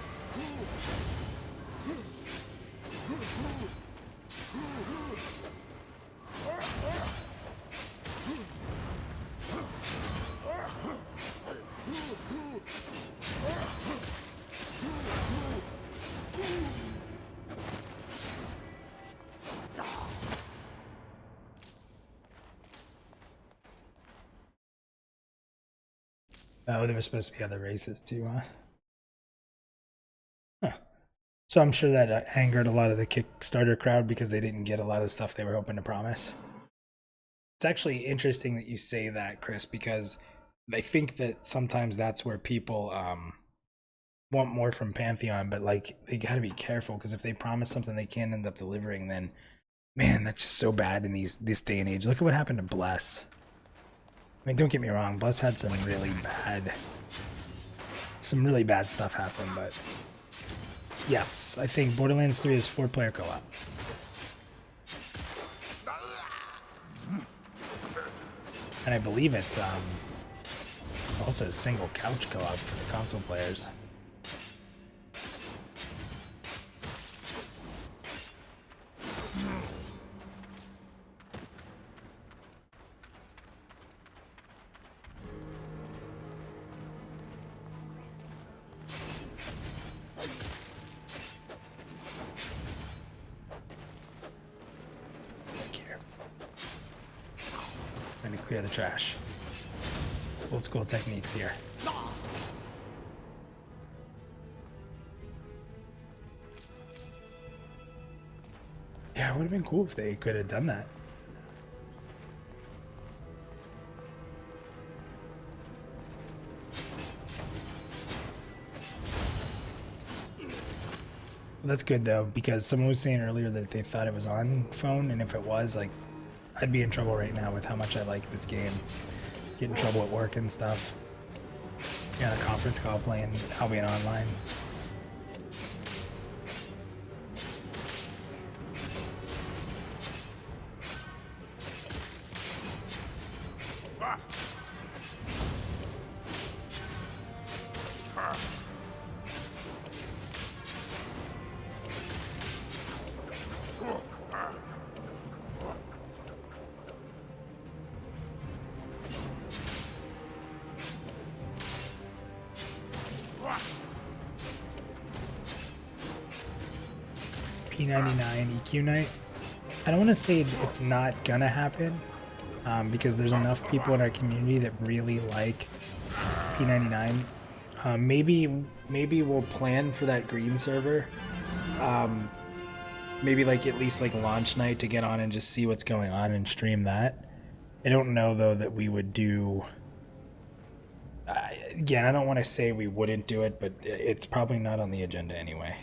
Oh, there were supposed to be other races too, huh? Huh. So I'm sure that angered a lot of the Kickstarter crowd because they didn't get a lot of stuff they were hoping to promise. It's actually interesting that you say that, Chris, because I think that sometimes that's where people want more from Pantheon, but like they got to be careful because if they promise something they can't end up delivering, then man, that's just so bad in this day and age. Look at what happened to Bless. I mean, don't get me wrong, Bless had some really bad stuff happen, but yes, I think Borderlands 3 is 4-player co-op. And I believe it's also single couch co-op for the console players. Trying to clear the trash. Old school techniques here. Yeah, it would have been cool if they could have done that. That's good though, because someone was saying earlier that they thought it was on phone, and if it was, like, I'd be in trouble right now with how much I like this game. Get in trouble at work and stuff. Yeah, a conference call playing Albion Online. P99 EQ night. I don't want to say it's not gonna happen because there's enough people in our community that really like P99. Maybe we'll plan for that green server. Maybe like at least like launch night to get on and just see what's going on and stream that. I don't know though that we would do. Again, I don't want to say we wouldn't do it, but it's probably not on the agenda anyway.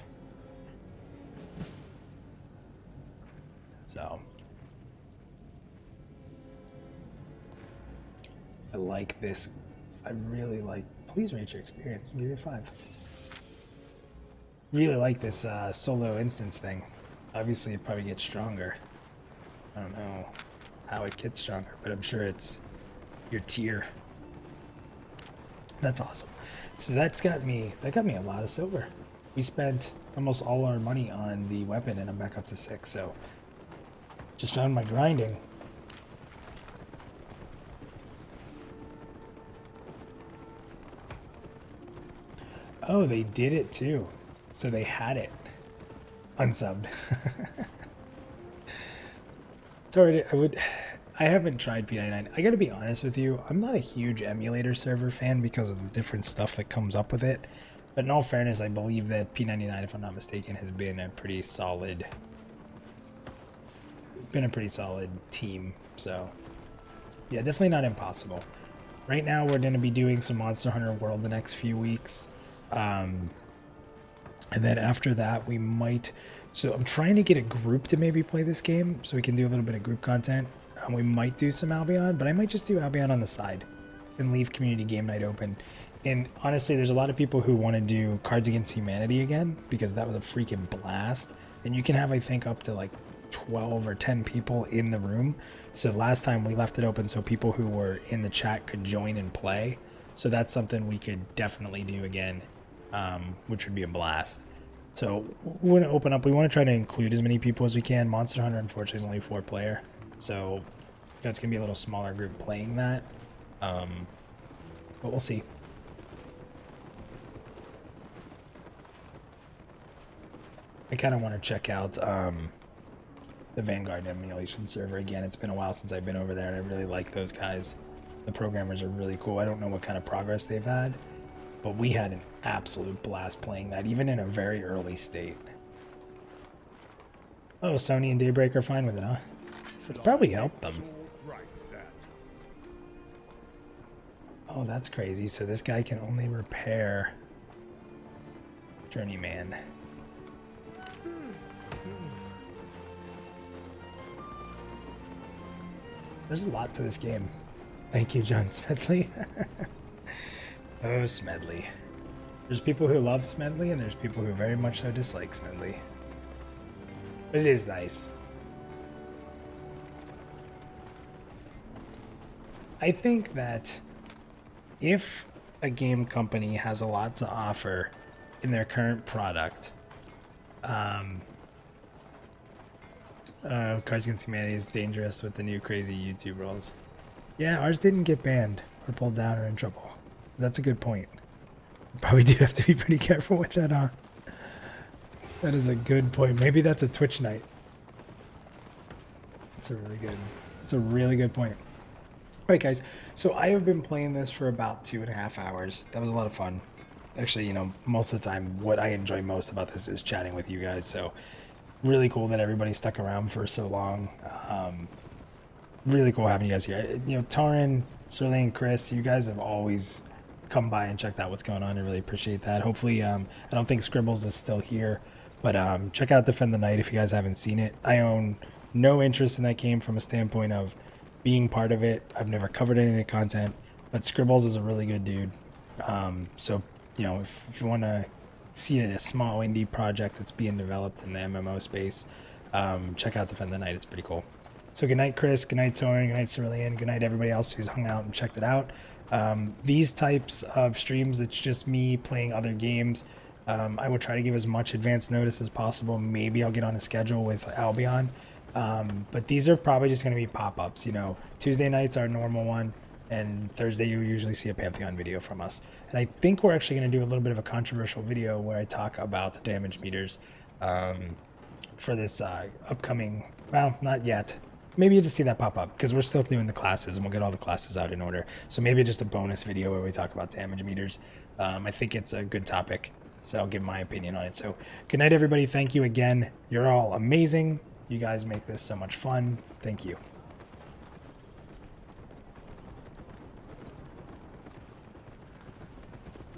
So I like this. I really like. Please rate your experience. Give it a 5. Really like this solo instance thing. Obviously, it probably gets stronger. I don't know how it gets stronger, but I'm sure it's your tier. That's awesome. So that got me a lot of silver. We spent almost all our money on the weapon, and I'm back up to 6. So just found my grinding. Oh, they did it too. So they had it unsubbed. Sorry, I haven't tried P99. I gotta be honest with you, I'm not a huge emulator server fan because of the different stuff that comes up with it. But in all fairness, I believe that P99, if I'm not mistaken, has been a pretty solid team. So yeah, definitely not impossible. Right now we're going to be doing some Monster Hunter World the next few weeks, and then after that we might, so I'm trying to get a group to maybe play this game so we can do a little bit of group content. We might do some Albion, but I might just do Albion on the side and leave community game night open. And honestly, there's a lot of people who want to do Cards Against Humanity again because that was a freaking blast, and you can have, I think, up to like 12 or 10 people in the room. So last time we left it open so people who were in the chat could join and play. So that's something we could definitely do again, which would be a blast. So we want to open up. We want to try to include as many people as we can. Monster Hunter, unfortunately, is only 4-player. So that's going to be a little smaller group playing that. But we'll see. I kind of want to check out the Vanguard emulation server again. It's been a while since I've been over there, and I really like those guys. The programmers are really cool. I don't know what kind of progress they've had, but we had an absolute blast playing that, even in a very early state. Oh, Sony and Daybreak are fine with it, huh? It's probably helped them. Right, Oh, that's crazy. So this guy can only repair Journeyman. There's a lot to this game. Thank you, John Smedley. Oh, Smedley. There's people who love Smedley, and there's people who very much so dislike Smedley. But it is nice. I think that if a game company has a lot to offer in their current product, Cards Against Humanity is dangerous with the new crazy YouTube rules. Yeah, ours didn't get banned or pulled down or in trouble. That's a good point. Probably do have to be pretty careful with that, huh? That is a good point. Maybe that's a Twitch night. That's a really good point. All right, guys. So I have been playing this for about 2.5 hours. That was a lot of fun. Actually, you know, most of the time, what I enjoy most about this is chatting with you guys. So really cool that everybody stuck around for so long. Really cool having you guys here. You know, Tauren, Sterling, Chris, you guys have always come by and checked out what's going on. I really appreciate that. Hopefully, I don't think Scribbles is still here, but check out Defend the Night if you guys haven't seen it. I own no interest in that game from a standpoint of being part of it. I've never covered any of the content, but Scribbles is a really good dude. So, you know, if you want to see a small indie project that's being developed in the MMO space, check out Defend the Night. It's pretty cool. So good night, Chris. Good night, Tauren. Good night, Cerulean. Good night, everybody else who's hung out and checked it out. These types of streams, it's just me playing other games. I will try to give as much advance notice as possible. Maybe I'll get on a schedule with Albion. But these are probably just going to be pop-ups. You know, Tuesday nights are a normal one, and Thursday you usually see a Pantheon video from us. And I think we're actually going to do a little bit of a controversial video where I talk about damage meters for this upcoming, well, not yet. Maybe you just see that pop up because we're still doing the classes and we'll get all the classes out in order. So maybe just a bonus video where we talk about damage meters. I think it's a good topic, so I'll give my opinion on it. So good night, everybody. Thank you again. You're all amazing. You guys make this so much fun. Thank you.